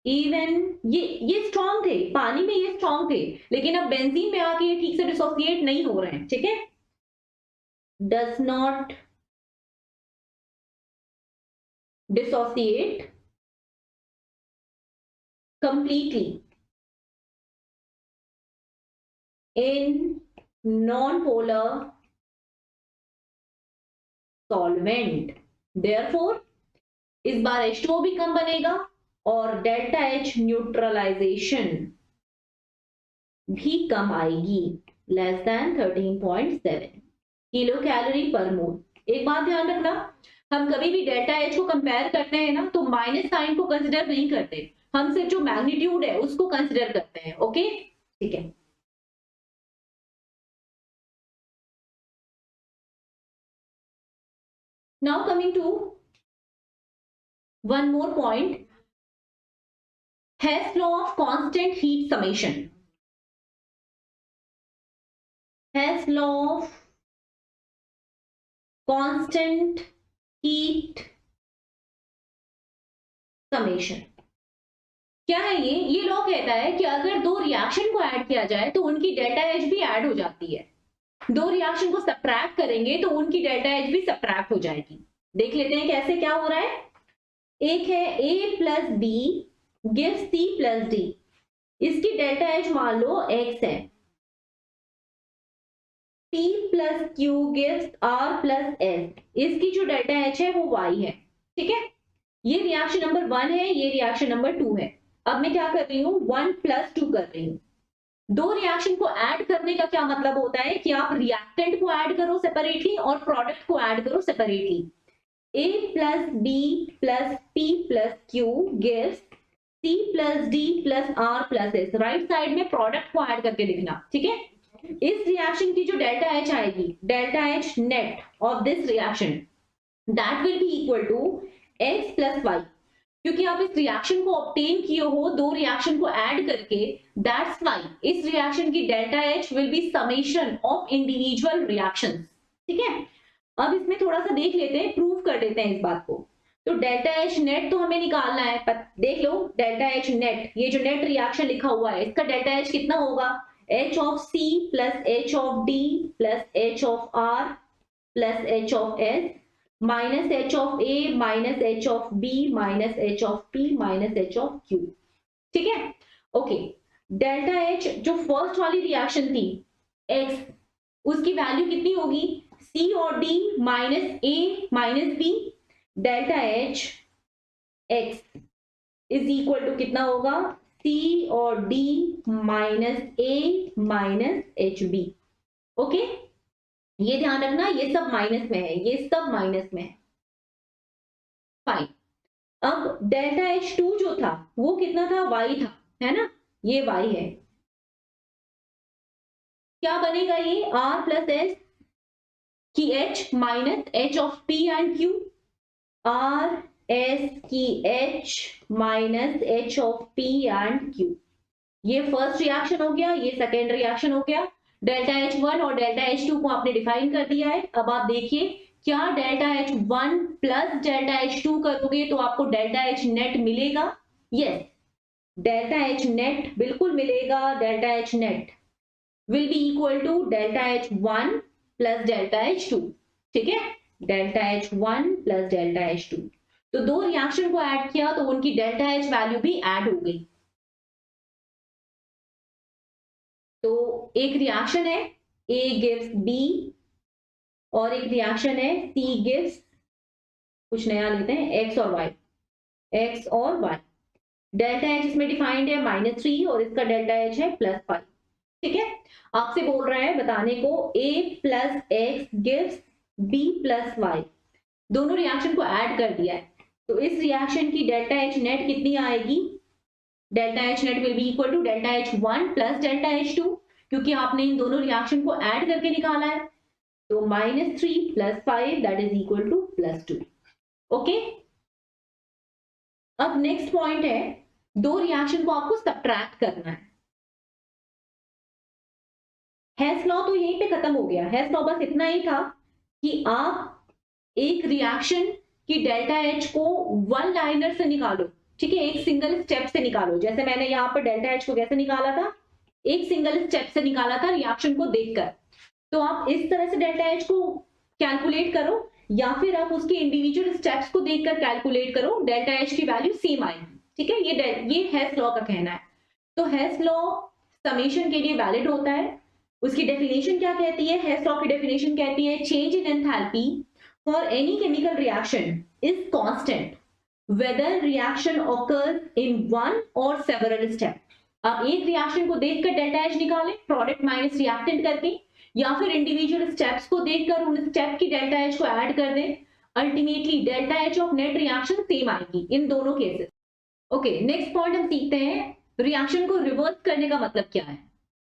इवन ये स्ट्रॉन्ग थे, पानी में ये स्ट्रॉन्ग थे, लेकिन अब बेंजीन में आके ये ठीक से डिसोसिएट नहीं हो रहे हैं, ठीक है, does not dissociate completely in non-polar solvent, therefore इस बार H2O भी कम बनेगा और डेल्टा H न्यूट्रलाइजेशन भी कम आएगी, less than 13.7 kilo calorie per मोल। एक बात ध्यान रखना, हम कभी भी डेल्टा एच को कंपेयर करते हैं ना तो माइनस साइन को कंसिडर नहीं करते, हम सिर्फ जो मैग्नीट्यूड है उसको कंसिडर करते हैं। ओके, ठीक है। Now coming to one more point, Hess law of constant heat summation. Hess law of constant heat summation क्या है ये लॉ कहता है कि अगर दो रिएक्शन को ऐड किया जाए तो उनकी डेल्टा एच भी ऐड हो जाती है, दो रिएक्शन को सब्ट्रैक्ट करेंगे तो उनकी डेल्टा एच भी सब्ट्रैक्ट हो जाएगी। देख लेते हैं कैसे क्या हो रहा है। एक है a plus B gives c plus D, इसकी डेल्टा एच मान लो x है। p plus q gives r plus s, इसकी जो डेल्टा एच है वो y है। ठीक है, ये रिएक्शन नंबर 1 है, ये रिएक्शन नंबर 2 है। अब मैं क्या कर रही हूँ, 1 प्लस 2 कर रही हूँ। दो रिएक्शन को ऐड करने का क्या मतलब होता है कि आप रिएक्टेंट को ऐड करो सेपरेटली और प्रोडक्ट को ऐड करो separately. a plus B plus p plus q gives c plus d plus r plus s। Right side में प्रोडक्ट को ऐड करके लिखना। ठीक है, इस रिएक्शन की जो डेल्टा एच आएगी, delta H net of this reaction, that will be equal to x plus y, क्योंकि आप इस रिएक्शन को ऑब्टेन किए हो दो रिएक्शन को ऐड करके, दैट्स व्हाई इस रिएक्शन की delta H will be summation of individual reactions. ठीक है, अब इसमें थोड़ा सा देख लेते हैं, प्रूव कर देते हैं इस बात को। तो डेल्टा एच नेट तो हमें निकालना है, देख लो डेल्टा एच नेट, ये जो नेट रिएक्शन लिखा हुआ है इसका डेल्टा एच कितना होगा, h of c plus h of d plus h of r plus h of s minus h of a minus h of b minus h of p minus h of q। ठीक है, okay. Delta H जो first वाली reaction थी x, उसकी value कितनी होगी, c और d minus a minus b, delta H x is equal to कितना होगा, c और d minus a minus H B. Okay, ये ध्यान रखना, ये सब माइनस में है, ये सब माइनस में है। फाइन, अब डेल्टा एच टू जो था वो कितना था, y था, है ना, ये y है। क्या बनेगा ये r प्लस एस की h minus h of p and q, r s की h minus h of p and q। ये फर्स्ट रिएक्शन हो गया, ये सेकेंड रिएक्शन हो गया। डेल्टा H1 और डेल्टा H2 को आपने डिफाइन कर दिया है। अब आप देखिए क्या delta H1 plus delta H2 करोगे तो आपको डेल्टा H नेट मिलेगा। यस, डेल्टा H नेट बिल्कुल मिलेगा। Delta H net will be equal to delta H1 plus delta H2। ठीक है, delta H1 plus delta H2, तो दो रिएक्शन को ऐड किया तो उनकी डेल्टा H वैल्यू भी ऐड हो गई। तो एक रिएक्शन है A gives B और एक रिएक्शन है C gives, कुछ नया लेते हैं, X और Y, X और Y। डेल्टा H इसमें डिफाइंड है -3 और इसका डेल्टा H है +5। ठीक है, आपसे बोल रहा है बताने को A plus X gives B plus Y, दोनों रिएक्शन को ऐड कर दिया है, तो इस रिएक्शन की डेल्टा H नेट कितनी आएगी, delta H net will be equal to delta H1 plus delta H2, क्योंकि आपने इन दोनों रिएक्शन को ऐड करके निकाला है, तो -3 plus 5 that is equal to +2। Okay, अब नेक्स्ट पॉइंट है, दो रिएक्शन को आपको सब्ट्रैक्ट करना है। हेस लॉ तो यहीं पे खत्म हो गया। हेस लॉ बस इतना ही था कि आप एक रिएक्शन की डेल्टा H को वन लाइनर से निकालो। ठीक है, एक सिंगल स्टेप से निकालो, जैसे मैंने यहाँ पर डेल्टा H को कैसे निकाला था, एक सिंगल स्टेप से निकाला था रिएक्शन को देखकर। तो आप इस तरह से डेल्टा H को कैलकुलेट करो या फिर आप उसके इंडिविजुअल स्टेप्स को देखकर कैलकुलेट करो, डेल्टा H की वैल्यू सेम आएगी। ठीक है, ये हेस लॉ का कहना है। तो हेस लॉ समेशन के लिए वैलिड होता है। उसकी डेफिनेशन क्या कहती है, हेस लॉ की डेफिनेशन कहती है change in enthalpy for any chemical reaction is constant whether reaction occurs in one और सेवरल स्टेप। आप एक रिएक्शन को देखकर डेल्टा H निकालें प्रोडक्ट माइनस रिएक्टेंट करके, या फिर इंडिविजुअल स्टेप्स को देखकर उन स्टेप की डेल्टा एच को ऐड कर दें, ultimately delta H of net reaction same आएगी इन दोनों केसेस। ओके, नेक्स्ट पॉइंट हम सीखते हैं रिएक्शन को रिवर्स करने का मतलब क्या है।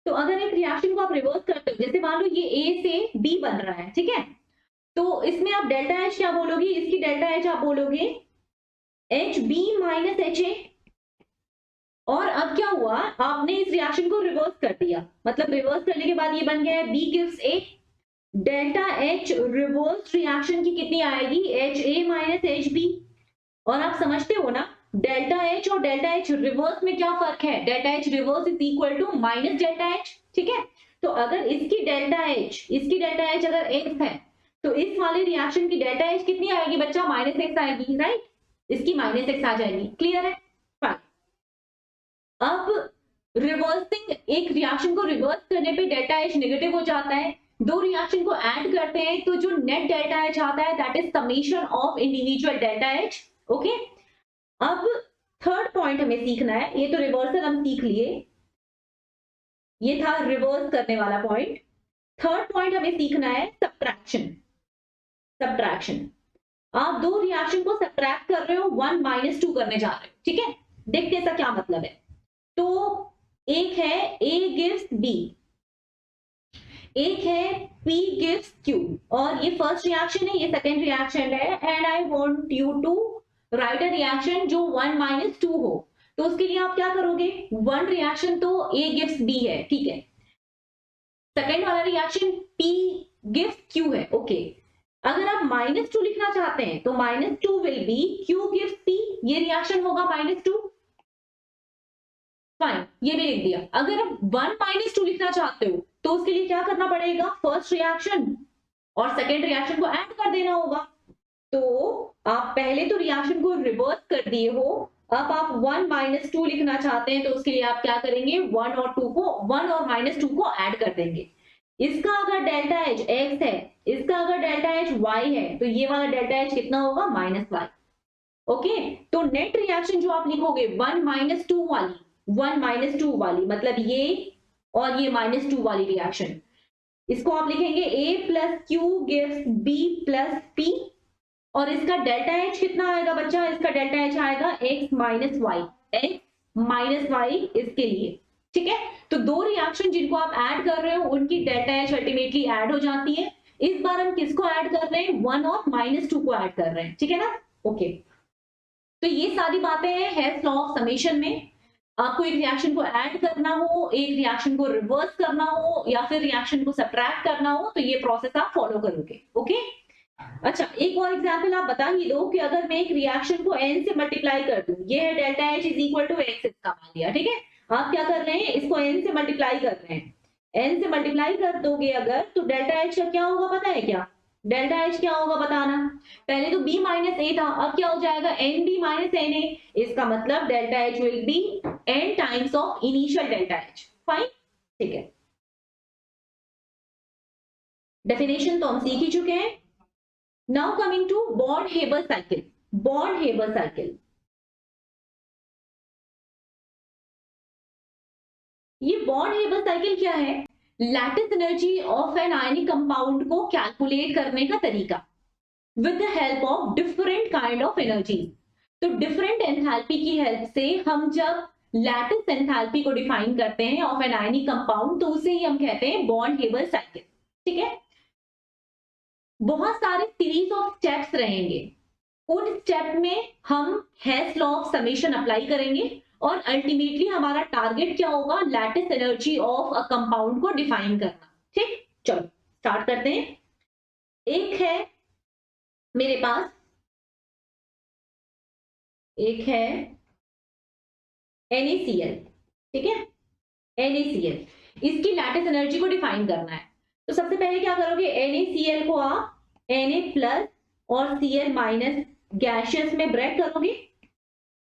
तो अगर एक रिएक्शन को आप रिवर्स करते हो, जैसे मान लो ये ए से बी बन रहा है, ठीक है, तो इसमें आप डेल्टा एच क्या बोलोगे, इसकी डेल्टा एच आप बोलोगे H B minus H A. और अब क्या हुआ, आपने इस रिएक्शन को रिवर्स कर दिया, मतलब रिवर्स करने के बाद ये बन गया है B gives A, delta H reverse reaction की कितनी आएगी, H A minus H B. और आप समझते हो ना डेल्टा एच और डेल्टा एच रिवर्स में क्या फर्क है, delta H reverse is equal to minus delta H, ठीक है। तो अगर इसकी डेल्टा एच अगर एक्स है तो इस वाले रिएक्शन की डेल्टा एच कितनी आएगी बच्चा, माइनस एक्स आएगी, राइट, इसकी माइनस एक्स आ जाएगी, क्लियर है। फाइन, अब रिवर्सिंग, एक रिएक्शन को रिवर्स करने पे डेल्टा एच नेगेटिव हो जाता है, दो रिएक्शन को ऐड करते हैं तो जो नेट डेल्टा एच आता है that is summation of individual delta H. Okay, अब थर्ड पॉइंट हमें सीखना है, ये तो रिवर्सल हम सीख लिए, ये था रिवर्स करने वाला पॉइंट। थर्ड पॉइंट हमें सीखना है सब्ट्रैक्शन। आप दो रिएक्शन को सब्ट्रैक्ट कर रहे हो, 1 - 2 करने जा रहे हो, ठीक है। देखते हैं इसका क्या मतलब है। तो एक है A गिव्स B, एक है P गिव्स Q, और ये फर्स्ट रिएक्शन है, ये सेकेंड रिएक्शन है, and I want you to write a reaction जो 1 - 2 हो। तो उसके लिए आप क्या करोगे, वन रिएक्शन तो A गिव्स B है, ठीक है, सेकेंड वाला रिएक्शन P गिव्स Q है, ओके। अगर आप -2 लिखना चाहते हैं तो -2 will be Q gives P, ये रिएक्शन होगा -2, फाइन, ये भी लिख दिया। अगर आप 1 - 2 लिखना चाहते हो तो उसके लिए क्या करना पड़ेगा, फर्स्ट रिएक्शन और सेकेंड रिएक्शन को ऐड कर देना होगा। तो आप पहले तो रिएक्शन को रिवर्स कर दिए हो, अब आप 1 - 2 लिखना चाहते हैं तो उसके लिए आप क्या करेंगे, 1 और -2 को ऐड कर देंगे। इसका अगर डेल्टा एच एक्स है, इसका अगर डेल्टा एच वाई है, तो ये वाला डेल्टा एच कितना होगा, -y। ओके, तो नेट रिएक्शन जो आप लिखोगे 1 - 2 वाली, मतलब ये और ये -2 वाली रिएक्शन, इसको आप लिखेंगे A plus Q gives B plus P, और इसका डेल्टा एच कितना आएगा बच्चा, इसका डेल्टा एच आएगा x माइनस वाई इसके लिए, ठीक है। तो दो रिएक्शन जिनको आप ऐड कर रहे हो उनकी डेल्टा एच अल्टीमेटली ऐड हो जाती है। इस बार हम किसको ऐड कर रहे हैं, 1 और -2 को ऐड कर रहे हैं, ठीक है ना। ओके, तो ये सारी बातें हैं हेल्स लॉ ऑफ समेशन में। आपको एक रिएक्शन को ऐड करना हो, एक रिएक्शन को रिवर्स करना हो, या फिर रिएक्शन को सब्ट्रैक्ट करना हो, तो ये प्रोसेस आप फॉलो करोगे। ओके, अच्छा, एक और एग्जांपल आप बता ही दो कि अगर मैं एक रिएक्शन को n से मल्टीप्लाई कर दूं, ये है delta H is equal to x इसका मान लिया, ठीक है। आप क्या कर रहे हैं, इसको n से मल्टीप्लाई कर रहे हैं, n से मल्टीप्लाई कर दोगे अगर, तो डेल्टा एच का क्या होगा पता है क्या, डेल्टा एच क्या होगा बताना। पहले तो b माइनस ए था, अब क्या हो जाएगा, nb माइनस na, इसका मतलब delta H will be n times of initial delta H, fine, ठीक है। डेफिनेशन तो हम सीख ही चुके हैं। Now coming to Bond-Haber cycle. Bond-Haber cycle. ये Bond-Haber cycle क्या है, lattice energy of an ionic compound को कैलकुलेट करने का तरीका with the help of different kind of energy. तो डिफरेंट एंथैल्पी की हेल्प से हम जब लैटिस एंथैल्पी को डिफाइन करते हैं ऑफ एन आयनिक कंपाउंड, तो उसे ही हम कहते हैं Bond-Haber cycle, ठीक है। बहुत सारे सीरीज ऑफ स्टेप्स रहेंगे, उन स्टेप में हम हेल्स लॉ ऑफ समेशन अप्लाई करेंगे और अल्टीमेटली हमारा टारगेट क्या होगा, lattice energy of a compound को डिफाइन करना, ठीक। चलो स्टार्ट करते हैं। एक है मेरे पास, एक है NaCl, ठीक है, NaCl, इसकी लैटिस एनर्जी को डिफाइन करना है। तो सबसे पहले क्या करोगे, NaCl को आप Na प्लस और Cl माइनस गैशियस में ब्रेक करोगे,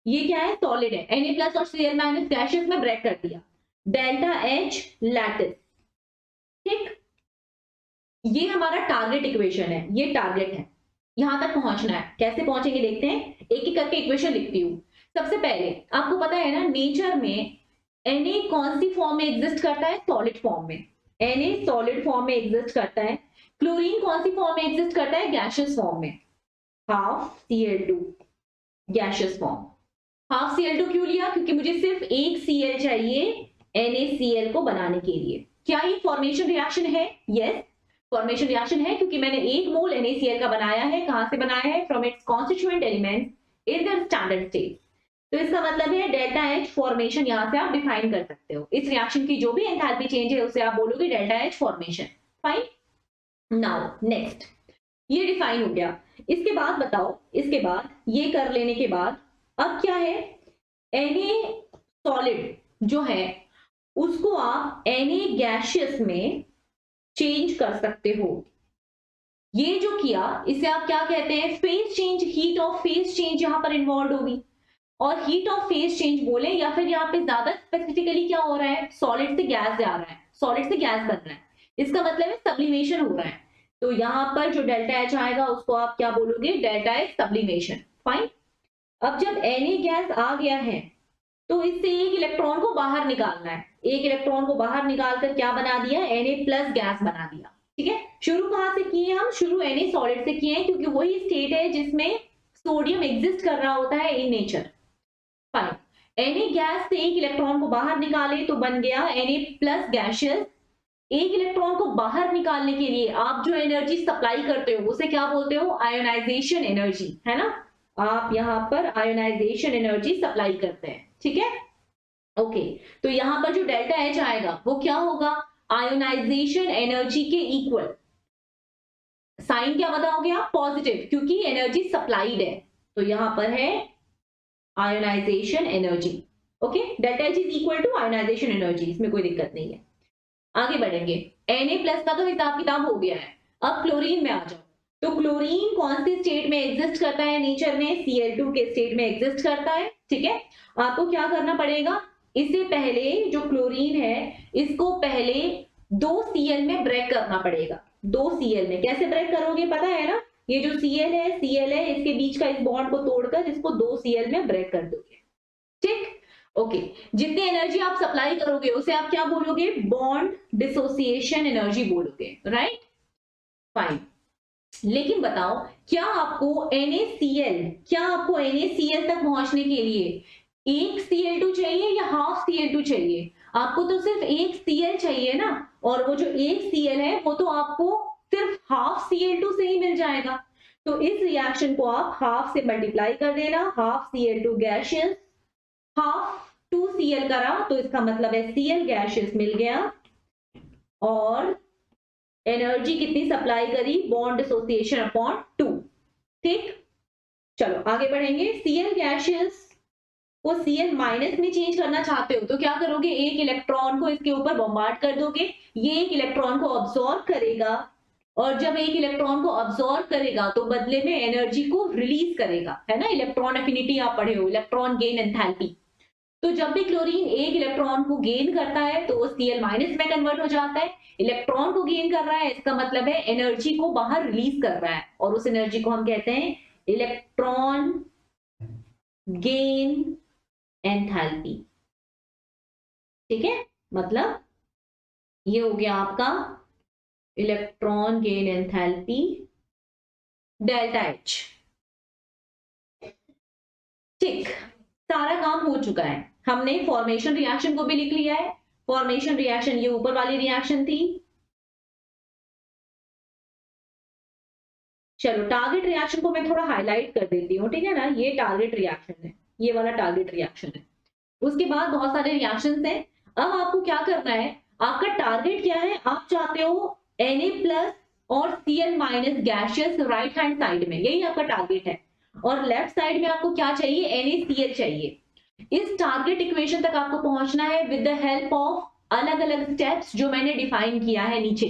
ये क्या है, सॉलिड है, Na प्लस और Cl माइनस गैशियस में ब्रेक कर दिया, डेल्टा H लैटिस, ठीक। ये हमारा टारगेट इक्वेशन है, ये टारगेट है, यहां तक पहुंचना है। कैसे पहुंचेंगे देखते हैं, एक एक करके इक्वेशन लिखती हूँ। सबसे पहले आपको पता है ना, नेचर में Na कौन सी फॉर्म में एग्जिस्ट करता है, सॉलिड फॉर्म में, Na सॉलिड फॉर्म में एग्जिस्ट करता है। क्लोरीन कौन सी फॉर्म में एग्जिस्ट करता है? गैशियस फॉर्म में, half Cl2 gaseous form. Half Cl2 क्यों लिया? क्योंकि मुझे सिर्फ एक Cl चाहिए NaCl को बनाने के लिए। क्या ये फॉर्मेशन रिएक्शन है? यस, फॉर्मेशन रिएक्शन है, क्योंकि मैंने 1 मोल NaCl का बनाया है। कहां से बनाया है? From its constituent elements in the standard state. तो इसका मतलब है डेल्टा H फॉर्मेशन, यहां से आप डिफाइन कर सकते हो। इस रिएक्शन की जो भी एंथैल्पी चेंज है उसे आप बोलोगे delta H formation. Fine. Now next, ये डिफाइन हो गया। इसके बाद बताओ, इसके बाद ये कर लेने के बाद अब क्या है? Na सॉलिड जो है उसको आप Na गैशियस में चेंज कर सकते हो। ये जो किया इसे आप क्या कहते हैं? Phase change, heat of phase change यहां पर इन्वॉल्व होगी। और हीट ऑफ फेज चेंज बोले या फिर यहाँ पे ज्यादा स्पेसिफिकली क्या हो रहा है? सॉलिड से गैस जा रहा है, सॉलिड से गैस बन रहा है, इसका मतलब है सब्लिमेशन हो रहा है। तो यहाँ पर जो डेल्टा H आएगा उसको आप क्या बोलोगे? Delta H sublimation. फाइन। अब जब Na गैस आ गया है तो इससे एक इलेक्ट्रॉन को बाहर निकालना है। एक इलेक्ट्रॉन को बाहर निकालकर क्या बना दिया? Na प्लस गैस बना दिया। ठीक है, शुरू कहां से किए हम? शुरू Na सॉलिड से किए हैं, क्योंकि वही स्टेट है जिसमें सोडियम एग्जिस्ट कर रहा होता है in nature. Fine. Na gas से एक इलेक्ट्रॉन को बाहर निकाले तो बन गया Na प्लस गैशियस। एक इलेक्ट्रॉन को बाहर निकालने के लिए आप जो एनर्जी सप्लाई करते हो उसे क्या बोलते हो? आयोनाइजेशन एनर्जी, है ना? आप यहां पर आयोनाइजेशन एनर्जी सप्लाई करते हैं। ठीक है, ओके। तो यहां पर जो डेल्टा H आएगा वो क्या होगा? आयोनाइजेशन एनर्जी के इक्वल। साइन क्या बताओगे आप? पॉजिटिव, क्योंकि एनर्जी सप्लाइड है। तो यहां पर है ionization energy. Okay, delta H is equal to ionization energy, इसमें कोई दिक्कत नहीं है। आगे बढ़ेंगे। Na प्लस का तो हिसाब किताब हो गया है। अब क्लोरीन में आ जाओ। तो क्लोरीन कौन सी स्टेट में एग्जिस्ट करता है नेचर में? Cl2 के स्टेट में एग्जिस्ट करता है। ठीक है, आपको क्या करना पड़ेगा? इससे पहले जो क्लोरीन है इसको पहले 2 Cl में ब्रेक करना पड़ेगा। 2 Cl में कैसे ब्रेक करोगे? पता है ना? ये जो Cl है इसके बीच का इस बॉन्ड को तोड़कर इसको 2 Cl में ब्रेक कर दोगे। ठीक, ओके। जितनी एनर्जी आप सप्लाई करोगे उसे आप क्या बोलोगे? बॉन्ड डिसोसिएशन एनर्जी बोलोगे, राइट? फाइन। लेकिन बताओ, क्या आपको NaCl तक पहुंचने के लिए एक Cl2 चाहिए या हाफ Cl2 चाहिए? आपको तो सिर्फ एक Cl चाहिए ना, और वो जो एक Cl है वो तो आपको सिर्फ हाफ Cl2 से ही मिल जाएगा। तो इस रिएक्शन को आप हाफ से मल्टीप्लाई कर देना, half Cl2 gaseous, half 2Cl करा तो इसका मतलब है Cl गैशियस मिल गया। और एनर्जी कितनी सप्लाई करी? Bond dissociation upon 2। ठीक, चलो आगे बढ़ेंगे। Cl गैशियस को Cl माइनस में चेंज करना चाहते हो तो क्या करोगे? एक इलेक्ट्रॉन को इसके ऊपर बॉम्बार्ड कर दोगे, ये एक इलेक्ट्रॉन को ऑब्जॉर्व करेगा, और जब एक इलेक्ट्रॉन को ऑब्जॉर्व करेगा तो बदले में एनर्जी को रिलीज करेगा, है ना? इलेक्ट्रॉन एफिनिटी आप पढ़े हो, इलेक्ट्रॉन गेन एंथैल्पी। तो जब भी क्लोरीन एक इलेक्ट्रॉन को गेन करता है तो वो Cl माइनस में कन्वर्ट हो जाता है। इलेक्ट्रॉन को गेन कर रहा है, इसका मतलब है एनर्जी को बाहर रिलीज कर रहा है, और उस एनर्जी को हम कहते हैं इलेक्ट्रॉन गेन एंथैल्पी। ठीक है, मतलब ये हो गया आपका electron gain enthalpy delta H। ठीक, सारा काम हो चुका है। हमने फॉर्मेशन रिएक्शन को भी लिख लिया है। फॉर्मेशन रिएक्शन ये ऊपर वाली रिएक्शन थी। चलो टारगेट रिएक्शन को मैं थोड़ा हाईलाइट कर देती हूँ, ठीक है ना? ये टारगेट रिएक्शन है, ये वाला टारगेट रिएक्शन है। उसके बाद बहुत सारे रिएक्शंस हैं। अब आपको क्या करना है? आपका टारगेट क्या है? आप चाहते हो Na प्लस और Cl minus gaseous right hand side में, यही आपका टारगेट है। और लेफ्ट साइड में आपको क्या चाहिए? NaCl चाहिए। इस टारगेट इक्वेशन तक आपको पहुंचना है विद द हेल्प ऑफ अलग अलग स्टेप्स जो मैंने डिफाइन किया है नीचे।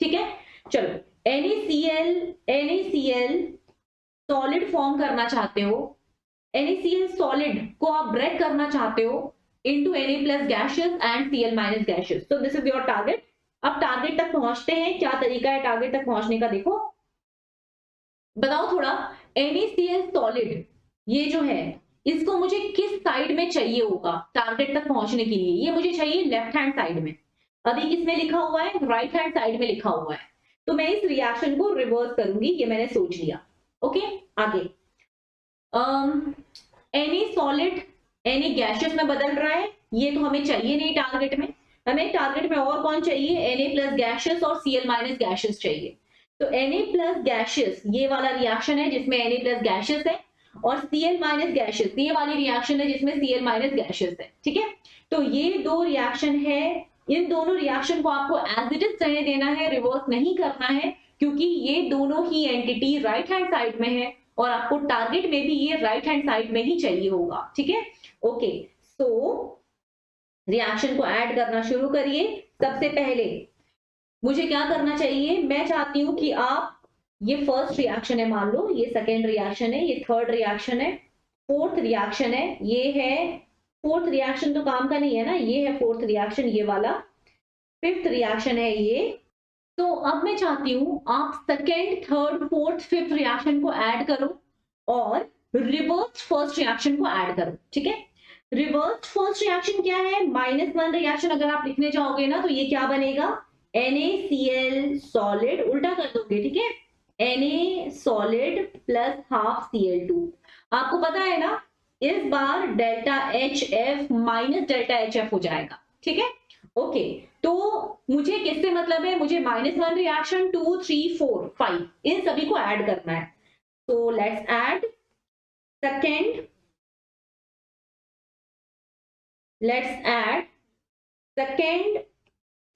ठीक है, चलो NaCl सॉलिड फॉर्म करना चाहते हो, NaCl सॉलिड को आप ब्रेक करना चाहते हो into Na plus gaseous and Cl minus gaseous. So this is your target. अब टारगेट तक पहुंचते हैं। क्या तरीका है टारगेट तक पहुंचने का? देखो, बताओ थोड़ा। NaCl सॉलिड ये जो है इसको मुझे किस साइड में चाहिए होगा टारगेट तक पहुंचने के लिए? ये मुझे चाहिए लेफ्ट हैंड साइड में। अभी किसमें लिखा हुआ है, राइट हैंड साइड में लिखा हुआ है, तो मैं इस रिएक्शन को रिवर्स करूंगी, ये मैंने सोच लिया। ओके, आगे एनी सॉलिड एनी गैशियस में बदल रहा है, ये तो हमें चाहिए नहीं टारगेट में। हमें टारगेट में और कौन चाहिए, Na प्लस गैशियस और Cl माइनस गैशियस चाहिए। तो Na प्लस गैशियस ये वाला रिएक्शन है जिसमें Na प्लस गैशियस है, और Cl माइनस गैशियस ये वाली रिएक्शन है जिसमें Cl माइनस गैशियस है। ठीक है, तो ये दो रिएक्शन है, इन दोनों रिएक्शन को आपको एज इट इज रहने देना है, रिवर्स नहीं करना है, क्योंकि ये दोनों ही एंटिटी राइट हैंड साइड में है और आपको टारगेट में भी ये राइट हैंड साइड में ही चाहिए होगा। ठीक है, ओके, सो रिएक्शन को ऐड करना शुरू करिए। सबसे पहले मुझे क्या करना चाहिए, मैं चाहती हूं कि आप, ये फर्स्ट रिएक्शन है मान लो, ये सेकेंड रिएक्शन है, ये थर्ड रिएक्शन है, फोर्थ रिएक्शन है, ये है फोर्थ रिएक्शन, तो काम का नहीं है ना, ये है फोर्थ रिएक्शन ये वाला, फिफ्थ रिएक्शन है ये। तो अब मैं चाहती हूं आप second third fourth fifth reaction को ऐड करो और रिवर्स फर्स्ट रिएक्शन को ऐड करो। ठीक है, रिवर्स फर्स्ट रिएक्शन क्या है, -1 रिएक्शन अगर आप लिखने जाओगे ना तो ये क्या बनेगा, NaCl सॉलिड, उल्टा कर दोगे। ठीक है, Na solid plus half Cl2। आपको पता है ना, इस बार delta HF minus delta HF हो जाएगा। ठीक है, ओके, तो मुझे किससे मतलब है, मुझे -1 रिएक्शन 2 3 4 5 इन सभी को ऐड करना है। तो let's add second, let's add second,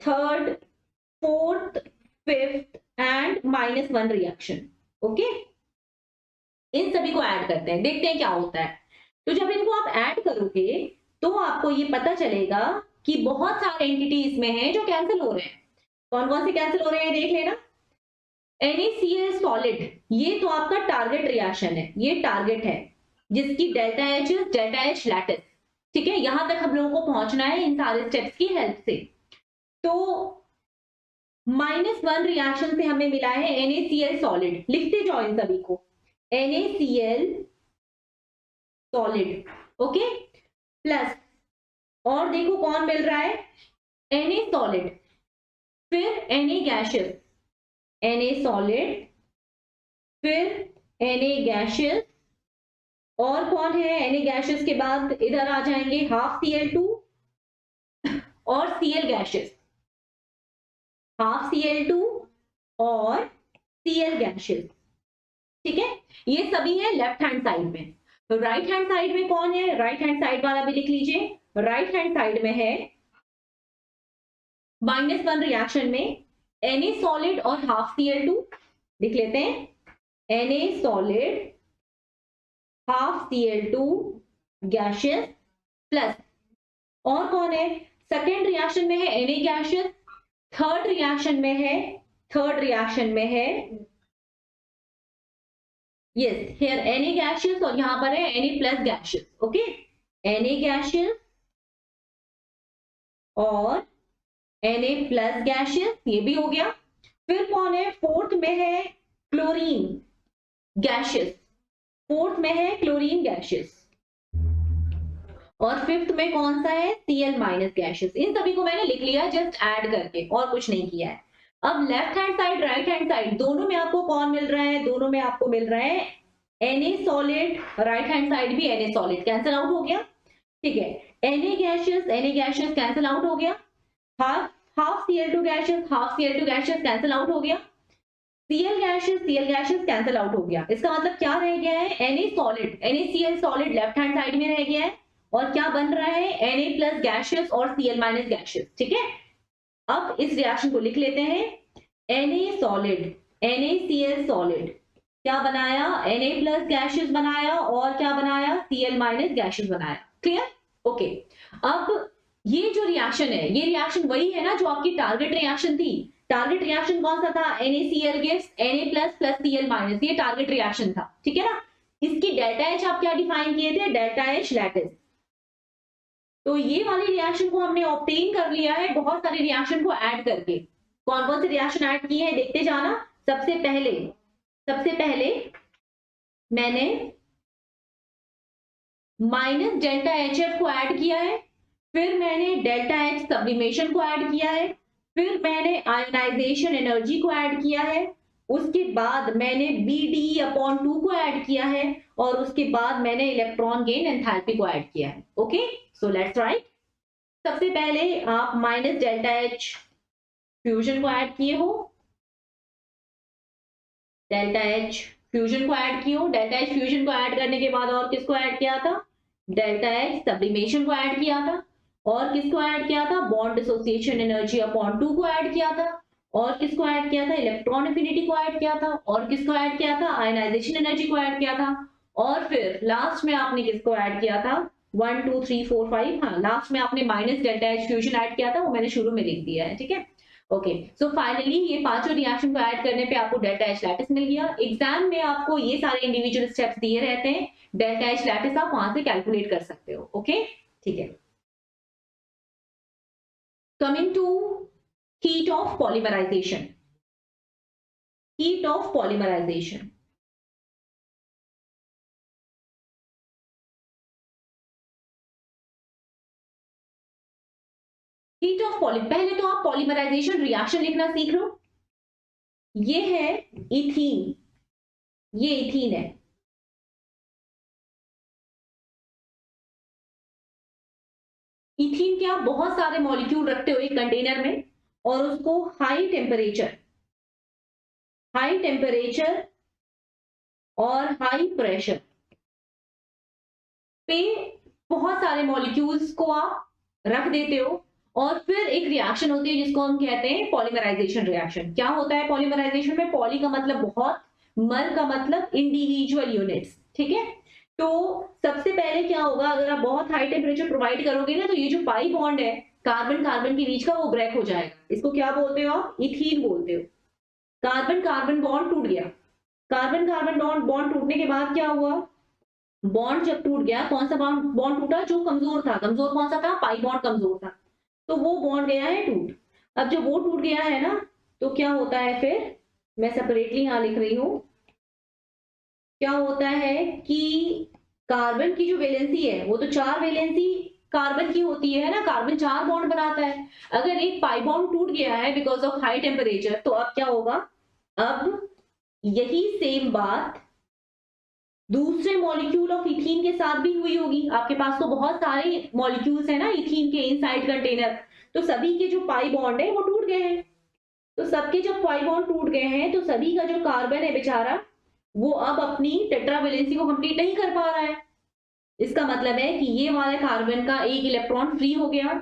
third, fourth, fifth and -1 reaction। Okay, इन सभी को ऐड करते हैं, देखते हैं क्या होता है। तो जब इनको आप ऐड करोगे तो आपको ये पता चलेगा कि बहुत सारे एंटिटी इसमें हैं जो कैंसिल हो रहे हैं। कौन कौन से कैंसिल हो रहे हैं देख लेना। NaCl सॉलिड, ये तो आपका टारगेट रिएक्शन है, ये टारगेट है जिसकी delta H delta H lattice. ठीक है, यहां तक हम लोगों को पहुंचना है इन सारे स्टेप्स की हेल्प से। तो -1 रिएक्शन से हमें मिला है NaCl सॉलिड, लिखते जाओ इन सभी को, NaCl सॉलिड, ओके, प्लस और देखो कौन मिल रहा है, Na सॉलिड, फिर Na गैशियस, Na सॉलिड, फिर Na गैशियस, और कौन है Na गैशियस के बाद इधर आ जाएंगे हाफ Cl2 और Cl गैशियस, हाफ Cl2 और Cl गैशियस। ठीक है, ये सभी है लेफ्ट हैंड साइड में। तो राइट हैंड साइड में कौन है, राइट हैंड साइड वाला भी लिख लीजिए। राइट हैंड साइड में है -1 रिएक्शन में Na सॉलिड और हाफ Cl2, लिख लेते हैं Na solid half Cl2 gaseous, plus और कौन है, सेकेंड रिएक्शन में है Na गैशियस, थर्ड रिएक्शन में है यस हियर Na गैशियस, और यहां पर है Na plus gaseous. Okay, Na gaseous और Na प्लस गैशियस, ये भी हो गया। फिर कौन है, फोर्थ में है क्लोरीन गैशियस, फोर्थ में है क्लोरीन गैशियस, और फिफ्थ में कौन सा है, Cl माइनस गैशियस। इन सभी को मैंने लिख लिया जस्ट ऐड करके, और कुछ नहीं किया है। अब left hand side right hand side दोनों में आपको कौन मिल रहा है, दोनों में आपको मिल रहा है Na solid, right hand side भी Na सॉलिड, कैंसिल आउट हो गया। ठीक है, Na गैशियस कैंसिल आउट हो गया, half Cl2 gaseous cancel out हो गया, Cl गैशियस कैंसिल आउट हो गया। इसका मतलब क्या रह गया है, Na solid NaCl solid left hand side में रह गया है, और क्या बन रहा है, Na प्लस गैशियस और Cl माइनस गैशियस। ठीक है, अब इस रिएक्शन को लिख लेते हैं, Na सॉलिड NaCl सॉलिड क्या बनाया, Na प्लस गैशियस बनाया, और क्या बनाया, Cl माइनस गैशियस बनाया। Clear, okay. अब ये जो रिएक्शन है, ये रिएक्शन वही है ना जो आपकी टारगेट रिएक्शन थी। टारगेट रिएक्शन कौन सा था, NaCl gives Na plus plus Cl minus, ये टारगेट रिएक्शन था। ठीक है ना, इसकी डेल्टा H आप क्या डिफाइन किए थे, डेल्टा H लैटिस। तो ये वाली रिएक्शन को हमने ऑब्टेन कर लिया है बहुत सारे रिएक्शन को ऐड करके। कौन कौन से रिएक्शन ऐड किए हैं देखते जाना। सबसे पहले मैंने माइनस डेल्टा HF को ऐड किया है, फिर मैंने डेल्टा एच सब्लिमेशन को ऐड किया है, फिर मैंने आयोनाइजेशन एनर्जी को ऐड किया है, उसके बाद मैंने BdE/2 को ऐड किया है, और उसके बाद मैंने इलेक्ट्रॉन गेन एंथैल्पी को ऐड किया है। Okay, so let's write. सबसे पहले आप माइनस डेल्टा एच फ्यूजन को ऐड किए हो, डेल्टा एच फ्यूजन को ऐड किए हो, डेल्टा एच फ्यूजन को ऐड करने के बाद और किसको ऐड किया था, डेल्टा एच सब्लिमेशन को ऐड किया था, और किसको ऐड किया था, बॉन्ड डिसोसिएशन एनर्जी अपॉन 2 को ऐड किया था, और किसको ऐड किया था, इलेक्ट्रॉन एफिनिटी को ऐड किया था, और किसको ऐड किया था, आयनाइजेशन एनर्जी को ऐड किया था, और फिर लास्ट में आपने किसको ऐड किया था, 1 2 3 4 5, हाँ लास्ट में आपने minus delta H fusion add किया था, वो मैंने शुरू में लिख दिया है, ठीक है। ओके, सो फाइनली ये पांचों रिएक्शन को ऐड करने पे आपको डेल्टा एच लैटिस मिल गया। एग्जाम में आपको ये सारे इंडिविजुअल स्टेप्स दिए रहते हैं, डेल्टा एच लैटिस आप वहां से कैलकुलेट कर सकते हो। ओके, ठीक है। Coming to heat of polymerization. Heat of polymerization. Heat of पहले तो आप पॉलीमराइजेशन रिएक्शन लिखना सीख लो। ये है इथीन, ये इथीन है, इथीन के आप बहुत सारे मॉलिक्यूल रखते हो एक कंटेनर में, और उसको हाई टेम्परेचर और हाई प्रेशर पे बहुत सारे मॉलिक्यूल्स को आप रख देते हो, और फिर एक रिएक्शन होती है जिसको हम कहते हैं पॉलीमराइजेशन रिएक्शन। क्या होता है पॉलीमराइजेशन में, पॉली का मतलब बहुत, मर का मतलब इंडिविजुअल यूनिट्स, ठीक है। तो सबसे पहले क्या होगा, अगर आप बहुत हाई टेम्परेचर प्रोवाइड करोगे ना, तो ये जो पाई बॉन्ड है कार्बन कार्बन के बीच का, वो ब्रेक हो जाएगा। इसको क्या बोलते हो आप, इथीन बोलते हो। कार्बन कार्बन बॉन्ड टूट गया, कार्बन कार्बन बॉन्ड टूटने के बाद क्या हुआ, बॉन्ड जब टूट गया, कौन सा बॉन्ड टूटा, जो कमजोर था, कमजोर कौन सा था, पाई बॉन्ड कमजोर था, तो वो बॉन्ड गया है टूट। अब जब वो टूट गया है ना, तो क्या होता है, फिर मैं सेपरेटली यहां लिख रही हूं, क्या होता है कि कार्बन की जो वैलेंसी है वो तो 4 वैलेंसी कार्बन की होती है ना, कार्बन 4 बॉन्ड बनाता है। अगर एक पाई बॉन्ड टूट गया है बिकॉज ऑफ हाई टेम्परेचर, तो अब क्या होगा, अब यही सेम बात दूसरे मॉलिक्यूल ऑफ इथीन के साथ भी हुई होगी। आपके पास तो बहुत सारे मॉलिक्यूल्स है ना इथीन के इनसाइड कंटेनर, तो सभी के जो पाई बॉन्ड है वो टूट गए हैं। तो सबके जब पाई बॉन्ड टूट गए हैं, तो सभी का जो कार्बन है बेचारा, वो अब अपनी टेट्रावेलेंसी को कंप्लीट नहीं कर पा रहा है। इसका मतलब है कि ये वाले कार्बन का एक इलेक्ट्रॉन फ्री हो गया,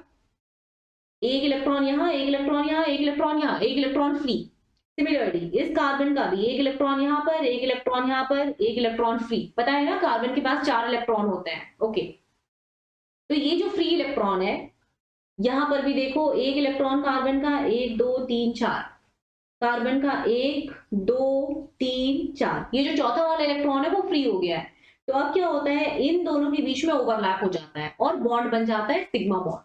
एक इलेक्ट्रॉन यहां, एक इलेक्ट्रॉन यहां, एक इलेक्ट्रॉन यहां, एक इलेक्ट्रॉन फ्री। सिमिलरली इस कार्बन का भी एक इलेक्ट्रॉन यहां पर, एक इलेक्ट्रॉन यहां पर, एक इलेक्ट्रॉन फ्री। पता है ना कार्बन के पास 4 इलेक्ट्रॉन होते हैं। ओके, तो ये जो फ्री इलेक्ट्रॉन है, यहां पर भी देखो, एक इलेक्ट्रॉन कार्बन का, 1 2 3 4, कार्बन का 1 2 3 4, ये जो चौथा वाला इलेक्ट्रॉन है वो फ्री हो गया है। तो अब क्या होता है, इन दोनों के बीच में ओवरलैप हो जाता है और बॉन्ड बन जाता है सिग्मा बॉन्ड।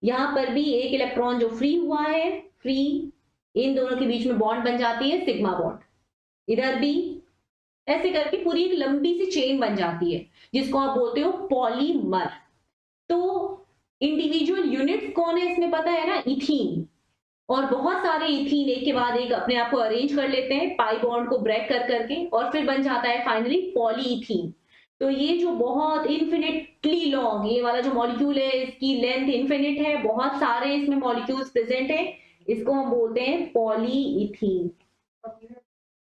यहां पर भी एक इलेक्ट्रॉन जो फ्री हुआ है, फ्री, इन दोनों के बीच में बॉन्ड बन जाती है सिग्मा बॉन्ड। इधर भी ऐसे करके पूरी एक लंबी सी चेन बन जाती है, जिसको आप बोलते हो पॉलीमर। तो इंडिविजुअल यूनिट्स कौन है इसमें पता है ना, इथीन, और बहुत सारे इथीन एक के बाद एक अपने आप को अरेंज कर लेते हैं पाई बॉन्ड को ब्रेक कर करके, और फिर बन जाता है फाइनली पॉलीइथीन। तो ये जो बहुत इन्फिनिटली लॉन्ग ये वाला जो मॉलिक्यूल है, इसकी लेंथ इन्फिनिट है, बहुत सारे इसमें मॉलिक्यूल्स प्रेजेंट है, इसको हम बोलते हैं पॉलीइथीन।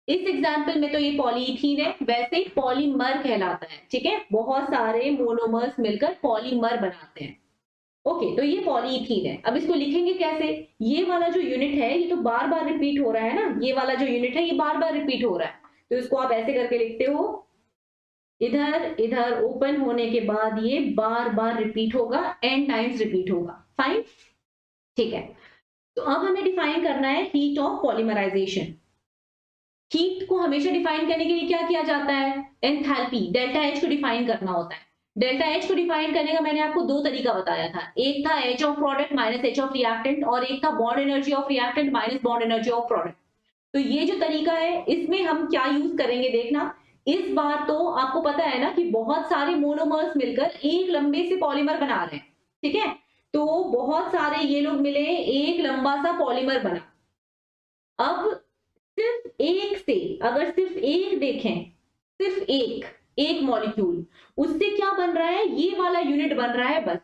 इस एग्जाम्पल में तो ये पॉलीइथीन है, वैसे पॉलीमर कहलाता है, ठीक है। बहुत सारे मोनोमर्स मिलकर पॉलीमर बनाते हैं। ओके, तो ये पॉलीइथीन है। अब इसको लिखेंगे कैसे, ये वाला जो यूनिट है ये तो बार बार रिपीट हो रहा है ना, ये वाला जो यूनिट है ये बार बार रिपीट हो रहा है, तो इसको आप ऐसे करके लिखते हो, इधर इधर ओपन होने के बाद ये बार बार रिपीट होगा, n टाइम्स रिपीट होगा। फाइन, ठीक है। तो अब हमें डिफाइन करना है हीट ऑफ पॉलीमराइजेशन। हीट को हमेशा डिफाइन करने के लिए क्या किया जाता है, एंथैल्पी, डेल्टा एच को डिफाइन करना होता है। डेल्टा एच को डिफाइन करने का मैंने आपको 2 तरीका बताया था, एक था H of product minus H of reactant, और एक था bond energy of reactant minus bond energy of product. तो ये जो तरीका है, इसमें हम क्या यूज करेंगे देखना। इस बार तो आपको पता है ना कि बहुत सारे मोनोमर्स मिलकर एक लंबे से पॉलीमर बना रहे हैं, ठीक है। तो बहुत सारे ये लोग मिले, एक लंबा सा पॉलीमर बना। अब सिर्फ एक से, अगर सिर्फ एक देखें, सिर्फ एक मॉलिक्यूल, उससे क्या बन रहा है, ये वाला यूनिट बन रहा है बस।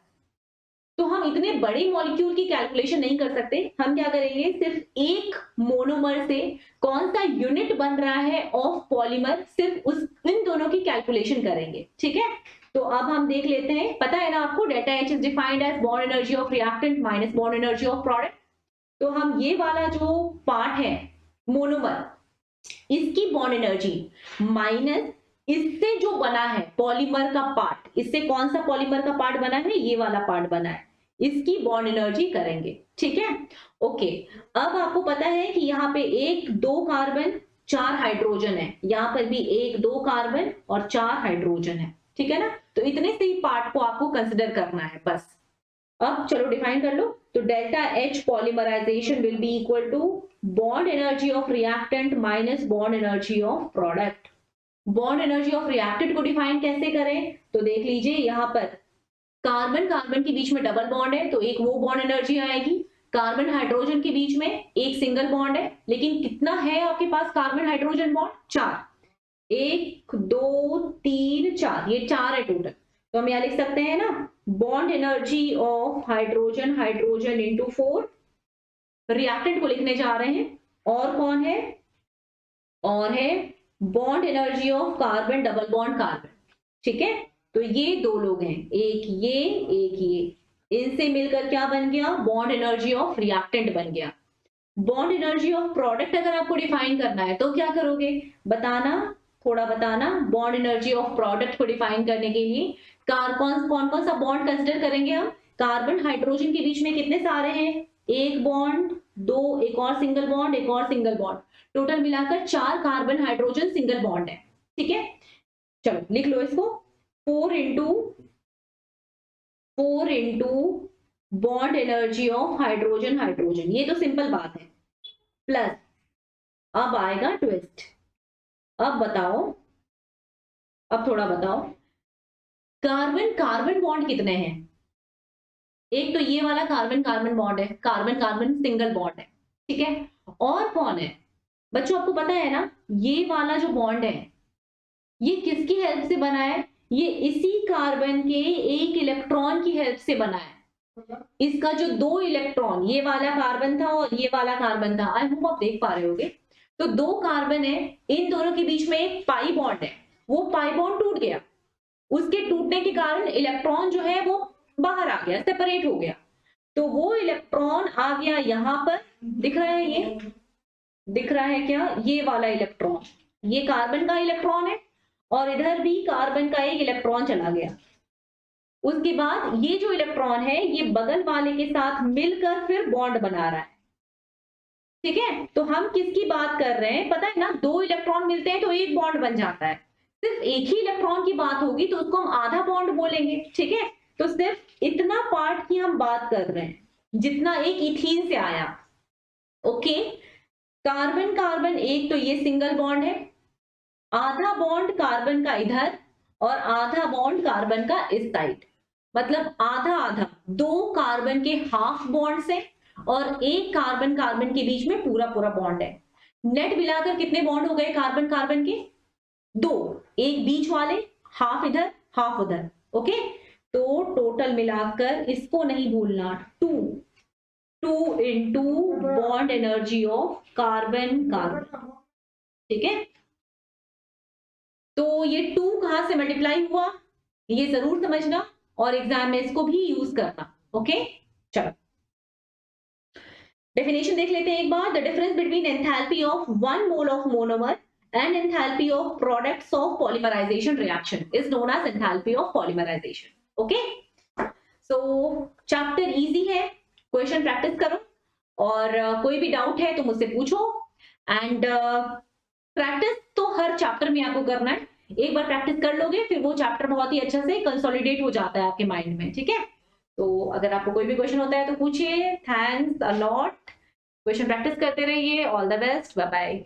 तो हम इतने बड़े मॉलिक्यूल की कैलकुलेशन नहीं कर सकते। हम क्या करेंगे, सिर्फ एक मोनोमर से कौन सा यूनिट बन रहा है ऑफ पॉलीमर, सिर्फ उस इन दोनों की कैलकुलेशन करेंगे। ठीक है, तो अब हम देख लेते हैं। पता है ना आपको, delta H is defined as bond energy of reactant minus bond energy of product. तो हम ये वाला जो पार्ट है मोनोमर, इसकी बॉन्ड एनर्जी माइनस इससे जो बना है पॉलीमर का पार्ट, इससे कौन सा पॉलीमर का पार्ट बना है, ये वाला पार्ट बना है, इसकी बॉन्ड एनर्जी करेंगे। ठीक है, ओके। अब आपको पता है कि यहाँ पे 1 2 कार्बन 4 हाइड्रोजन है, यहाँ पर भी 1 2 कार्बन और 4 हाइड्रोजन है। ठीक है ना, तो इतने से ही पार्ट को आपको कंसिडर करना है बस। अब चलो डिफाइन कर लो। तो delta H polymerization will be equal to bond energy of reactant minus bond energy of product. Bond energy of reactant को डिफाइन कैसे करें, तो देख लीजिए, यहाँ पर कार्बन कार्बन के बीच में डबल बॉन्ड है, तो एक वो बॉन्ड एनर्जी आएगी। कार्बन हाइड्रोजन के बीच में एक सिंगल बॉन्ड है, लेकिन कितना है आपके पास कार्बन हाइड्रोजन बॉन्ड, 4, 1 2 3 4, ये 4 है टोटल। तो हम यहाँ लिख सकते हैं ना, bond energy of hydrogen hydrogen into 4। Reactant को लिखने जा रहे हैं, और कौन है, और है bond energy of carbon double bond carbon. ठीक है, तो ये 2 लोग हैं, एक ये, इनसे मिलकर क्या बन गया, बॉन्ड एनर्जी ऑफ रिएक्टेंट बन गया। बॉन्ड एनर्जी ऑफ प्रोडक्ट अगर आपको डिफाइन करना है तो क्या करोगे, बताना, थोड़ा बताना। बॉन्ड एनर्जी ऑफ प्रोडक्ट को डिफाइन करने के लिए कौन कौन सा बॉन्ड कंसिडर करेंगे हम, कार्बन हाइड्रोजन के बीच में कितने सारे हैं, एक बॉन्ड, 2, एक और सिंगल बॉन्ड, एक और सिंगल बॉन्ड, टोटल मिलाकर 4 कार्बन हाइड्रोजन सिंगल बॉन्ड है। ठीक है, चलो लिख लो इसको, 4 into bond energy of hydrogen hydrogen, ये तो सिंपल बात है, प्लस अब आएगा ट्विस्ट। अब बताओ, अब थोड़ा बताओ, कार्बन कार्बन बॉन्ड कितने हैं, एक तो ये वाला कार्बन कार्बन बॉन्ड है, कार्बन कार्बन सिंगल बॉन्ड है। ठीक है, और कौन है बच्चों, आपको पता है ना, ये वाला जो बॉन्ड है ये किसकी हेल्प से बना है, ये इसी कार्बन के एक इलेक्ट्रॉन की हेल्प से बना है। इसका जो 2 इलेक्ट्रॉन, ये वाला कार्बन था और ये वाला कार्बन था, आई होप आप देख पा रहे होगे। तो 2 कार्बन है, इन दोनों के बीच में एक पाई बॉन्ड है, वो पाई बॉन्ड टूट गया, उसके टूटने के कारण इलेक्ट्रॉन जो है वो बाहर आ गया, सेपरेट हो गया। तो वो इलेक्ट्रॉन आ गया यहाँ पर, दिख रहा है, ये दिख रहा है क्या, ये वाला इलेक्ट्रॉन, ये कार्बन का इलेक्ट्रॉन है, और इधर भी कार्बन का एक इलेक्ट्रॉन चला गया। उसके बाद ये जो इलेक्ट्रॉन है ये बगल वाले के साथ मिलकर फिर बॉन्ड बना रहा है। ठीक है, तो हम किसकी बात कर रहे हैं, पता है ना, 2 इलेक्ट्रॉन मिलते हैं तो एक बॉन्ड बन जाता है। सिर्फ एक ही इलेक्ट्रॉन की बात होगी तो उसको हम आधा बॉन्ड बोलेंगे। ठीक है, तो सिर्फ इतना पार्ट की हम बात कर रहे हैं जितना एक इथीन से आया। ओके, कार्बन कार्बन एक, तो ये सिंगल बॉन्ड है, आधा बॉन्ड कार्बन का इधर और आधा बॉन्ड कार्बन का इस साइड, मतलब आधा आधा, 2 कार्बन के हाफ बॉन्ड से और एक कार्बन कार्बन के बीच में पूरा पूरा बॉन्ड है। नेट मिलाकर कितने बॉन्ड हो गए कार्बन कार्बन के, 2, एक बीच वाले, हाफ इधर हाफ उधर। ओके, तो टोटल मिलाकर, इसको नहीं भूलना, 2 into bond energy of carbon carbon. ठीक है, तो ये 2 कहां से मल्टीप्लाई हुआ, ये जरूर समझना और एग्जाम में इसको भी यूज करना। ओके, चलो डेफिनेशन देख लेते हैं एक बार। The difference between enthalpy of 1 mole of monomer and enthalpy of products of polymerization reaction is known as enthalpy of polymerization. Okay, so chapter easy है, क्वेश्चन प्रैक्टिस करो, और कोई भी डाउट है तो मुझसे पूछो। एंड प्रैक्टिस तो हर चैप्टर में आपको करना है, एक बार प्रैक्टिस कर लोगे फिर वो चैप्टर बहुत ही अच्छे से कंसोलिडेट हो जाता है आपके माइंड में। ठीक है, तो अगर आपको कोई भी क्वेश्चन होता है तो पूछिए। Thanks a lot, question practice करते रहिए, all the best, bye bye.